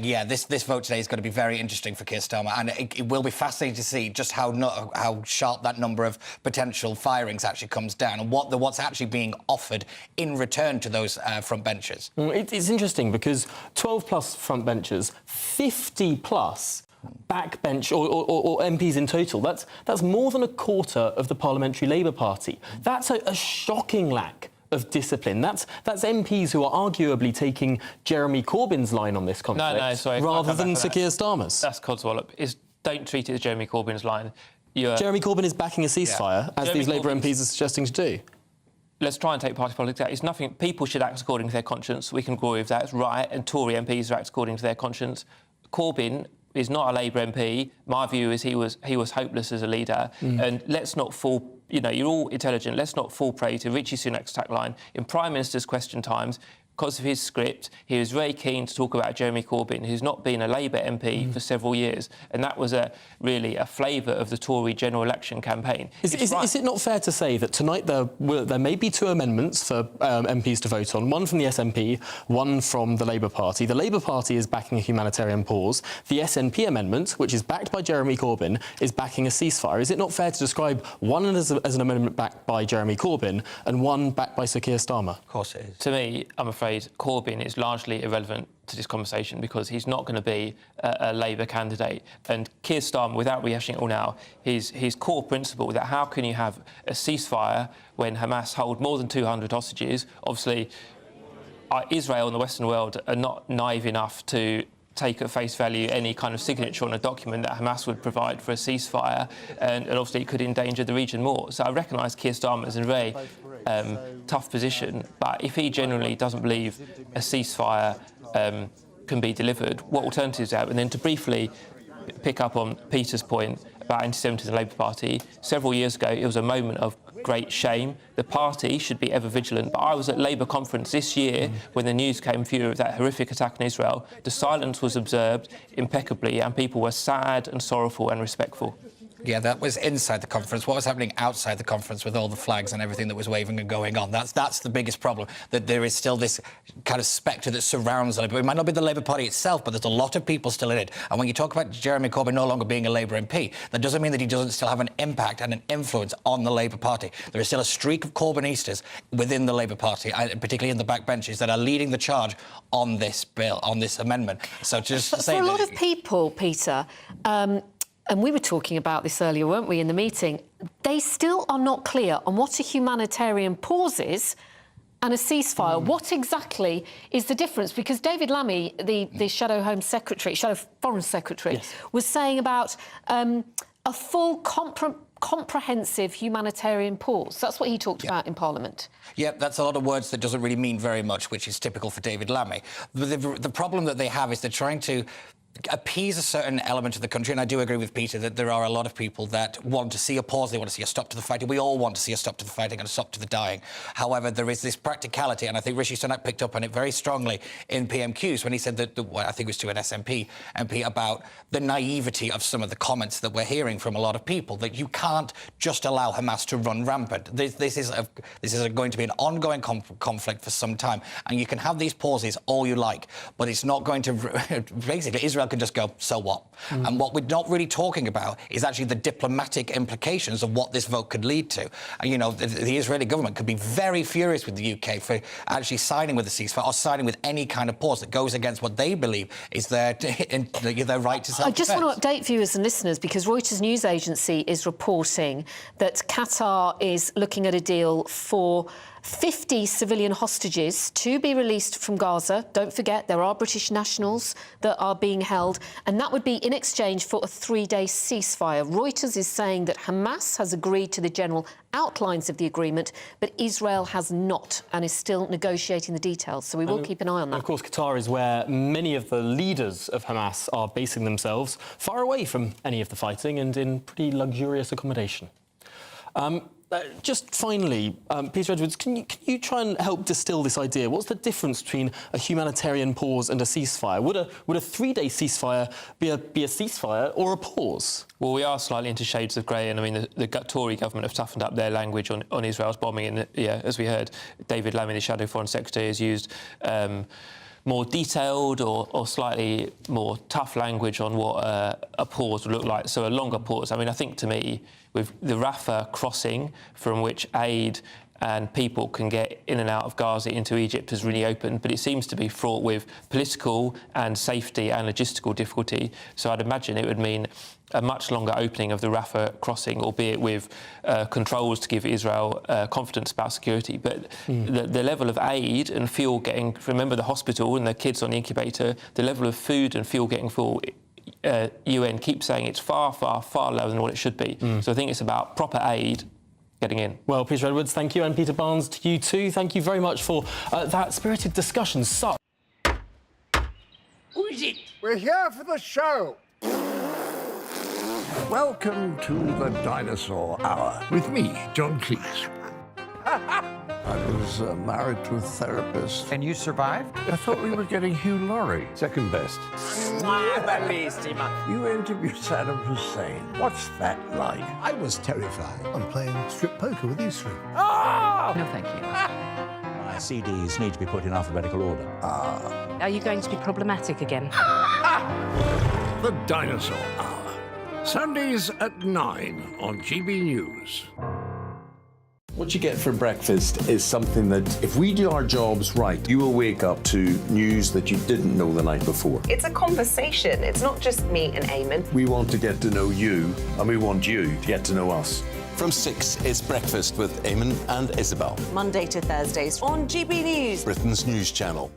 yeah, this vote today is going to be very interesting for Keir Starmer, and it will be fascinating to see just how sharp that number of potential firings actually comes down, and what's actually being offered in return to those front benches. It's interesting because 12 plus front benches, 50 plus backbench or MPs in total. That's more than a quarter of the Parliamentary Labour Party. That's a shocking lack of discipline. That's MPs who are arguably taking Jeremy Corbyn's line on this conflict rather than Sir Keir Starmer's. That's codswallop. Don't treat it as Jeremy Corbyn's line. Jeremy Corbyn is backing a ceasefire, as these Labour MPs are suggesting to do. Let's try and take party politics out. It's nothing. People should act according to their conscience. We can agree with that. It's right. And Tory MPs act according to their conscience. Corbyn is not a Labour MP. My view is he was hopeless as a leader. And let's not fall. You're all intelligent. Let's not fall prey to Rishi Sunak's tagline in Prime Minister's question times. Because of his script, he was very keen to talk about Jeremy Corbyn, who's not been a Labour MP for several years. And that was really a flavour of the Tory general election campaign. Is it not fair to say that tonight there may be two amendments for MPs to vote on, one from the SNP, one from the Labour Party? The Labour Party is backing a humanitarian pause. The SNP amendment, which is backed by Jeremy Corbyn, is backing a ceasefire. Is it not fair to describe one as an amendment backed by Jeremy Corbyn and one backed by Sir Keir Starmer? Of course it is. To me, I'm afraid Corbyn is largely irrelevant to this conversation because he's not going to be a Labour candidate. And Keir Starmer, without rehashing it all now, his core principle that how can you have a ceasefire when Hamas hold more than 200 hostages? Obviously, Israel and the Western world are not naive enough to take at face value any kind of signature on a document that Hamas would provide for a ceasefire, and obviously it could endanger the region more. So I recognise Keir Starmer is in a very tough position, but if he genuinely doesn't believe a ceasefire can be delivered, what alternatives are? And then to briefly pick up on Peter's point about anti-Semitism in the Labour Party, several years ago it was a moment of great shame. The party should be ever vigilant. But I was at Labour conference this year when the news came through of that horrific attack in Israel. The silence was observed impeccably and people were sad and sorrowful and respectful. Yeah, that was inside the conference. What was happening outside the conference with all the flags and everything that was waving and going on? That's the biggest problem, that there is still this kind of spectre that surrounds the Labour. It might not be the Labour Party itself, but there's a lot of people still in it. And when you talk about Jeremy Corbyn no longer being a Labour MP, that doesn't mean that he doesn't still have an impact and an influence on the Labour Party. There is still a streak of Corbynistas within the Labour Party, particularly in the backbenches, that are leading the charge on this bill, on this amendment. So just to say for a lot of people, Peter, and we were talking about this earlier, weren't we, in the meeting, they still are not clear on what a humanitarian pause is and a ceasefire. What exactly is the difference? Because David Lammy, the Shadow Foreign Secretary, was saying about a full comprehensive humanitarian pause. That's what he talked about in Parliament. Yeah, that's a lot of words that doesn't really mean very much, which is typical for David Lammy. The problem that they have is they're trying to appease a certain element of the country, and I do agree with Peter that there are a lot of people that want to see a pause, they want to see a stop to the fighting. We all want to see a stop to the fighting and a stop to the dying. However, there is this practicality, and I think Rishi Sunak picked up on it very strongly in PMQs when he said that, I think it was to an SNP MP, about the naivety of some of the comments that we're hearing from a lot of people, that you can't just allow Hamas to run rampant. This is going to be an ongoing conflict for some time, and you can have these pauses all you like, but it's not going to... Basically, Israel can just go, so what? And what we're not really talking about is actually the diplomatic implications of what this vote could lead to. And, the Israeli government could be very furious with the UK for actually signing with the ceasefire or signing with any kind of pause that goes against what they believe is their right to self-defense. I just want to update viewers and listeners because Reuters news agency is reporting that Qatar is looking at a deal for 50 civilian hostages to be released from Gaza. Don't forget, there are British nationals that are being held, and that would be in exchange for a 3-day ceasefire. Reuters is saying that Hamas has agreed to the general outlines of the agreement, but Israel has not and is still negotiating the details. So we will keep an eye on that. Of course, Qatar is where many of the leaders of Hamas are basing themselves, far away from any of the fighting and in pretty luxurious accommodation. Just finally, Peter Edwards, can you try and help distill this idea? What's the difference between a humanitarian pause and a ceasefire? Would a 3-day ceasefire be a ceasefire or a pause? Well, we are slightly into shades of grey, and I mean, the Tory government have toughened up their language on Israel's bombing, and as we heard, David Lammy, the Shadow Foreign Secretary, has used more detailed or slightly more tough language on what a pause would look like, so a longer pause. I mean, I think, to me, with the Rafah crossing, from which aid and people can get in and out of Gaza into Egypt, has really opened, but it seems to be fraught with political and safety and logistical difficulty. So I'd imagine it would mean a much longer opening of the Rafah crossing, albeit with controls to give Israel confidence about security. But the level of aid and fuel getting... Remember the hospital and the kids on the incubator, the level of food and fuel getting full... UN keeps saying it's far, far, far lower than what it should be. So I think it's about proper aid getting in. Well, Peter Edwards, thank you, and Peter Barnes, to you too. Thank you very much for that spirited discussion. So, who is it? We're here for the show. Welcome to the Dinosaur Hour with me, John Cleese. I was married to a therapist. And you survived? I thought we were getting Hugh Laurie. Second best. You interviewed Saddam Hussein. What's that like? I was terrified. I'm playing strip poker with these three. Oh! No, thank you. My CDs need to be put in alphabetical order. Are you going to be problematic again? The Dinosaur Hour. Sundays at 9 on GB News. What you get for breakfast is something that, if we do our jobs right, you will wake up to news that you didn't know the night before. It's a conversation. It's not just me and Eamon. We want to get to know you, and we want you to get to know us. From 6, it's Breakfast with Eamon and Isabel. Monday to Thursdays on GB News, Britain's news channel.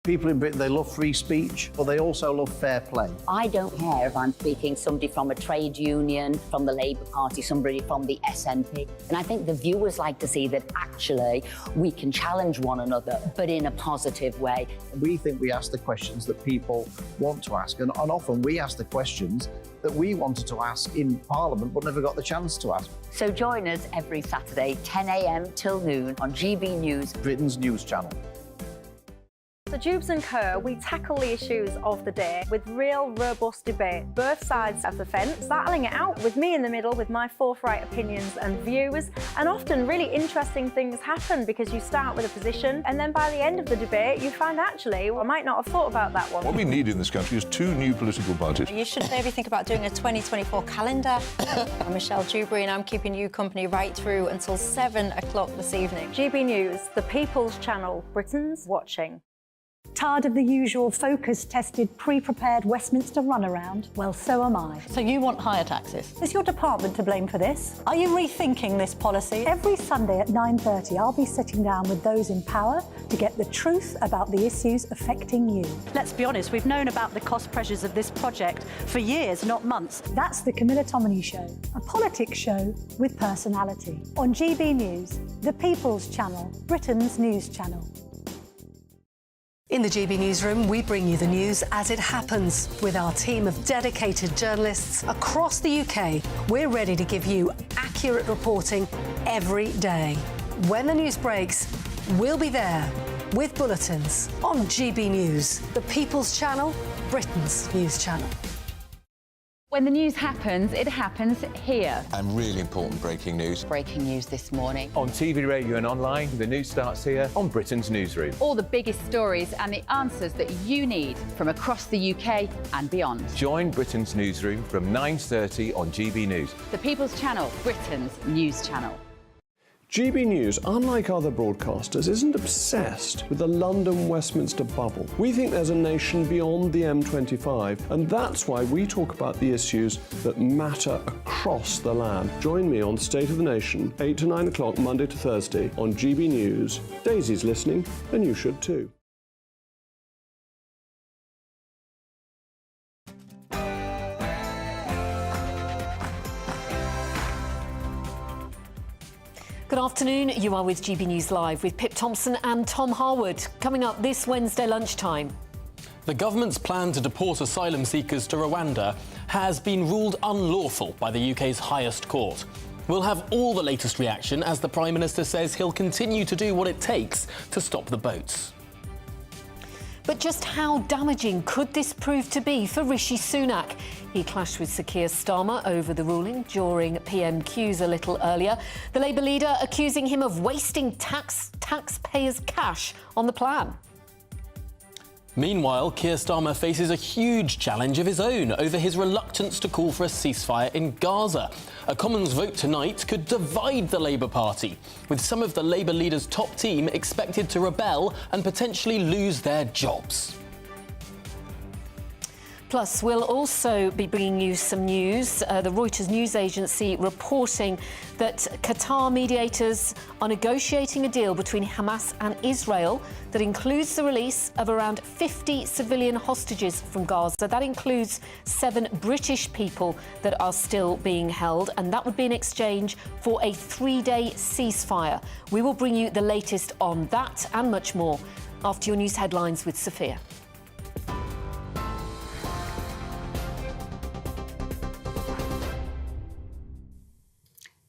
People in Britain, they love free speech, but they also love fair play. I don't care if I'm speaking somebody from a trade union, from the Labour Party, somebody from the SNP. And I think the viewers like to see that actually we can challenge one another, but in a positive way. We think we ask the questions that people want to ask, and often we ask the questions that we wanted to ask in Parliament but never got the chance to ask. So join us every Saturday, 10 a.m. till noon on GB News, Britain's news channel. So Jubes and Kerr, we tackle the issues of the day with real robust debate, both sides of the fence, battling it out with me in the middle with my forthright opinions and views. And often really interesting things happen because you start with a position and then by the end of the debate you find actually, well, I might not have thought about that one. What we need in this country is 2 new political parties. You should maybe think about doing a 2024 calendar. I'm Michelle Dewberry and I'm keeping you company right through until 7 o'clock this evening. GB News, the People's Channel, Britain's watching. Tired of the usual focus-tested, pre-prepared Westminster runaround? Well, so am I. So you want higher taxes? Is your department to blame for this? Are you rethinking this policy? Every Sunday at 9:30, I'll be sitting down with those in power to get the truth about the issues affecting you. Let's be honest, we've known about the cost pressures of this project for years, not months. That's the Camilla Tominey Show, a politics show with personality. On GB News, the People's Channel, Britain's news channel. In the GB Newsroom, we bring you the news as it happens. With our team of dedicated journalists across the UK, we're ready to give you accurate reporting every day. When the news breaks, we'll be there with bulletins on GB News, the People's Channel, Britain's news channel. When the news happens, it happens here. And really important breaking news. Breaking news this morning. On TV, radio and online, the news starts here on Britain's Newsroom. All the biggest stories and the answers that you need from across the UK and beyond. Join Britain's Newsroom from 9:30 on GB News. The People's Channel, Britain's news channel. GB News, unlike other broadcasters, isn't obsessed with the London-Westminster bubble. We think there's a nation beyond the M25, and that's why we talk about the issues that matter across the land. Join me on State of the Nation, 8 to 9 o'clock, Monday to Thursday, on GB News. Daisy's listening, and you should too. Good afternoon. You are with GB News Live with Pip Thompson and Tom Harwood. Coming up this Wednesday lunchtime. The government's plan to deport asylum seekers to Rwanda has been ruled unlawful by the UK's highest court. We'll have all the latest reaction as the Prime Minister says he'll continue to do what it takes to stop the boats. But just how damaging could this prove to be for Rishi Sunak? He clashed with Sir Keir Starmer over the ruling during PMQs a little earlier. The Labour leader accusing him of wasting taxpayers' cash on the plan. Meanwhile, Keir Starmer faces a huge challenge of his own over his reluctance to call for a ceasefire in Gaza. A Commons vote tonight could divide the Labour Party, with some of the Labour leader's top team expected to rebel and potentially lose their jobs. Plus, we'll also be bringing you some news. The Reuters news agency reporting that Qatar mediators are negotiating a deal between Hamas and Israel that includes the release of around 50 civilian hostages from Gaza. That includes 7 British people that are still being held, and that would be in exchange for a 3-day ceasefire. We will bring you the latest on that and much more after your news headlines with Sophia.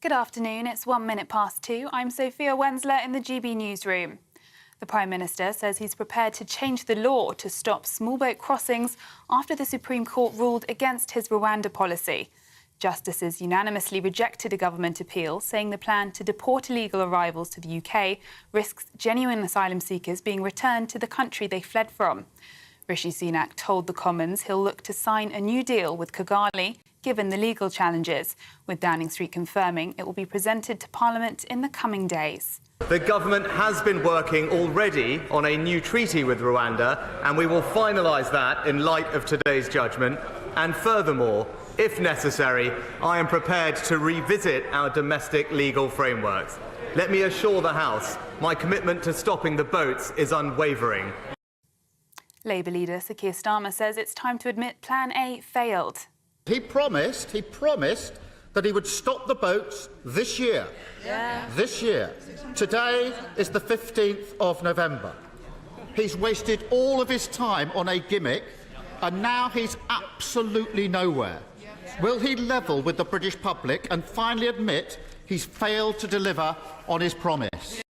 Good afternoon, it's 1 minute past 2. I'm Sophia Wensler in the GB newsroom. The Prime Minister says he's prepared to change the law to stop small boat crossings after the Supreme Court ruled against his Rwanda policy. Justices unanimously rejected a government appeal, saying the plan to deport illegal arrivals to the UK risks genuine asylum seekers being returned to the country they fled from. Rishi Sunak told the Commons he'll look to sign a new deal with Kigali, given the legal challenges, with Downing Street confirming it will be presented to Parliament in the coming days. The government has been working already on a new treaty with Rwanda, and we will finalise that in light of today's judgment. And furthermore, if necessary, I am prepared to revisit our domestic legal frameworks. Let me assure the House, my commitment to stopping the boats is unwavering. Labour leader Sir Keir Starmer says it's time to admit Plan A failed. He promised that he would stop the boats this year. Yeah. This year. Today is the 15th of November. He's wasted all of his time on a gimmick, and now he's absolutely nowhere. Will he level with the British public and finally admit he's failed to deliver on his promise?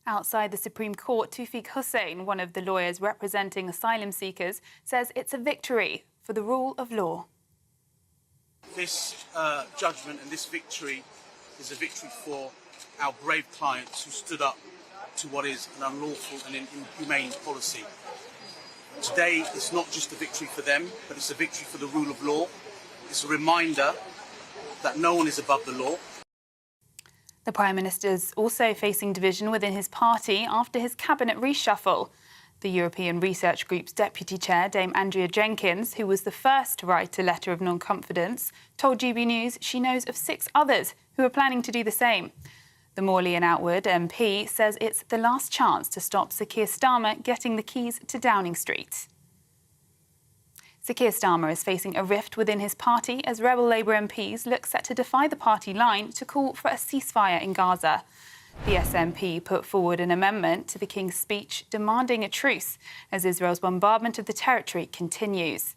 Outside the Supreme Court, Tawfiq Hussain, one of the lawyers representing asylum seekers, says it's a victory for the rule of law. This judgment and this victory is a victory for our brave clients who stood up to what is an unlawful and inhumane policy. Today, it's not just a victory for them, but it's a victory for the rule of law. It's a reminder that no one is above the law. The Prime Minister's also facing division within his party after his cabinet reshuffle. The European Research Group's deputy chair, Dame Andrea Jenkins, who was the first to write a letter of non-confidence, told GB News she knows of 6 others who are planning to do the same. The Morley and Outward MP says it's the last chance to stop Sir Keir Starmer getting the keys to Downing Street. Sir Keir Starmer is facing a rift within his party as rebel Labour MPs look set to defy the party line to call for a ceasefire in Gaza. The SNP put forward an amendment to the King's speech demanding a truce as Israel's bombardment of the territory continues.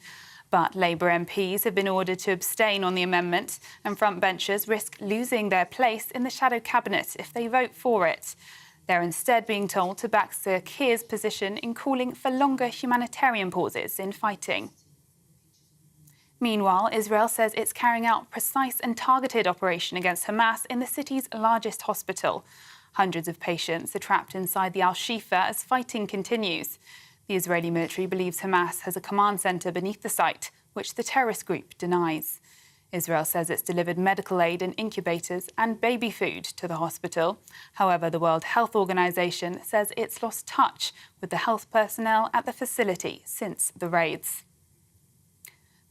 But Labour MPs have been ordered to abstain on the amendment, and frontbenchers risk losing their place in the shadow cabinet if they vote for it. They're instead being told to back Sir Keir's position in calling for longer humanitarian pauses in fighting. Meanwhile, Israel says it's carrying out precise and targeted operation against Hamas in the city's largest hospital. Hundreds of patients are trapped inside the Al-Shifa as fighting continues. The Israeli military believes Hamas has a command centre beneath the site, which the terrorist group denies. Israel says it's delivered medical aid and incubators and baby food to the hospital. However, the World Health Organization says it's lost touch with the health personnel at the facility since the raids.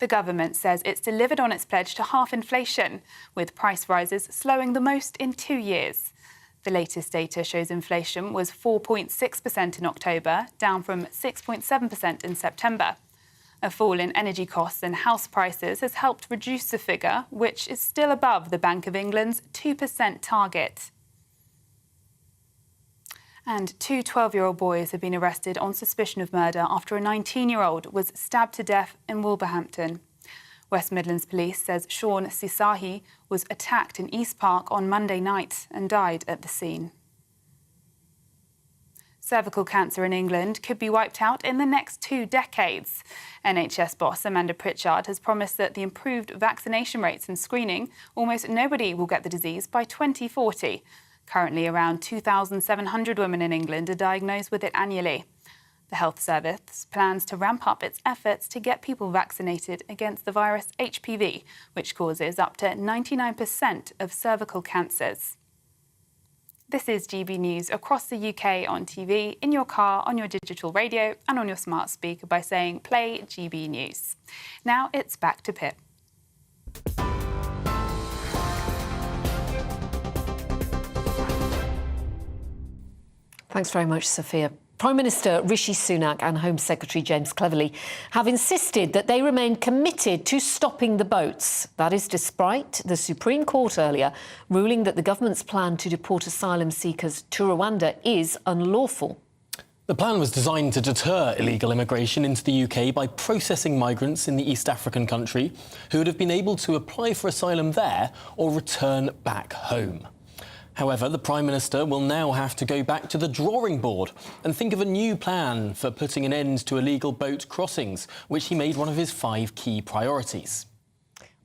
The government says it's delivered on its pledge to halve inflation, with price rises slowing the most in 2 years. The latest data shows inflation was 4.6% in October, down from 6.7% in September. A fall in energy costs and house prices has helped reduce the figure, which is still above the Bank of England's 2% target. And two 12-year-old boys have been arrested on suspicion of murder after a 19-year-old was stabbed to death in Wolverhampton. West Midlands Police says Sean Sisahi was attacked in East Park on Monday night and died at the scene. Cervical cancer in England could be wiped out in the next 2 decades. NHS boss Amanda Pritchard has promised that the improved vaccination rates and screening, almost nobody will get the disease by 2040. Currently, around 2,700 women in England are diagnosed with it annually. The Health Service plans to ramp up its efforts to get people vaccinated against the virus HPV, which causes up to 99% of cervical cancers. This is GB News across the UK on TV, in your car, on your digital radio and on your smart speaker by saying play GB News. Now it's back to Pip. Thanks very much, Sophia. Prime Minister Rishi Sunak and Home Secretary James Cleverly have insisted that they remain committed to stopping the boats. That is despite the Supreme Court earlier ruling that the government's plan to deport asylum seekers to Rwanda is unlawful. The plan was designed to deter illegal immigration into the UK by processing migrants in the East African country who would have been able to apply for asylum there or return back home. However, the Prime Minister will now have to go back to the drawing board and think of a new plan for putting an end to illegal boat crossings, which he made one of his 5 key priorities.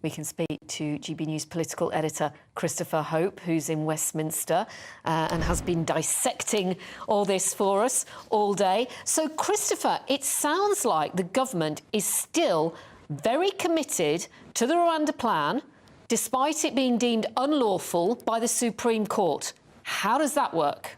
We can speak to GB News political editor Christopher Hope, who's in Westminster and has been dissecting all this for us all day. So, Christopher, it sounds like the government is still very committed to the Rwanda plan, despite it being deemed unlawful by the Supreme Court. How does that work?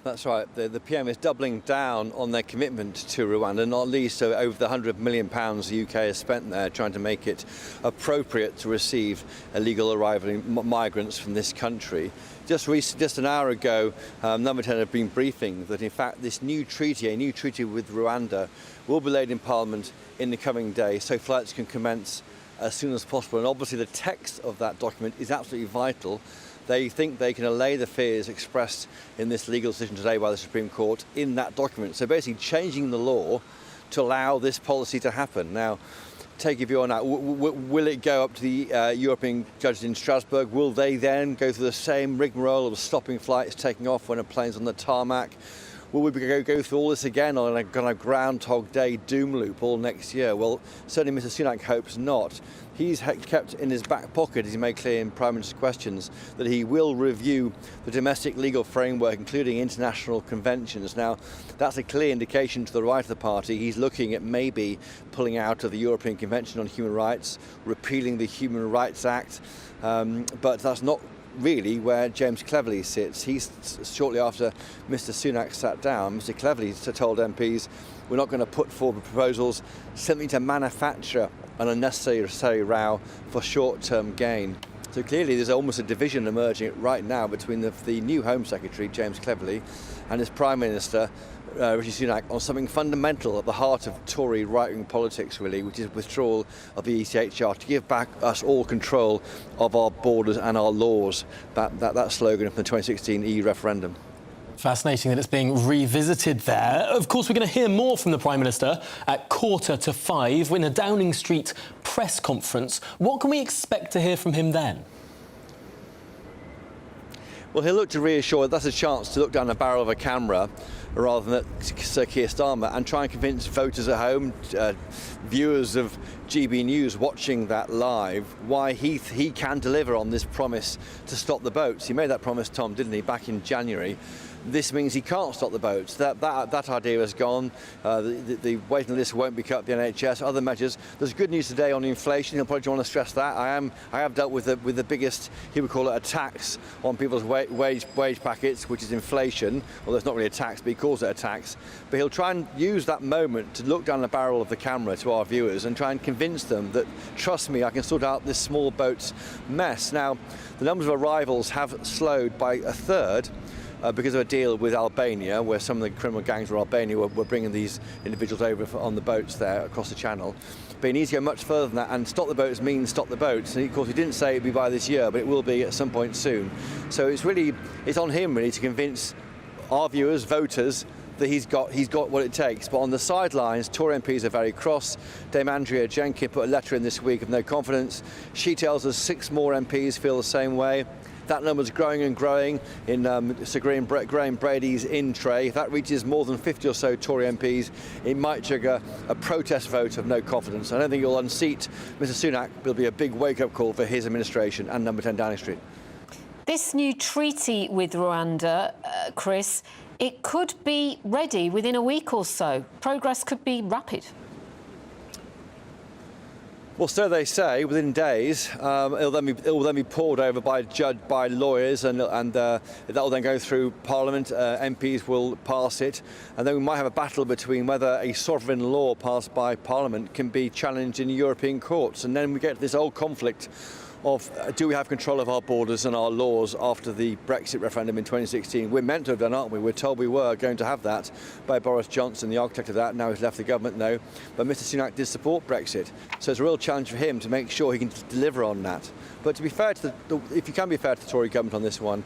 That's right. The PM is doubling down on their commitment to Rwanda, not least over the £100 million the UK has spent there trying to make it appropriate to receive illegal arriving migrants from this country. Just an hour ago, Number 10 had been briefing that, in fact, this new treaty, a new treaty with Rwanda, will be laid in Parliament in the coming days, so flights can commence as soon as possible. And obviously the text of that document is absolutely vital. They think they can allay the fears expressed in this legal decision today by the Supreme Court in that document. So basically changing the law to allow this policy to happen. Now, take your view on that. Will it go up to the European judges in Strasbourg? Will they then go through the same rigmarole of stopping flights taking off when a plane's on the tarmac? Will we go through all this again on a kind of Groundhog Day doom loop all next year? Well, certainly Mr Sunak hopes not. He's kept in his back pocket, as he made clear in Prime Minister's questions, that he will review the domestic legal framework, including international conventions. Now, that's a clear indication to the right of the party. He's looking at maybe pulling out of the European Convention on Human Rights, repealing the Human Rights Act, but that's not really where James Cleverly sits. He's shortly after Mr Sunak sat down, Mr Cleverly told MPs, we're not going to put forward proposals simply to manufacture an unnecessary row for short-term gain. So clearly there's almost a division emerging right now between the new Home Secretary, James Cleverly, and his Prime Minister, Rishi Sunak, on something fundamental at the heart of Tory right-wing politics, really, which is withdrawal of the ECHR to give back us all control of our borders and our laws. That slogan from the 2016 EU referendum. Fascinating that it's being revisited there. Of course, we're going to hear more from the Prime Minister at 5:15 in a Downing Street press conference. What can we expect to hear from him then? Well, he'll look to reassure that's a chance to look down the barrel of a camera rather than at Sir Keir Starmer and try and convince voters at home, viewers of GB News watching that live, why he can deliver on this promise to stop the boats. He made that promise, Tom, didn't he, back in January. this means he can't stop the boats. That idea has gone. The waiting list won't be cut, the NHS, other measures. There's good news today on inflation. He'll probably want to stress that. I have dealt with the biggest, he would call it a tax on people's wage packets, which is inflation. Although it's not really a tax, but he calls it a tax. But he'll try and use that moment to look down the barrel of the camera to our viewers and try and convince them that, trust me, I can sort out this small boat's mess. Now, the numbers of arrivals have slowed by a third. Because of a deal with Albania, where some of the criminal gangs from Albania were bringing these individuals over on the boats there across the channel. But he needs to go much further than that, and stop the boats means stop the boats. And of course, he didn't say it'd be by this year, but it will be at some point soon. So it's on him really to convince our viewers, voters, that he's got what it takes. But on the sidelines, Tory MPs are very cross. Dame Andrea Jenkyns put a letter in this week of no confidence. She tells us 6 more MPs feel the same way. That number's growing and growing in Sir Graham Brady's in tray. If that reaches more than 50 or so Tory MPs, it might trigger a protest vote of no confidence. I don't think it'll unseat Mr Sunak, but it'll be a big wake-up call for his administration and Number 10 Downing Street. This new treaty with Rwanda, Chris, it could be ready within a week or so. Progress could be rapid. Well, so they say, within days. It will then be pored over by lawyers, and that will then go through Parliament. MPs will pass it, and then we might have a battle between whether a sovereign law passed by Parliament can be challenged in European courts, and then we get this old conflict of do we have control of our borders and our laws after the Brexit referendum in 2016? We're meant to have done, aren't we? We're told we were going to have that by Boris Johnson, the architect of that. Now he's left the government, no. But Mr Sunak did support Brexit. So it's a real challenge for him to make sure he can deliver on that. But to be fair to if you can be fair to the Tory government on this one,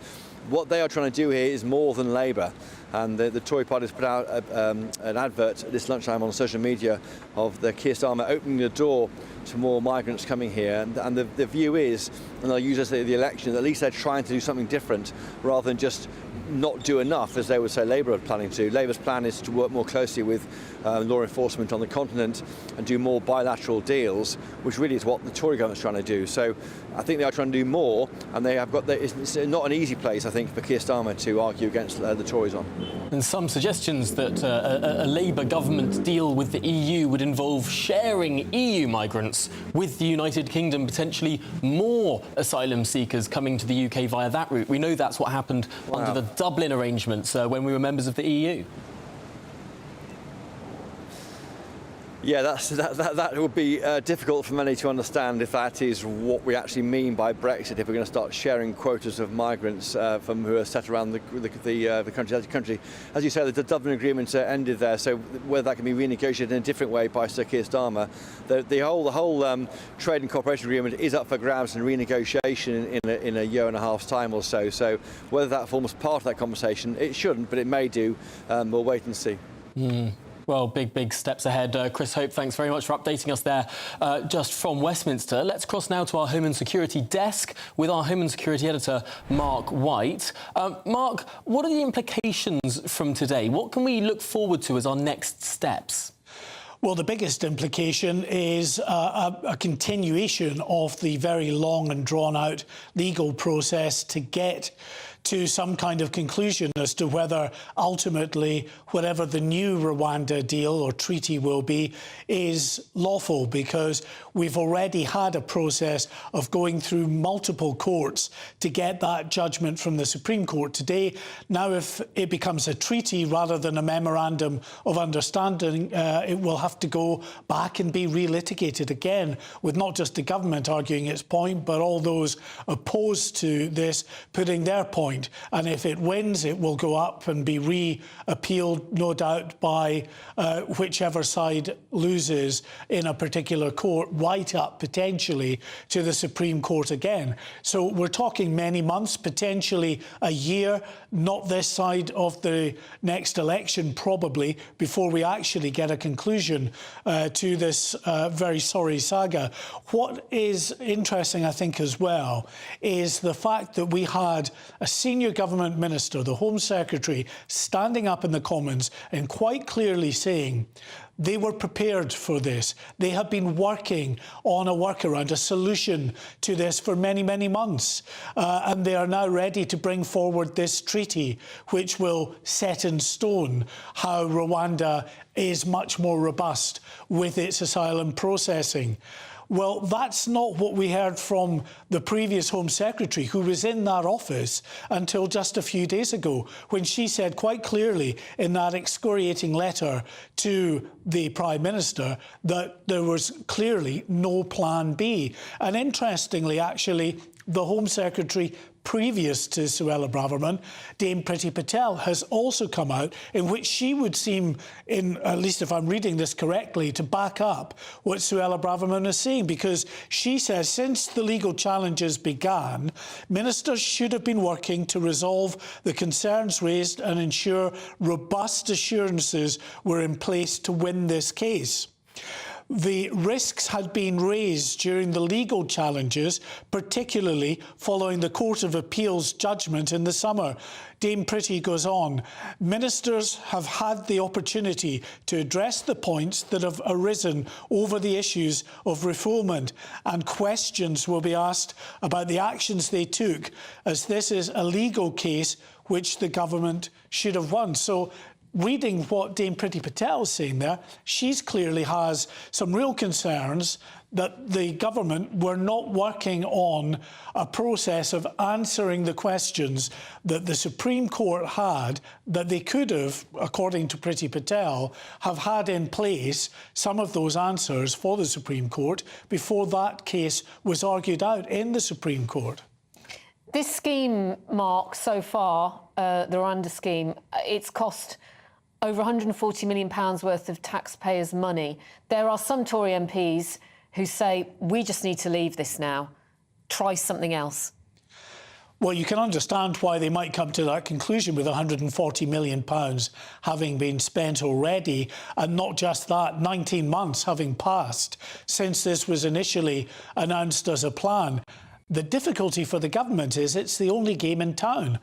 what they are trying to do here is more than Labour. And the Tory party has put out an advert at this lunchtime on social media of the Keir Starmer opening the door to more migrants coming here. And the view is, and they'll use this at the election, that at least they're trying to do something different rather than just not do enough, as they would say Labour are planning to. Labour's plan is to work more closely with law enforcement on the continent and do more bilateral deals, which really is what the Tory government's trying to do. So I think they are trying to do more, and they have got. It's not an easy place, I think, for Keir Starmer to argue against the Tories on. And some suggestions that a Labour government deal with the EU would involve sharing EU migrants with the United Kingdom, potentially more asylum seekers coming to the UK via that route. We know that's what happened under the Dublin arrangements when we were members of the EU. Yeah, that would be difficult for many to understand if that is what we actually mean by Brexit, if we're going to start sharing quotas of migrants from who are set around the country. As you say, the Dublin Agreement ended there, so whether that can be renegotiated in a different way by Sir Keir Starmer. The whole trade and cooperation agreement is up for grabs and renegotiation in a year and a half's time or so. So whether that forms part of that conversation, it shouldn't, but it may do. We'll wait and see. Well, big steps ahead. Chris Hope, thanks very much for updating us there just from Westminster. Let's cross now to our Home and Security desk with our Home and Security editor, Mark White. Mark, what are the implications from today? What can we look forward to as our next steps? Well, the biggest implication is a continuation of the very long and drawn-out legal process to get to some kind of conclusion as to whether ultimately whatever the new Rwanda deal or treaty will be is lawful, because we've already had a process of going through multiple courts to get that judgment from the Supreme Court today. Now, if it becomes a treaty rather than a memorandum of understanding, it will have to go back and be relitigated again, with not just the government arguing its point, but all those opposed to this putting their point. And if it wins, it will go up and be re-appealed, no doubt, by whichever side loses in a particular court, right up potentially to the Supreme Court again. So we're talking many months, potentially a year, not this side of the next election probably, before we actually get a conclusion to this very sorry saga. What is interesting, I think, as well, is the fact that we had a senior government minister, the Home Secretary, standing up in the Commons and quite clearly saying They were prepared for this. They have been working on a workaround, a solution to this for many, many months. And they are now ready to bring forward this treaty, which will set in stone how Rwanda is much more robust with its asylum processing. Well, that's not what we heard from the previous Home Secretary, who was in that office until just a few days ago, when she said quite clearly in that excoriating letter to the Prime Minister that there was clearly no plan B. And interestingly, actually, the Home Secretary previous to Suella Braverman, Dame Priti Patel, has also come out in which she would seem, at least if I'm reading this correctly, to back up what Suella Braverman is saying, because she says since the legal challenges began, ministers should have been working to resolve the concerns raised and ensure robust assurances were in place to win this case. The risks had been raised during the legal challenges, particularly following the Court of Appeal's judgment in the summer. Dame Priti goes on, ministers have had the opportunity to address the points that have arisen over the issues of refoulement, and questions will be asked about the actions they took, as this is a legal case which the government should have won. So, reading what Dame Priti Patel is saying there, she clearly has some real concerns that the government were not working on a process of answering the questions that the Supreme Court had, that they could have, according to Priti Patel, have had in place some of those answers for the Supreme Court before that case was argued out in the Supreme Court. This scheme, Mark, so far, the Rwanda scheme, it's cost over £140 million worth of taxpayers' money. There are some Tory MPs who say, we just need to leave this now, try something else. Well, you can understand why they might come to that conclusion with £140 million having been spent already, and not just that, 19 months having passed since this was initially announced as a plan. The difficulty for the government is it's the only game in town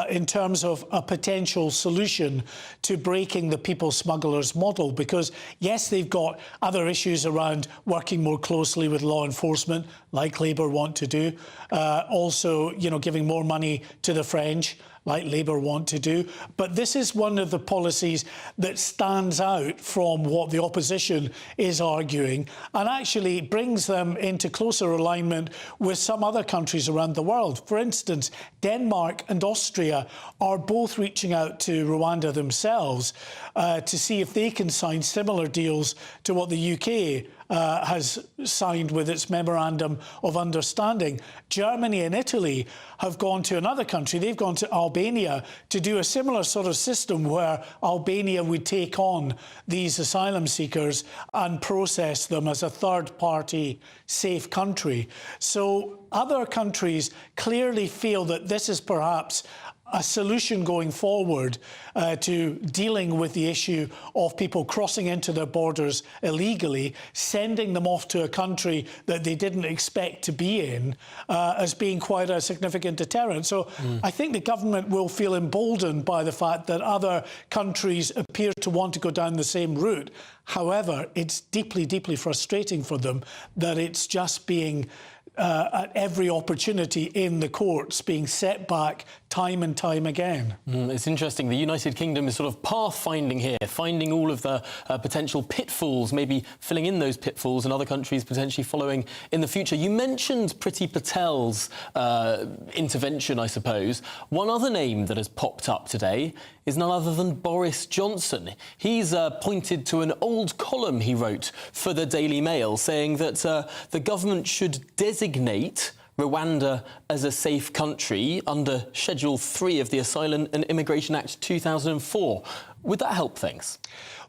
in terms of a potential solution to breaking the people smugglers model, because, yes, they've got other issues around working more closely with law enforcement, like Labour want to do. Also, you know, giving more money to the French, like Labour want to do. But this is one of the policies that stands out from what the opposition is arguing and actually brings them into closer alignment with some other countries around the world. For instance, Denmark and Austria are both reaching out to Rwanda themselves to see if they can sign similar deals to what the UK has signed with its Memorandum of Understanding. Germany and Italy have gone to another country. They've gone to Albania to do a similar sort of system where Albania would take on these asylum seekers and process them as a third-party safe country. So other countries clearly feel that this is perhaps a solution going forward to dealing with the issue of people crossing into their borders illegally, sending them off to a country that they didn't expect to be in, as being quite a significant deterrent. So I think the government will feel emboldened by the fact that other countries appear to want to go down the same route. However, it's deeply, deeply frustrating for them that it's just being at every opportunity in the courts being set back time and time again. It's interesting. The United Kingdom is sort of pathfinding here, finding all of the potential pitfalls, maybe filling in those pitfalls, and other countries potentially following in the future. You mentioned Priti Patel's intervention, I suppose. One other name that has popped up today is none other than Boris Johnson. He's pointed to an old column he wrote for the Daily Mail saying that the government should designate Rwanda as a safe country under Schedule 3 of the Asylum and Immigration Act 2004. Would that help things?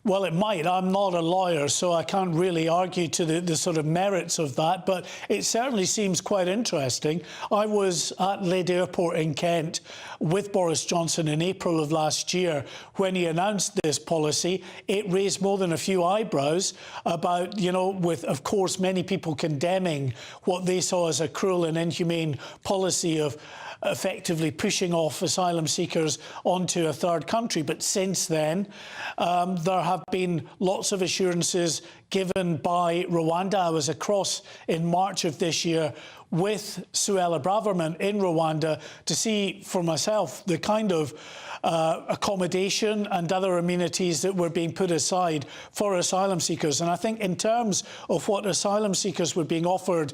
Well, it might. I'm not a lawyer, so I can't really argue to the sort of merits of that, but it certainly seems quite interesting. I was at Leigh Airport in Kent with Boris Johnson in April of last year when he announced this policy. It raised more than a few eyebrows about, you know, with, of course, many people condemning what they saw as a cruel and inhumane policy of effectively pushing off asylum seekers onto a third country. But since then, there have been lots of assurances given by Rwanda. I was across in March of this year with Suella Braverman in Rwanda to see for myself the kind of accommodation and other amenities that were being put aside for asylum seekers. And I think in terms of what asylum seekers were being offered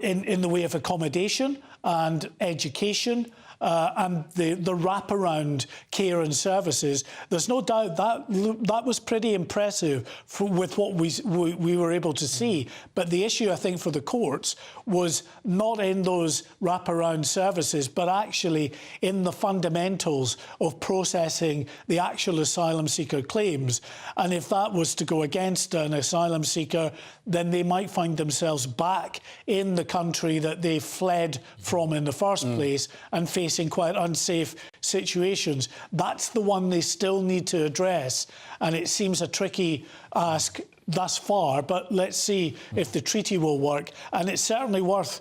in the way of accommodation and education, and the wraparound care and services, there's no doubt that was pretty impressive with what we were able to see. But the issue, I think, for the courts was not in those wraparound services, but actually in the fundamentals of processing the actual asylum seeker claims. And if that was to go against an asylum seeker, then they might find themselves back in the country that they fled from in the first place and facing quite unsafe situations. That's the one they still need to address, and it seems a tricky ask thus far, but let's see if the treaty will work. And it's certainly worth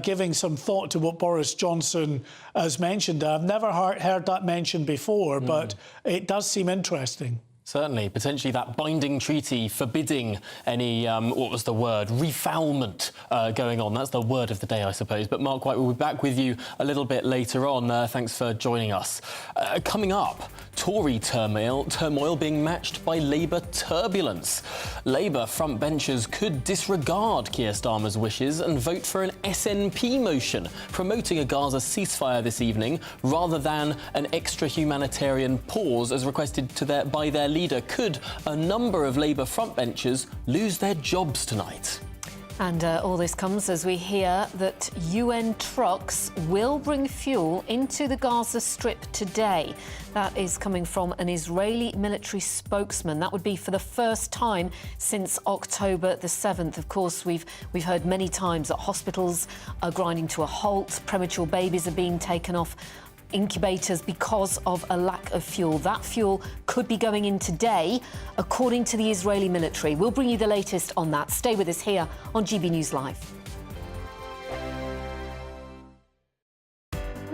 giving some thought to what Boris Johnson has mentioned. I've never heard that mentioned before, but it does seem interesting. Certainly, potentially that binding treaty forbidding any, what was the word, refoulement going on. That's the word of the day, I suppose. But Mark White, we'll be back with you a little bit later on. Thanks for joining us. Coming up, Tory turmoil being matched by Labour turbulence. Labour frontbenchers could disregard Keir Starmer's wishes and vote for an SNP motion promoting a Gaza ceasefire this evening rather than an extra humanitarian pause as requested by their leader. Could a number of Labour frontbenchers lose their jobs tonight? And all this comes as we hear that UN trucks will bring fuel into the Gaza Strip today. That is coming from an Israeli military spokesman. That would be for the first time since October the 7th. Of course, we've heard many times that hospitals are grinding to a halt, premature babies are being taken off incubators because of a lack of fuel. That fuel could be going in today, according to the Israeli military. We'll bring you the latest on that. Stay with us here on GB News Live.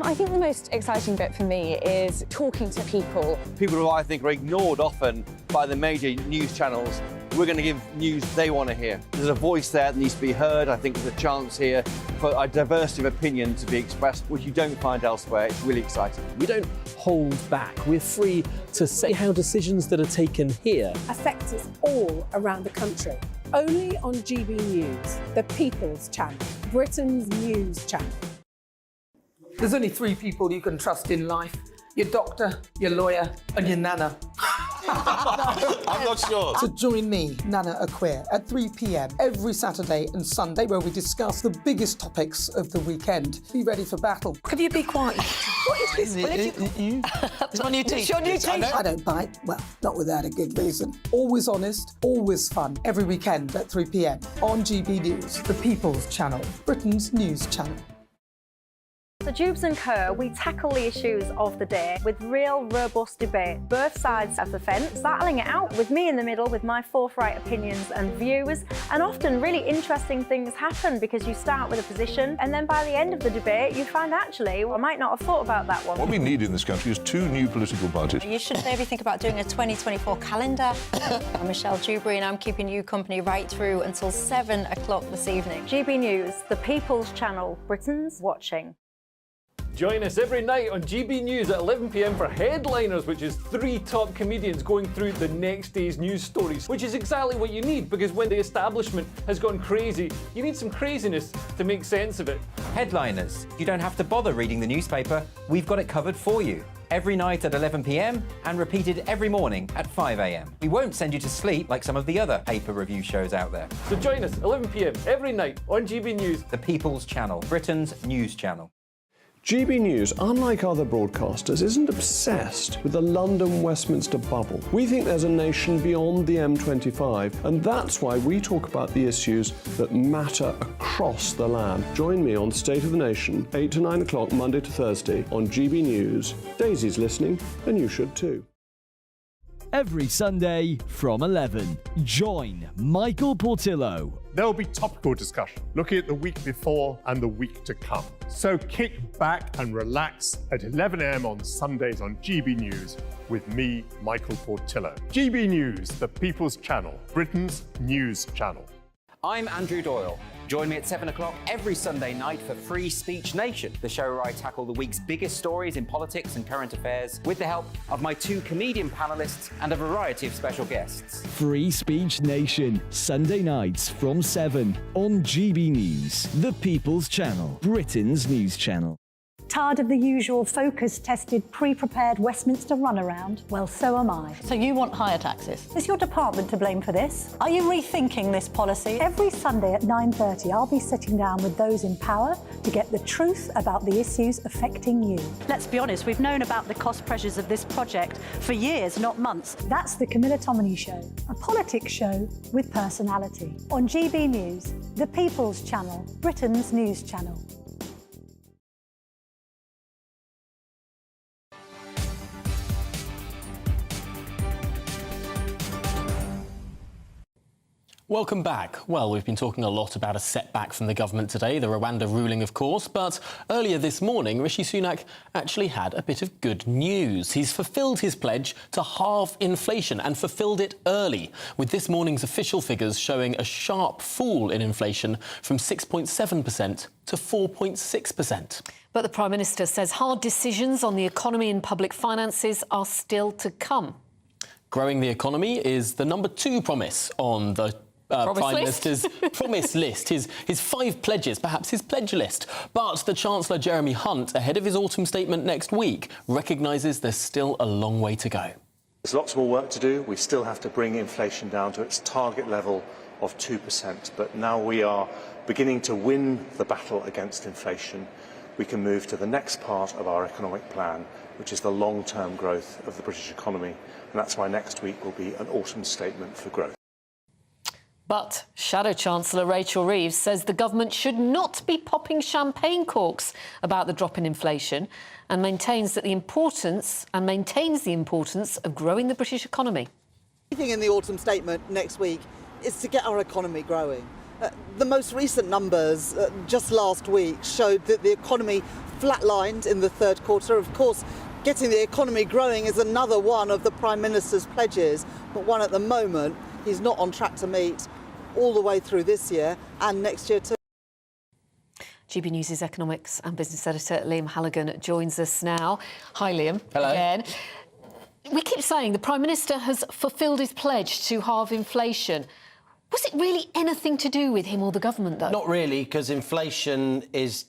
I think the most exciting bit for me is talking to people. People who I think are ignored often by the major news channels. We're going to give news they want to hear. There's a voice there that needs to be heard. I think there's a chance here for a diversity of opinion to be expressed, which you don't find elsewhere. It's really exciting. We don't hold back. We're free to say how decisions that are taken here affect us all around the country. Only on GB News, the People's Channel, Britain's news channel. There's only three people you can trust in life: your doctor, your lawyer, and your nana. I'm not sure. So join me, Nana Akweer, at 3 p.m. every Saturday and Sunday, where we discuss the biggest topics of the weekend. Be ready for battle. Could you be quiet? What is this? It's my new It's your new teeth. I don't bite. Well, not without a good reason. Always honest, always fun. Every weekend at 3 p.m. on GB News, the People's Channel, Britain's news channel. So Jubes and Co, we tackle the issues of the day with real robust debate, both sides of the fence, battling it out with me in the middle with my forthright opinions and views. And often really interesting things happen because you start with a position and then by the end of the debate you find actually, well, I might not have thought about that one. What we need in this country is two new political parties. You should maybe think about doing a 2024 calendar. I'm Michelle Dewberry and I'm keeping you company right through until 7 o'clock this evening. GB News, the People's Channel, Britain's watching. Join us every night on GB News at 11 p.m. for Headliners, which is 3 top comedians going through the next day's news stories, which is exactly what you need, because when the establishment has gone crazy, you need some craziness to make sense of it. Headliners. You don't have to bother reading the newspaper. We've got it covered for you. Every night at 11 p.m. and repeated every morning at 5 a.m. We won't send you to sleep like some of the other paper review shows out there. So join us 11 p.m. every night on GB News. The People's Channel, Britain's news channel. GB News, unlike other broadcasters, isn't obsessed with the London-Westminster bubble. We think there's a nation beyond the M25, and that's why we talk about the issues that matter across the land. Join me on State of the Nation, 8 to 9 o'clock, Monday to Thursday, on GB News. Daisy's listening, and you should too. every Sunday from 11. Join Michael Portillo. There will be topical discussion, looking at the week before and the week to come. So kick back and relax at 11 a.m. on Sundays on GB News with me, Michael Portillo. GB News, the People's Channel, Britain's news channel. I'm Andrew Doyle. Join me at 7 o'clock every Sunday night for Free Speech Nation, the show where I tackle the week's biggest stories in politics and current affairs with the help of my 2 comedian panellists and a variety of special guests. Free Speech Nation, Sunday nights from 7 on GB News, the People's Channel, Britain's news channel. Tired of the usual focus-tested, pre-prepared Westminster runaround? Well, so am I. So you want higher taxes? Is your department to blame for this? Are you rethinking this policy? Every Sunday at 9:30, I'll be sitting down with those in power to get the truth about the issues affecting you. Let's be honest, we've known about the cost pressures of this project for years, not months. That's the Camilla Tominey Show, a politics show with personality. On GB News, the People's Channel, Britain's news channel. Welcome back. Well, we've been talking a lot about a setback from the government today, the Rwanda ruling, of course, but earlier this morning, Rishi Sunak actually had a bit of good news. He's fulfilled his pledge to halve inflation and fulfilled it early, with this morning's official figures showing a sharp fall in inflation from 6.7% to 4.6%. But the Prime Minister says hard decisions on the economy and public finances are still to come. Growing the economy is the number 2 promise on the Prime Minister's promise list, his 5 pledges, perhaps his pledge list. But the Chancellor, Jeremy Hunt, ahead of his autumn statement next week, recognises there's still a long way to go. There's lots more work to do. We still have to bring inflation down to its target level of 2%. But now we are beginning to win the battle against inflation. We can move to the next part of our economic plan, which is the long-term growth of the British economy. And that's why next week will be an autumn statement for growth. But Shadow Chancellor Rachel Reeves says the government should not be popping champagne corks about the drop in inflation and maintains the importance of growing the British economy. The thing in the autumn statement next week is to get our economy growing. The most recent numbers just last week showed that the economy flatlined in the third quarter. Of course, getting the economy growing is another one of the Prime Minister's pledges, but one at the moment he's not on track to meet all the way through this year and next year too. GB News' economics and business editor Liam Halligan joins us now. Hi, Liam. Hello. Again. We keep saying the Prime Minister has fulfilled his pledge to halve inflation. Was it really anything to do with him or the government, though? Not really, because inflation is,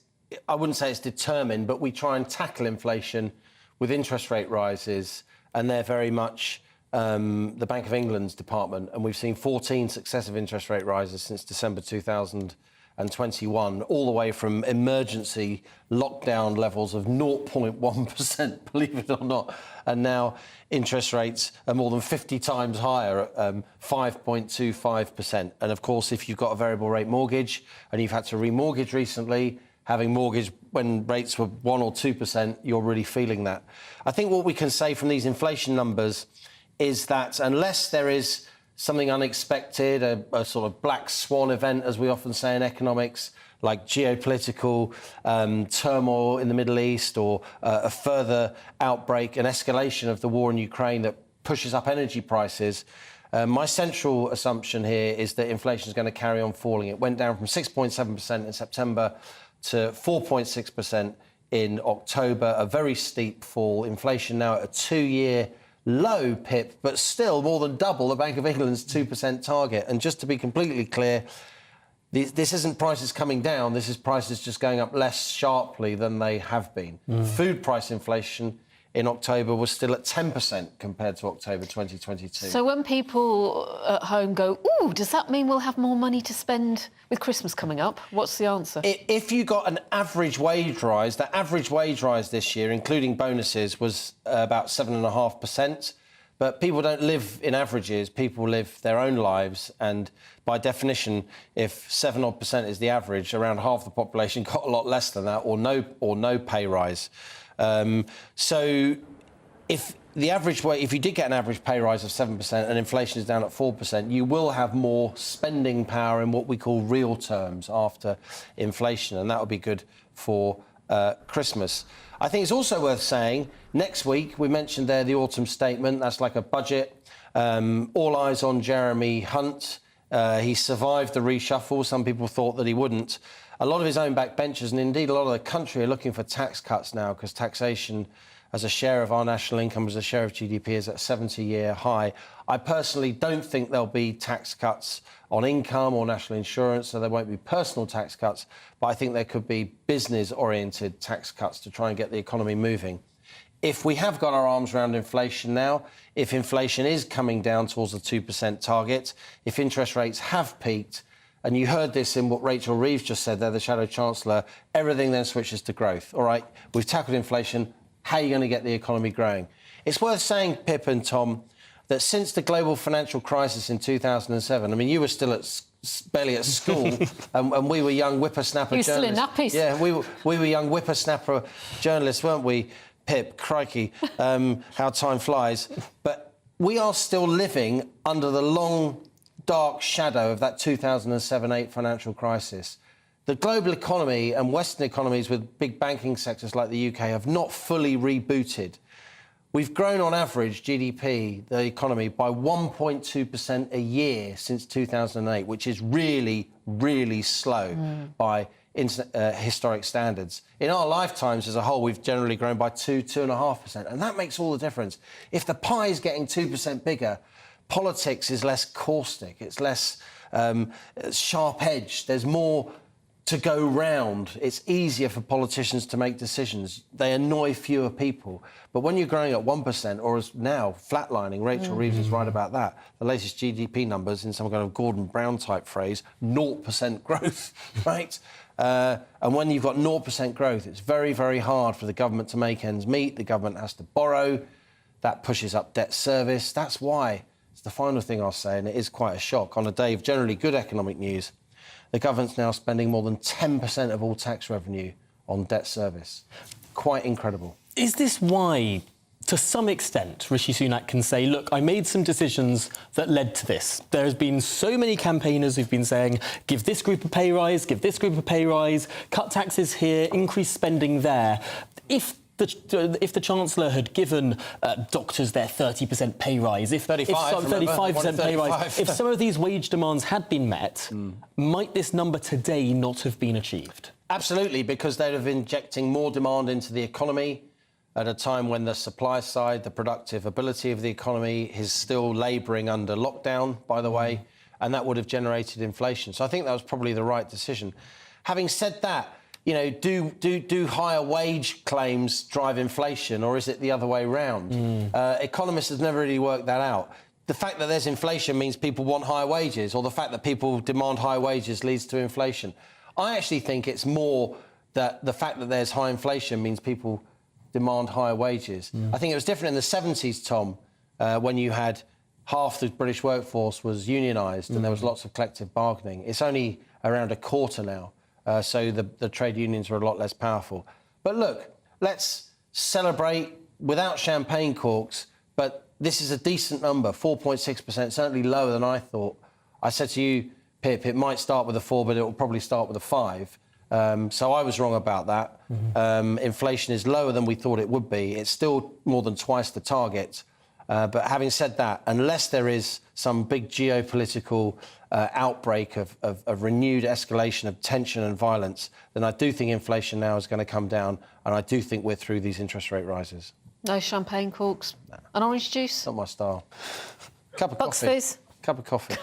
I wouldn't say it's determined, but we try and tackle inflation with interest rate rises, and they're very much the Bank of England's department, and we've seen 14 successive interest rate rises since December 2021, all the way from emergency lockdown levels of 0.1%, believe it or not, and now interest rates are more than 50 times higher at 5.25%. And of course, if you've got a variable rate mortgage and you've had to remortgage recently, having mortgage when rates were 1 or 2%, you're really feeling that. I think what we can say from these inflation numbers is that unless there is something unexpected, a sort of black swan event, as we often say in economics, like geopolitical turmoil in the Middle East or a further outbreak, an escalation of the war in Ukraine that pushes up energy prices, my central assumption here is that inflation is going to carry on falling. It went down from 6.7% in September to 4.6% in October, a very steep fall. Inflation now at a 2-year low, Pip, but still more than double the Bank of England's 2% target. And just to be completely clear, this isn't prices coming down, this is prices just going up less sharply than they have been. Food price inflation in October was still at 10% compared to October 2022. So when people at home go, ooh, does that mean we'll have more money to spend with Christmas coming up? What's the answer? If you got an average wage rise, the average wage rise this year, including bonuses, was about 7.5%. But people don't live in averages, people live their own lives. And by definition, if 7% is the average, around half the population got a lot less than that or no pay rise. So if the average way, if you did get an average pay rise of 7% and inflation is down at 4%, you will have more spending power in what we call real terms after inflation, and that would be good for Christmas. I think it's also worth saying, next week, we mentioned there the autumn statement, that's like a budget. All eyes on Jeremy Hunt. He survived the reshuffle. Some people thought that he wouldn't. A lot of his own backbenchers, and indeed a lot of the country, are looking for tax cuts now because taxation as a share of our national income, as a share of GDP, is at a 70-year high. I personally don't think there'll be tax cuts on income or national insurance, so there won't be personal tax cuts, but I think there could be business-oriented tax cuts to try and get the economy moving. If we have got our arms around inflation now, if inflation is coming down towards the 2% target, if interest rates have peaked, and you heard this in what Rachel Reeves just said there, the Shadow Chancellor, everything then switches to growth. All right, we've tackled inflation. How are you going to get the economy growing? It's worth saying, Pip and Tom, that since the global financial crisis in 2007, I mean, you were still barely at school, and we were young whippersnapper you journalists. Still in nappies. Yeah, we were young whippersnapper journalists, weren't we, Pip? Crikey, how time flies. But we are still living under the long, dark shadow of that 2007-8 financial crisis. The global economy and Western economies with big banking sectors like the UK have not fully rebooted. We've grown on average GDP, the economy, by 1.2% a year since 2008, which is really, really slow by historic standards. In our lifetimes as a whole, we've generally grown by 2.5%, and that makes all the difference. If the pie is getting 2% bigger, politics is less caustic, it's less sharp-edged, there's more to go round. It's easier for politicians to make decisions. They annoy fewer people. But when you're growing at 1%, or as now, flatlining, Rachel Reeves is right about that, the latest GDP numbers, in some kind of Gordon Brown-type phrase, 0% growth, right? And when you've got 0% growth, it's very, very hard for the government to make ends meet. The government has to borrow. That pushes up debt service. That's why, it's the final thing I'll say, and it is quite a shock, on a day of generally good economic news, the government's now spending more than 10% of all tax revenue on debt service. Quite incredible. Is this why, to some extent, Rishi Sunak can say, look, I made some decisions that led to this? There has been so many campaigners who've been saying, give this group a pay rise, give this group a pay rise, cut taxes here, increase spending there. If the Chancellor had given doctors their 30% pay rise, if 35% pay rise, if some of these wage demands had been met, might this number today not have been achieved? Absolutely, because they'd have been injecting more demand into the economy at a time when the supply side, the productive ability of the economy is still labouring under lockdown, by the way, and that would have generated inflation. So I think that was probably the right decision. Having said that, you know, do higher wage claims drive inflation, or is it the other way round? Economists have never really worked that out. The fact that there's inflation means people want higher wages, or the fact that people demand higher wages leads to inflation. I actually think it's more that the fact that there's high inflation means people demand higher wages. I think it was different in the 70s, Tom, when you had half the British workforce was unionised and there was lots of collective bargaining. It's only around a quarter now. So the trade unions are a lot less powerful. But look, let's celebrate without champagne corks, but this is a decent number, 4.6%, certainly lower than I thought. I said to you, Pip, it might start with a 4, but it will probably start with a 5. So I was wrong about that. Inflation is lower than we thought it would be. It's still more than twice the target. But having said that, unless there is some big geopolitical outbreak of renewed escalation of tension and violence, then I do think inflation now is going to come down, and I do think we're through these interest rate rises. No champagne corks. An orange juice? Not my style. Cup of Bucks coffee. Fizz? Cup of coffee.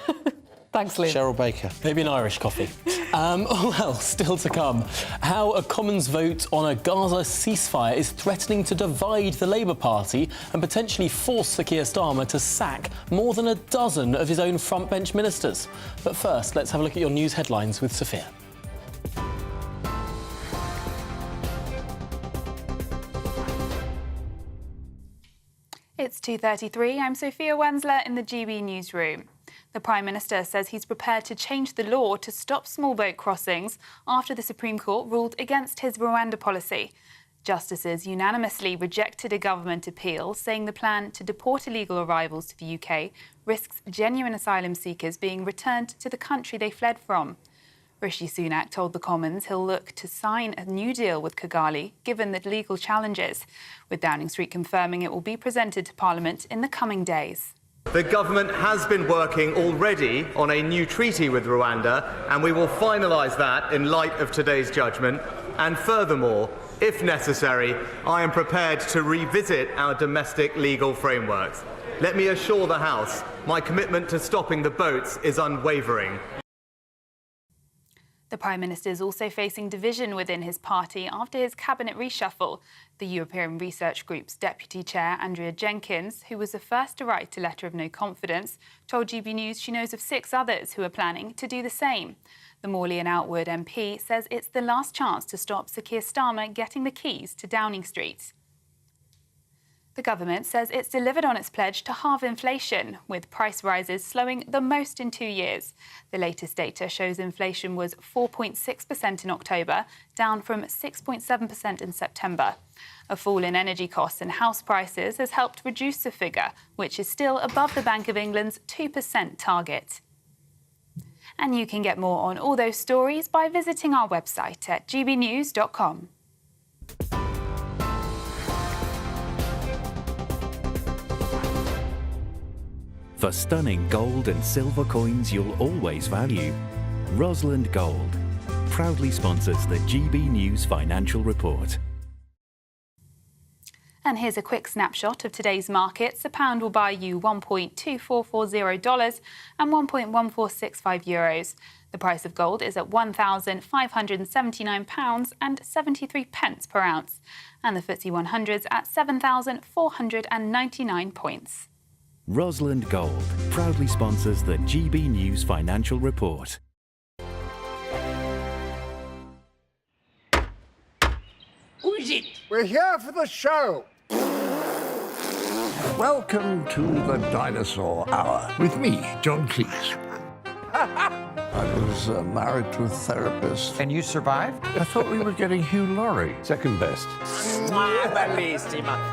Thanks, Liam. Cheryl Baker. Maybe an Irish coffee. Well, still to come. How a Commons vote on a Gaza ceasefire is threatening to divide the Labour Party and potentially force Sir Keir Starmer to sack more than a dozen of his own frontbench ministers. But first, let's have a look at your news headlines with Sophia. It's 2:33. I'm Sophia Wensler in the GB newsroom. The Prime Minister says he's prepared to change the law to stop small boat crossings after the Supreme Court ruled against his Rwanda policy. Justices unanimously rejected a government appeal, saying the plan to deport illegal arrivals to the UK risks genuine asylum seekers being returned to the country they fled from. Rishi Sunak told the Commons he'll look to sign a new deal with Kigali, given the legal challenges, with Downing Street confirming it will be presented to Parliament in the coming days. The government has been working already on a new treaty with Rwanda, and we will finalise that in light of today's judgment. And furthermore, if necessary, I am prepared to revisit our domestic legal frameworks. Let me assure the House, my commitment to stopping the boats is unwavering. The Prime Minister is also facing division within his party after his cabinet reshuffle. The European Research Group's Deputy Chair, Andrea Jenkins, who was the first to write a letter of no confidence, told GB News she knows of 6 others who are planning to do the same. The Morley and Outwood MP says it's the last chance to stop Sir Keir Starmer getting the keys to Downing Street. The government says it's delivered on its pledge to halve inflation, with price rises slowing the most in 2 years. The latest data shows inflation was 4.6% in October, down from 6.7% in September. A fall in energy costs and house prices has helped reduce the figure, which is still above the Bank of England's 2% target. And you can get more on all those stories by visiting our website at gbnews.com. For stunning gold and silver coins you'll always value, Rosland Gold proudly sponsors the GB News Financial Report. And here's a quick snapshot of today's markets. A pound will buy you $1.2440 and €1.1465. The price of gold is at £1,579 and 73 pence per ounce. And the FTSE 100's at 7,499 points. Rosland Gold proudly sponsors the GB News Financial Report. Who is it? We're here for the show. Welcome to the Dinosaur Hour with me, John Cleese. I was married to a therapist. And you survived? I thought we were getting Hugh Laurie. Second best.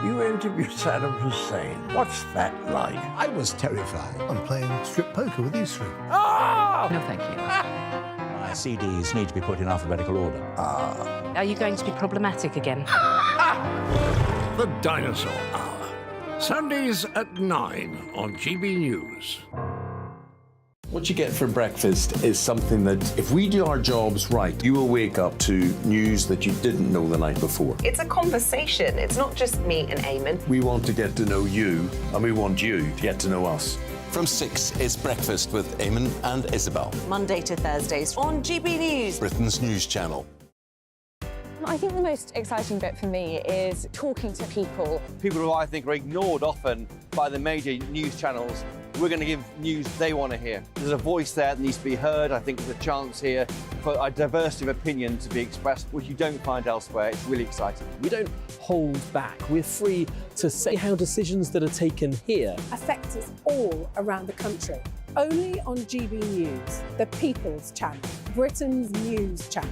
You interviewed Saddam Hussein. What's that like? I was terrified. I'm playing strip poker with these three. Oh! No, thank you. My CDs need to be put in alphabetical order. Are you going to be problematic again? The Dinosaur Hour. Sundays at 9 on GB News. What you get for breakfast is something that, if we do our jobs right, you will wake up to news that you didn't know the night before. It's a conversation. It's not just me and Eamon. We want to get to know you, and we want you to get to know us. From 6, it's Breakfast with Eamon and Isabel. Monday to Thursdays on GB News, Britain's news channel. I think the most exciting bit for me is talking to people. People who I think are ignored often by the major news channels. We're going to give news they want to hear. There's a voice there that needs to be heard. I think there's a chance here for a diversity of opinion to be expressed, which you don't find elsewhere. It's really exciting. We don't hold back. We're free to say how decisions that are taken here affect us all around the country. Only on GB News, the People's Channel, Britain's news channel.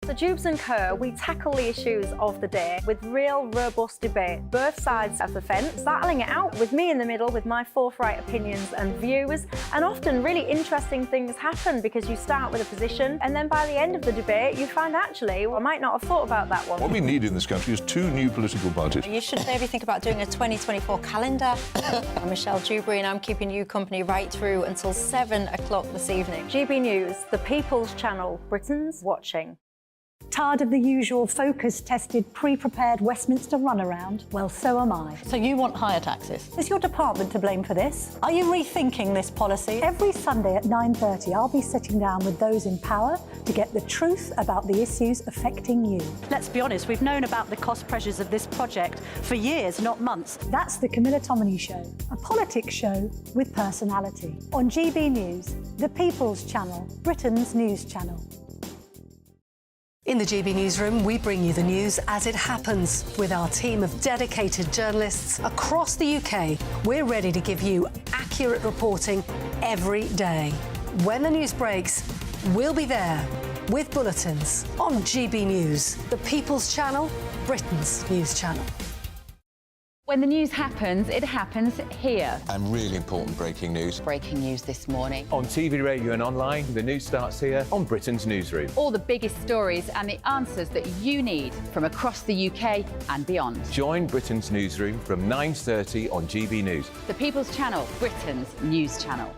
So Jubes and Kerr, we tackle the issues of the day with real robust debate, both sides of the fence, battling it out with me in the middle with my forthright opinions and views. And often really interesting things happen because you start with a position and then by the end of the debate you find actually, well, I might not have thought about that one. What we need in this country is 2 new political parties. You should maybe think about doing a 2024 calendar. I'm Michelle Dewberry and I'm keeping you company right through until 7 o'clock this evening. GB News, the People's Channel, Britain's watching. Tired of the usual focus-tested, pre-prepared Westminster runaround? Well, so am I. So you want higher taxes? Is your department to blame for this? Are you rethinking this policy? Every Sunday at 9:30, I'll be sitting down with those in power to get the truth about the issues affecting you. Let's be honest, we've known about the cost pressures of this project for years, not months. That's the Camilla Tominey Show, a politics show with personality. On GB News, the People's Channel, Britain's news channel. In the GB Newsroom, we bring you the news as it happens. With our team of dedicated journalists across the UK, we're ready to give you accurate reporting every day. When the news breaks, we'll be there with bulletins on GB News, the People's Channel, Britain's news channel. When the news happens, it happens here. And really important breaking news. Breaking news this morning. On TV, radio and online, the news starts here on Britain's newsroom. All the biggest stories and the answers that you need from across the UK and beyond. Join Britain's newsroom from 9:30 on GB News. The People's Channel, Britain's news channel.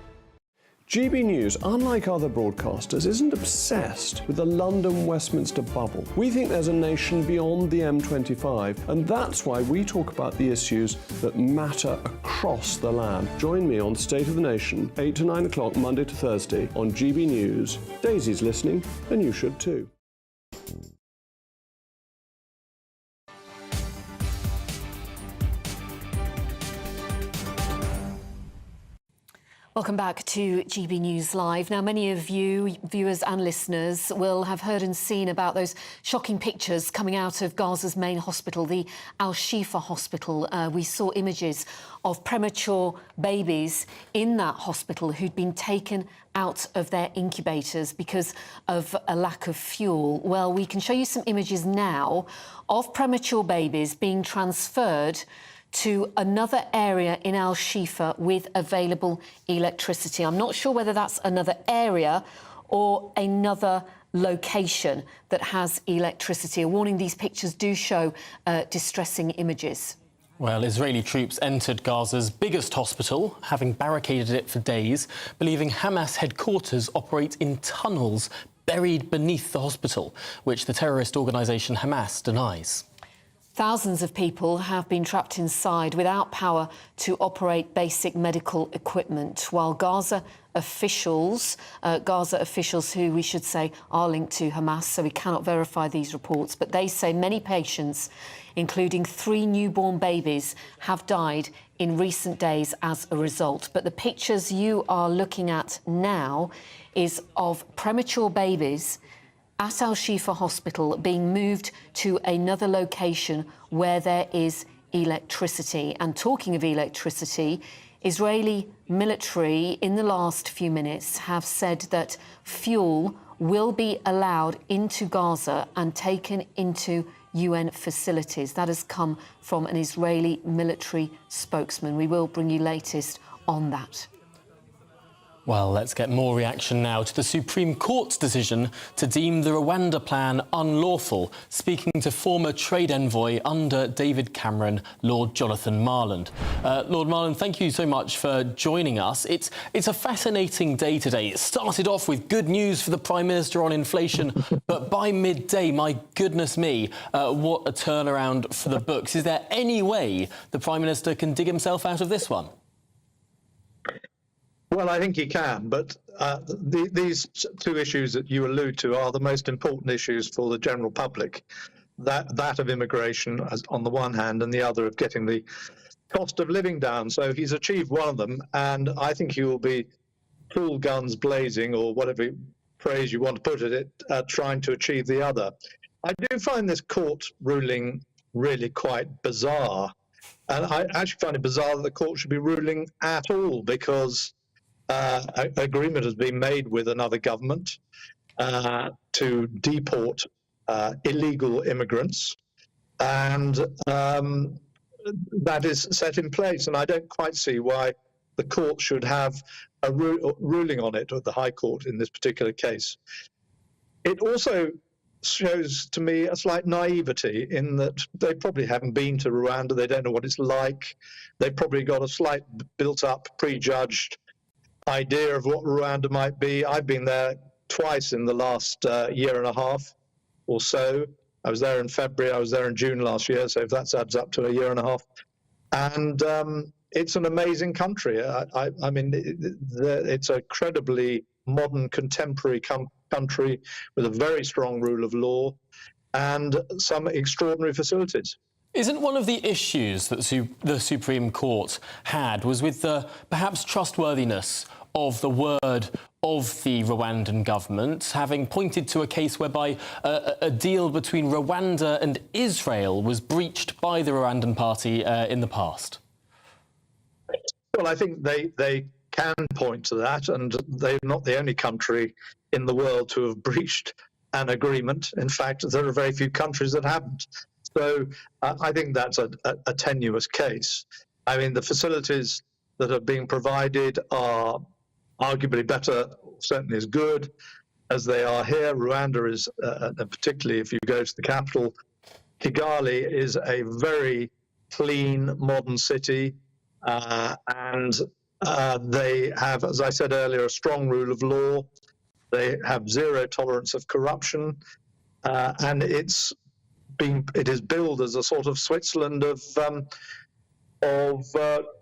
GB News, unlike other broadcasters, isn't obsessed with the London-Westminster bubble. We think there's a nation beyond the M25, and that's why we talk about the issues that matter across the land. Join me on State of the Nation, 8 to 9 o'clock, Monday to Thursday, on GB News. Daisy's listening, and you should too. Welcome back to GB News Live. Now, many of you, viewers and listeners, will have heard and seen about those shocking pictures coming out of Gaza's main hospital, the Al-Shifa hospital. We saw images of premature babies in that hospital who'd been taken out of their incubators because of a lack of fuel. Well, we can show you some images now of premature babies being transferred to another area in Al-Shifa with available electricity. I'm not sure whether that's another area or another location that has electricity. A warning, these pictures do show distressing images. Well, Israeli troops entered Gaza's biggest hospital, having barricaded it for days, believing Hamas headquarters operate in tunnels buried beneath the hospital, which the terrorist organisation Hamas denies. Thousands of people have been trapped inside without power to operate basic medical equipment, while Gaza officials who we should say are linked to Hamas, so we cannot verify these reports, but they say many patients, including 3 newborn babies, have died in recent days as a result. But the pictures you are looking at now is of premature babies at Al-Shifa hospital being moved to another location where there is electricity. And talking of electricity, Israeli military in the last few minutes have said that fuel will be allowed into Gaza and taken into UN facilities. That has come from an Israeli military spokesman. We will bring you latest on that. Well, let's get more reaction now to the Supreme Court's decision to deem the Rwanda plan unlawful. Speaking to former trade envoy under David Cameron, Lord Jonathan Marland. Lord Marland, thank you so much for joining us. It's a fascinating day today. It started off with good news for the Prime Minister on inflation, but by midday, my goodness me, what a turnaround for the books. Is there any way the Prime Minister can dig himself out of this one? Well, I think he can, but these 2 issues that you allude to are the most important issues for the general public. That of immigration on the one hand, and the other of getting the cost of living down. So he's achieved one of them, and I think he will be full guns blazing, or whatever phrase you want to put it, trying to achieve the other. I do find this court ruling really quite bizarre. And I actually find it bizarre that the court should be ruling at all, because agreement has been made with another government to deport illegal immigrants, and that is set in place. And I don't quite see why the court should have a ruling on it, or the High Court in this particular case. It also shows to me a slight naivety in that they probably haven't been to Rwanda, they don't know what it's like, they've probably got a slight built-up, prejudged idea of what Rwanda might be. I've been there twice in the last year and a half or so. I was there in February, I was there in June last year, so if that adds up to a year and a half. And it's an amazing country. I mean, it's a incredibly modern, contemporary country with a very strong rule of law and some extraordinary facilities. Isn't one of the issues that the Supreme Court had was with the perhaps trustworthiness of the word of the Rwandan government, having pointed to a case whereby a deal between Rwanda and Israel was breached by the Rwandan party in the past? Well, I think they can point to that, and they're not the only country in the world to have breached an agreement. In fact, there are very few countries that haven't. So I think that's a tenuous case. I mean, the facilities that are being provided are arguably better, certainly as good as they are here. Rwanda is, and particularly if you go to the capital, Kigali is a very clean, modern city, and they have, as I said earlier, a strong rule of law. They have zero tolerance of corruption, and it is billed as a sort of Switzerland of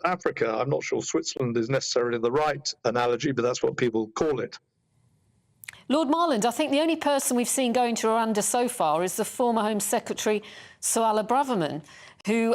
Africa. I'm not sure Switzerland is necessarily the right analogy, but that's what people call it. Lord Marland, I think the only person we've seen going to Rwanda so far is the former Home Secretary Suella Braverman, who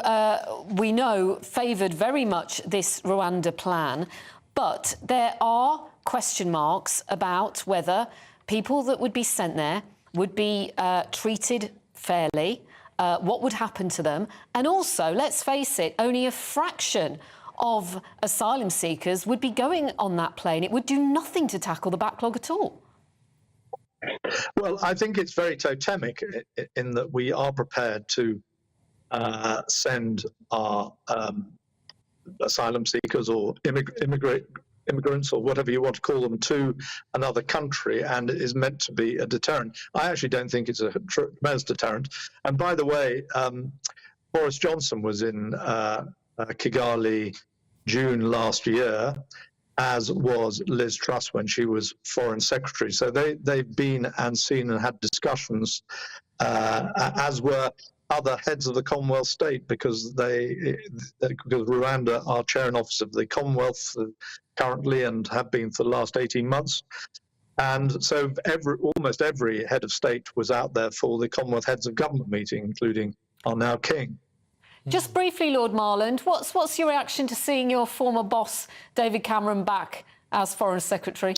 we know favoured very much this Rwanda plan. But there are question marks about whether people that would be sent there would be treated fairly, what would happen to them. And also, let's face it, only a fraction of asylum seekers would be going on that plane. It would do nothing to tackle the backlog at all. Well, I think it's very totemic in that we are prepared to send our asylum seekers or immigrants or whatever you want to call them to another country, and it is meant to be a deterrent. I actually don't think it's a tremendous deterrent. And by the way, Boris Johnson was in Kigali June last year, as was Liz Truss when she was Foreign Secretary. So they've been and seen and had discussions, as were other heads of the Commonwealth state, because Rwanda are chair and officer of the Commonwealth currently and have been for the last 18 months. And so almost every head of state was out there for the Commonwealth Heads of Government meeting, including our now King. Just briefly, Lord Marland, what's your reaction to seeing your former boss, David Cameron, back as Foreign Secretary?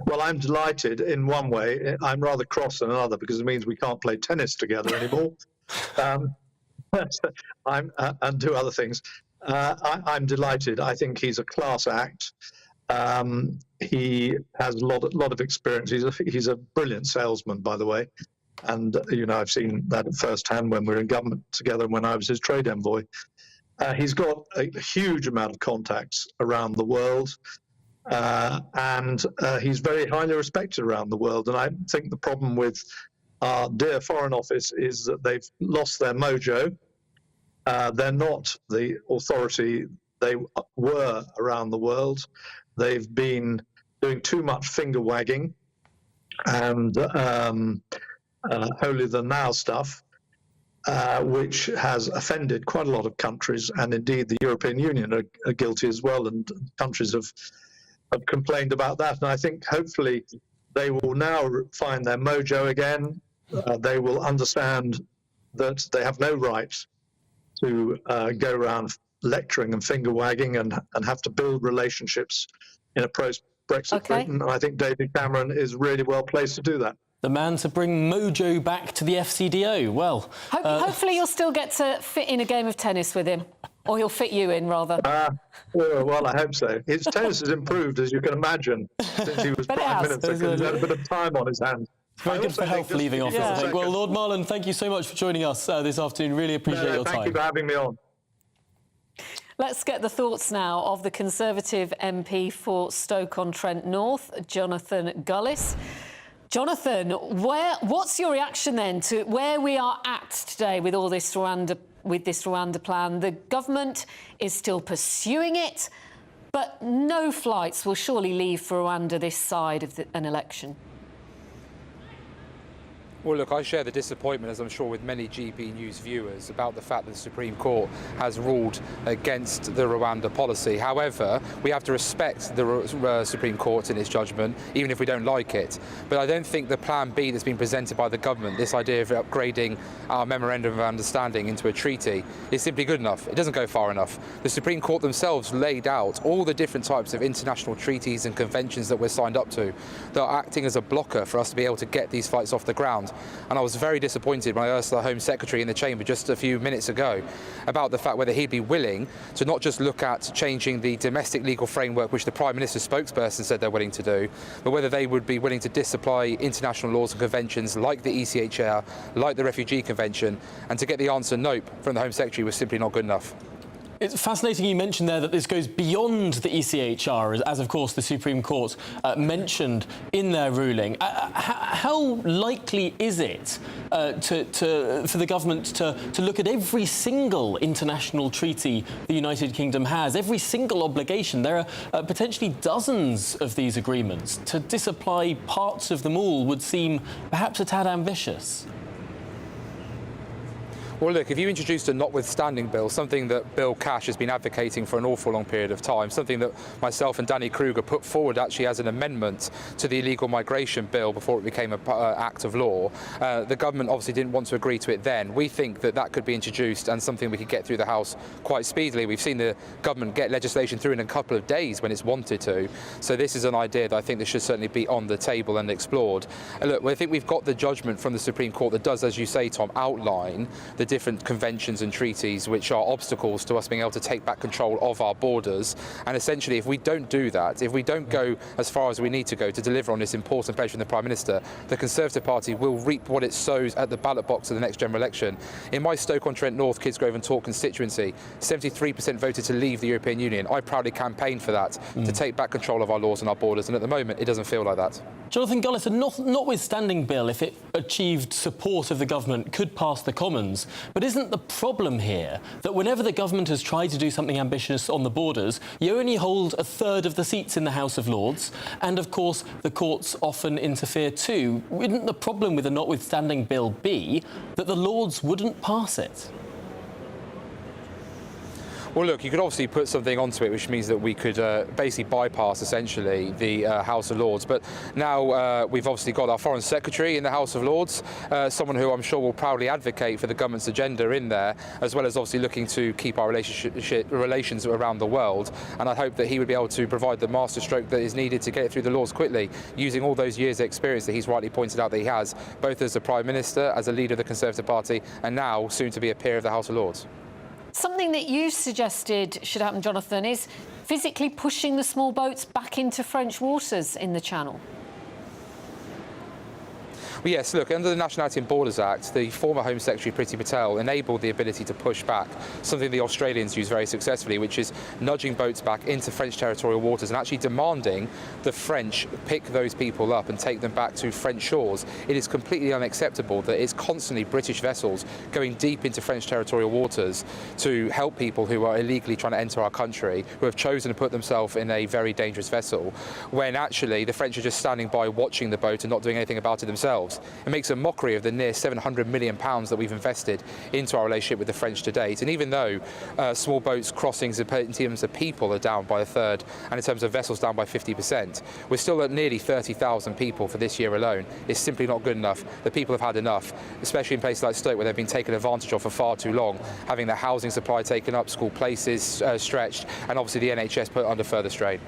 Well, I'm delighted in one way. I'm rather cross in another, because it means we can't play tennis together anymore. And do other things. I'm delighted. I think he's a class act. He has a lot of experience. He's a brilliant salesman, by the way. And, I've seen that firsthand when we were in government together and when I was his trade envoy. He's got a huge amount of contacts around the world, and he's very highly respected around the world. And I think the problem with our dear Foreign Office is that they've lost their mojo. They're not the authority they were around the world. They've been doing too much finger wagging and holier than thou stuff, which has offended quite a lot of countries, and indeed the European Union are guilty as well, and countries have complained about that. And I think hopefully they will now find their mojo again. They will understand that they have no right to go around lecturing and finger wagging and have to build relationships in a post-Brexit Britain. And I think David Cameron is really well placed to do that. The man to bring mojo back to the FCDO. Well, hopefully you'll still get to fit in a game of tennis with him, or he'll fit you in, rather. Well, I hope so. His tennis has improved, as you can imagine, since he was Prime Minister, because he's had a bit of time on his hands. Very good for health leaving office, I think. Well, Lord Marland, thank you so much for joining us this afternoon. Really appreciate your time. Thank you for having me on. Let's get the thoughts now of the Conservative MP for Stoke-on-Trent North, Jonathan Gullis. Jonathan, what's your reaction then to where we are at today with all this Rwanda plan? The government is still pursuing it, but no flights will surely leave for Rwanda this side of an election. Well, look, I share the disappointment, as I'm sure with many GB News viewers, about the fact that the Supreme Court has ruled against the Rwanda policy. However, we have to respect the Supreme Court in its judgment, even if we don't like it. But I don't think the Plan B that's been presented by the government, this idea of upgrading our Memorandum of Understanding into a treaty, is simply good enough. It doesn't go far enough. The Supreme Court themselves laid out all the different types of international treaties and conventions that we're signed up to that are acting as a blocker for us to be able to get these flights off the ground. And I was very disappointed when I asked the Home Secretary in the chamber just a few minutes ago about the fact whether he'd be willing to not just look at changing the domestic legal framework, which the Prime Minister's spokesperson said they're willing to do, but whether they would be willing to disapply international laws and conventions like the ECHR, like the Refugee Convention, and to get the answer nope from the Home Secretary was simply not good enough. It's fascinating you mentioned there that this goes beyond the ECHR, as of course the Supreme Court mentioned in their ruling. How likely is it for the government to look at every single international treaty the United Kingdom has, every single obligation? There are potentially dozens of these agreements. To disapply parts of them all would seem perhaps a tad ambitious. Well, look, if you introduced a notwithstanding bill, something that Bill Cash has been advocating for an awful long period of time, something that myself and Danny Kruger put forward actually as an amendment to the illegal migration bill before it became an act of law, the government obviously didn't want to agree to it then. We think that that could be introduced and something we could get through the House quite speedily. We've seen the government get legislation through in a couple of days when it's wanted to. So this is an idea that I think that should certainly be on the table and explored. And look, I think we've got the judgment from the Supreme Court that does, as you say, Tom, outline the different conventions and treaties which are obstacles to us being able to take back control of our borders. And essentially, if we don't do that, if we don't go as far as we need to go to deliver on this important pledge from the Prime Minister, the Conservative Party will reap what it sows at the ballot box of the next general election. In my Stoke-on-Trent North, Kidsgrove and Tork constituency, 73% voted to leave the European Union. I proudly campaigned for that, to take back control of our laws and our borders, and at the moment it doesn't feel like that. Jonathan Gullis, a notwithstanding bill, if it achieved support of the government, could pass the Commons. But isn't the problem here that whenever the government has tried to do something ambitious on the borders, you only hold a third of the seats in the House of Lords, and of course the courts often interfere too? Wouldn't the problem with a notwithstanding bill be that the Lords wouldn't pass it? Well, look, you could obviously put something onto it, which means that we could basically bypass, essentially, the House of Lords. But now we've obviously got our Foreign Secretary in the House of Lords, someone who I'm sure will proudly advocate for the government's agenda in there, as well as obviously looking to keep our relations around the world. And I hope that he would be able to provide the masterstroke that is needed to get it through the laws quickly, using all those years of experience that he's rightly pointed out that he has, both as a Prime Minister, as a leader of the Conservative Party, and now soon to be a peer of the House of Lords. Something that you suggested should happen, Jonathan, is physically pushing the small boats back into French waters in the Channel. Well, yes, look, under the Nationality and Borders Act, the former Home Secretary, Priti Patel, enabled the ability to push back, something the Australians use very successfully, which is nudging boats back into French territorial waters and actually demanding the French pick those people up and take them back to French shores. It is completely unacceptable that it's constantly British vessels going deep into French territorial waters to help people who are illegally trying to enter our country, who have chosen to put themselves in a very dangerous vessel, when actually the French are just standing by watching the boat and not doing anything about it themselves. It makes a mockery of the near £700 million that we've invested into our relationship with the French to date. And even though small boats crossings in terms of people are down by a third, and in terms of vessels down by 50%, we're still at nearly 30,000 people for this year alone. It's simply not good enough. The people have had enough, especially in places like Stoke where they've been taken advantage of for far too long, having their housing supply taken up, school places stretched, and obviously the NHS put under further strain.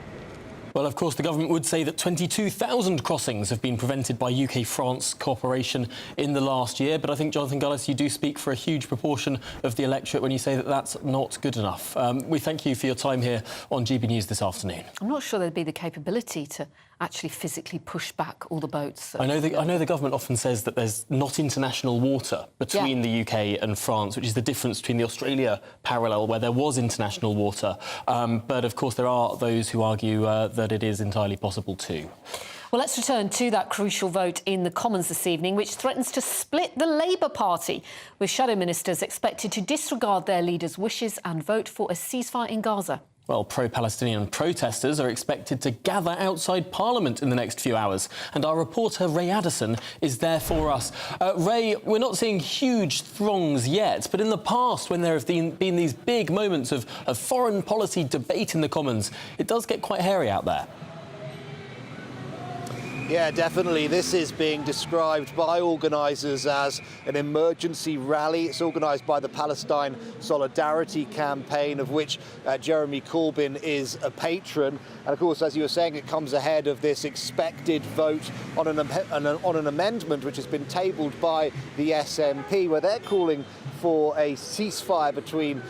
Well, of course, the government would say that 22,000 crossings have been prevented by UK-France cooperation in the last year. But I think, Jonathan Gullis, you do speak for a huge proportion of the electorate when you say that that's not good enough. We thank you for your time here on GB News this afternoon. I'm not sure there'd be the capability to actually physically push back all the boats. I know the government often says that there's not international water between the UK and France, which is the difference between the Australia parallel, where there was international water. But, of course, there are those who argue that it is entirely possible too. Well, let's return to that crucial vote in the Commons this evening, which threatens to split the Labour Party, with shadow ministers expected to disregard their leaders' wishes and vote for a ceasefire in Gaza. Well, pro-Palestinian protesters are expected to gather outside Parliament in the next few hours. And our reporter, Ray Addison, is there for us. Ray, we're not seeing huge throngs yet, but in the past, when there have been these big moments of foreign policy debate in the Commons, it does get quite hairy out there. Yeah, definitely. This is being described by organisers as an emergency rally. It's organised by the Palestine Solidarity Campaign, of which Jeremy Corbyn is a patron. And of course, as you were saying, it comes ahead of this expected vote on an amendment which has been tabled by the SNP, where they're calling for a ceasefire between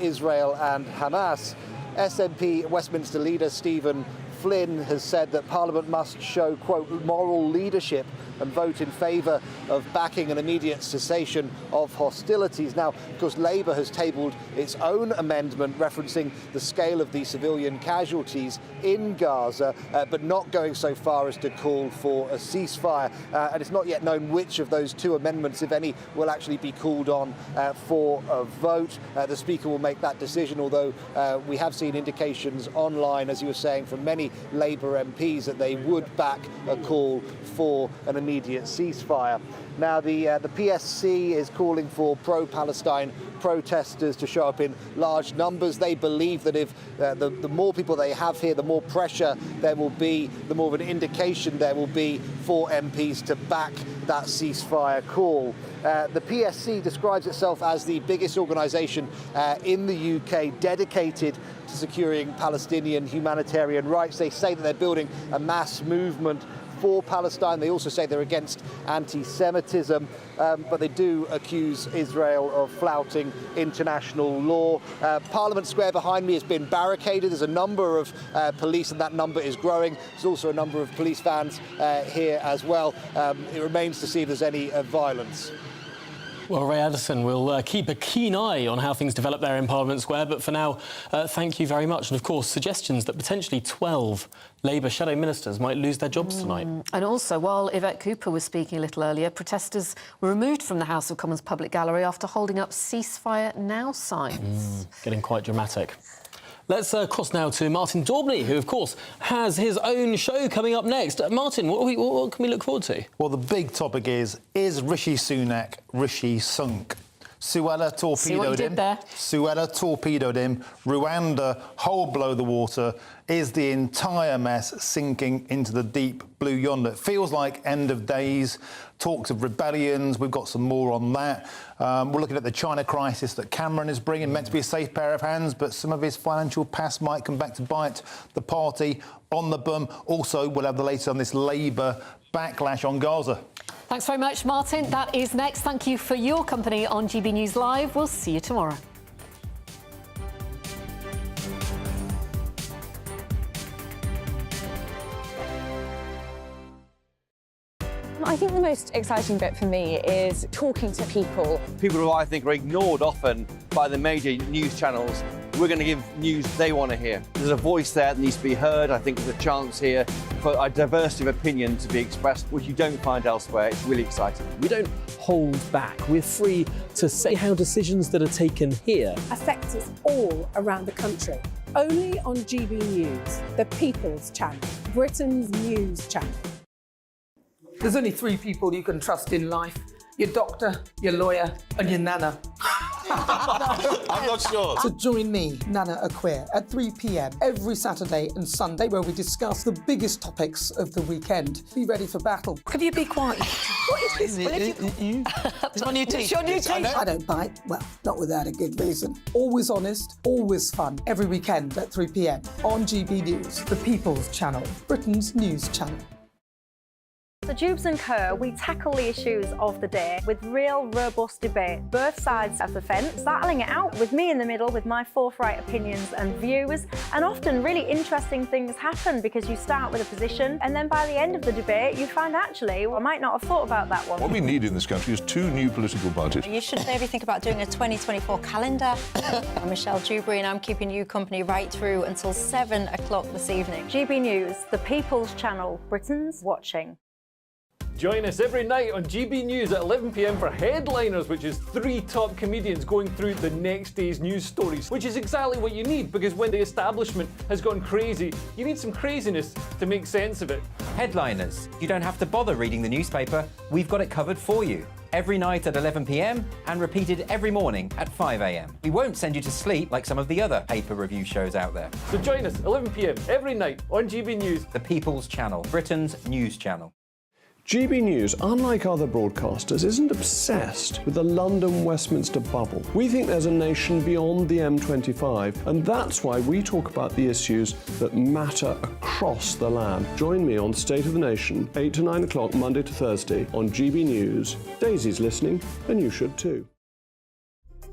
Israel and Hamas. SNP Westminster leader Stephen Flynn has said that Parliament must show, quote, moral leadership and vote in favour of backing an immediate cessation of hostilities. Now, of course, Labour has tabled its own amendment referencing the scale of the civilian casualties in Gaza, but not going so far as to call for a ceasefire. And it's not yet known which of those two amendments, if any, will actually be called on for a vote. The Speaker will make that decision, although we have seen indications online, as you were saying, from many Labour MPs that they would back a call for an immediate ceasefire. Now, the PSC is calling for pro-Palestine protesters to show up in large numbers. They believe that if the more people they have here, the more pressure there will be, the more of an indication there will be for MPs to back that ceasefire call. The PSC describes itself as the biggest organisation in the UK dedicated to securing Palestinian humanitarian rights. They say that they're building a mass movement for Palestine. They also say they're against anti-Semitism, but they do accuse Israel of flouting international law. Parliament Square behind me has been barricaded. There's a number of police, and that number is growing. There's also a number of police vans here as well. It remains to see if there's any violence. Well, Ray Addison will keep a keen eye on how things develop there in Parliament Square. But for now, thank you very much. And of course, suggestions that potentially 12 Labour shadow ministers might lose their jobs tonight. And also, while Yvette Cooper was speaking a little earlier, protesters were removed from the House of Commons public gallery after holding up ceasefire now signs. Getting quite dramatic. Let's cross now to Martin Daubney, who, of course, has his own show coming up next. Martin, what can we look forward to? Well, the big topic is Rishi Sunak Rishi sunk? Suella torpedoed him. Suella torpedoed him. Rwanda, hull below the water. Is the entire mess sinking into the deep blue yonder? It feels like end of days. Talks of rebellions. We've got some more on that. We're looking at the China crisis that Cameron is bringing, meant to be a safe pair of hands, but some of his financial past might come back to bite the party on the bum. Also, we'll have the latest on this Labour backlash on Gaza. Thanks very much, Martin. That is next. Thank you for your company on GB News Live. We'll see you tomorrow. I think the most exciting bit for me is talking to people. People who I think are ignored often by the major news channels. We're going to give news they want to hear. There's a voice there that needs to be heard. I think there's a chance here for a diversity of opinion to be expressed, which you don't find elsewhere. It's really exciting. We don't hold back. We're free to say how decisions that are taken here affect us all around the country. Only on GB News, the People's Channel, Britain's news channel. There's only 3 people you can trust in life: your doctor, your lawyer, and your nana. I'm not sure. So join me, Nana Aquia, at 3 p.m. every Saturday and Sunday, where we discuss the biggest topics of the weekend. Be ready for battle. Could you be quiet? What is this? It's my new teeth. It's your new teeth. I don't bite. Well, not without a good reason. Always honest, always fun. Every weekend at 3 p.m. on GB News, the People's Channel, Britain's news channel. So Jubes and Kerr, we tackle the issues of the day with real, robust debate, both sides of the fence, battling it out with me in the middle with my forthright opinions and views. And often really interesting things happen because you start with a position and then by the end of the debate you find actually, well, I might not have thought about that one. What we need in this country is 2 new political parties. You should maybe think about doing a 2024 calendar. I'm Michelle Dewberry and I'm keeping you company right through until 7 o'clock this evening. GB News, the People's Channel, Britain's watching. Join us every night on GB News at 11 p.m. for Headliners, which is 3 top comedians going through the next day's news stories, which is exactly what you need, because when the establishment has gone crazy, you need some craziness to make sense of it. Headliners. You don't have to bother reading the newspaper. We've got it covered for you. every night at 11 p.m. and repeated every morning at 5 a.m. We won't send you to sleep like some of the other paper review shows out there. So join us 11 p.m. every night on GB News. The People's Channel, Britain's news channel. GB News, unlike other broadcasters, isn't obsessed with the London-Westminster bubble. We think there's a nation beyond the M25, and that's why we talk about the issues that matter across the land. Join me on State of the Nation, 8 to 9 o'clock, Monday to Thursday, on GB News. Daisy's listening, and you should too.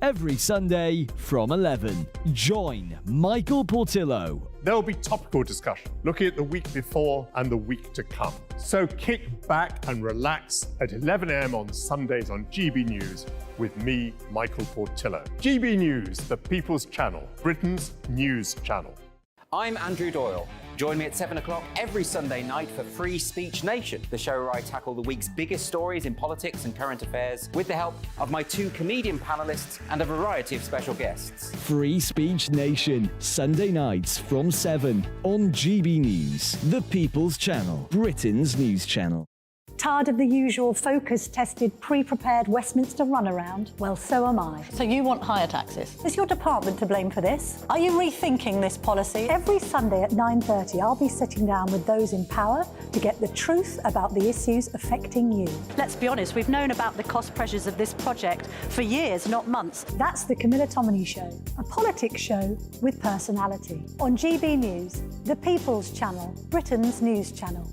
Every Sunday from 11, join Michael Portillo. There will be topical discussion, looking at the week before and the week to come. So kick back and relax at 11 a.m. on Sundays on GB News with me, Michael Portillo. GB News, the People's Channel, Britain's news channel. I'm Andrew Doyle. Join me at 7 o'clock every Sunday night for Free Speech Nation, the show where I tackle the week's biggest stories in politics and current affairs with the help of my 2 comedian panellists and a variety of special guests. Free Speech Nation, Sunday nights from 7 on GB News, the People's Channel, Britain's news channel. Tired of the usual focus-tested, pre-prepared Westminster runaround? Well, so am I. So you want higher taxes? Is your department to blame for this? Are you rethinking this policy? Every Sunday at 9:30, I'll be sitting down with those in power to get the truth about the issues affecting you. Let's be honest, we've known about the cost pressures of this project for years, not months. That's the Camilla Tominey Show, a politics show with personality. On GB News, the People's Channel, Britain's news channel.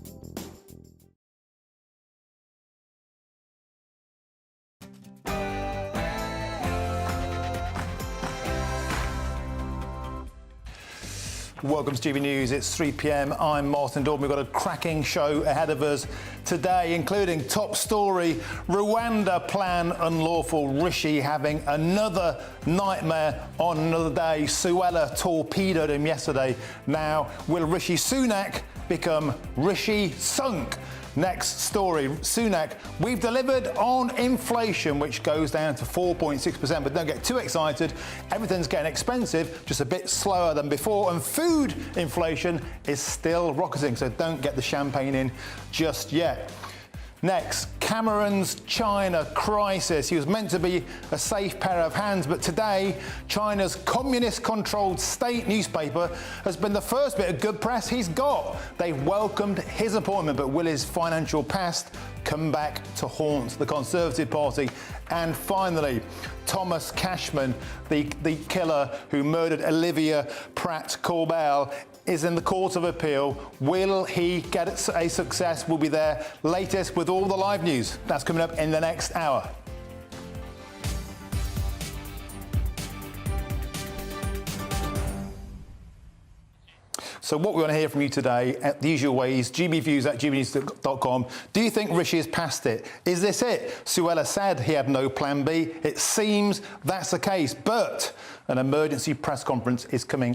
Welcome to GB News. It's 3 p.m. I'm Martin Dorman. We've got a cracking show ahead of us today, including top story, Rwanda plan unlawful, Rishi having another nightmare on another day. Suella torpedoed him yesterday. Now, will Rishi Sunak become Rishi Sunk? Next story, Sunak, we've delivered on inflation, which goes down to 4.6%, but don't get too excited. Everything's getting expensive, just a bit slower than before, and food inflation is still rocketing, so don't get the champagne in just yet. Next, Cameron's China crisis. He was meant to be a safe pair of hands, but today, China's communist-controlled state newspaper has been the first bit of good press he's got. They welcomed his appointment, but will his financial past come back to haunt the Conservative Party? And finally, Thomas Cashman, the killer who murdered Olivia Pratt-Korbel, is in the Court of Appeal. Will he get a success? We'll be there latest with all the live news. That's coming up in the next hour. So what we want to hear from you today, at the usual ways, gbviews@gbnews.com. Do you think Rishi has passed it? Is this it? Suella said he had no plan B. It seems that's the case, but an emergency press conference is coming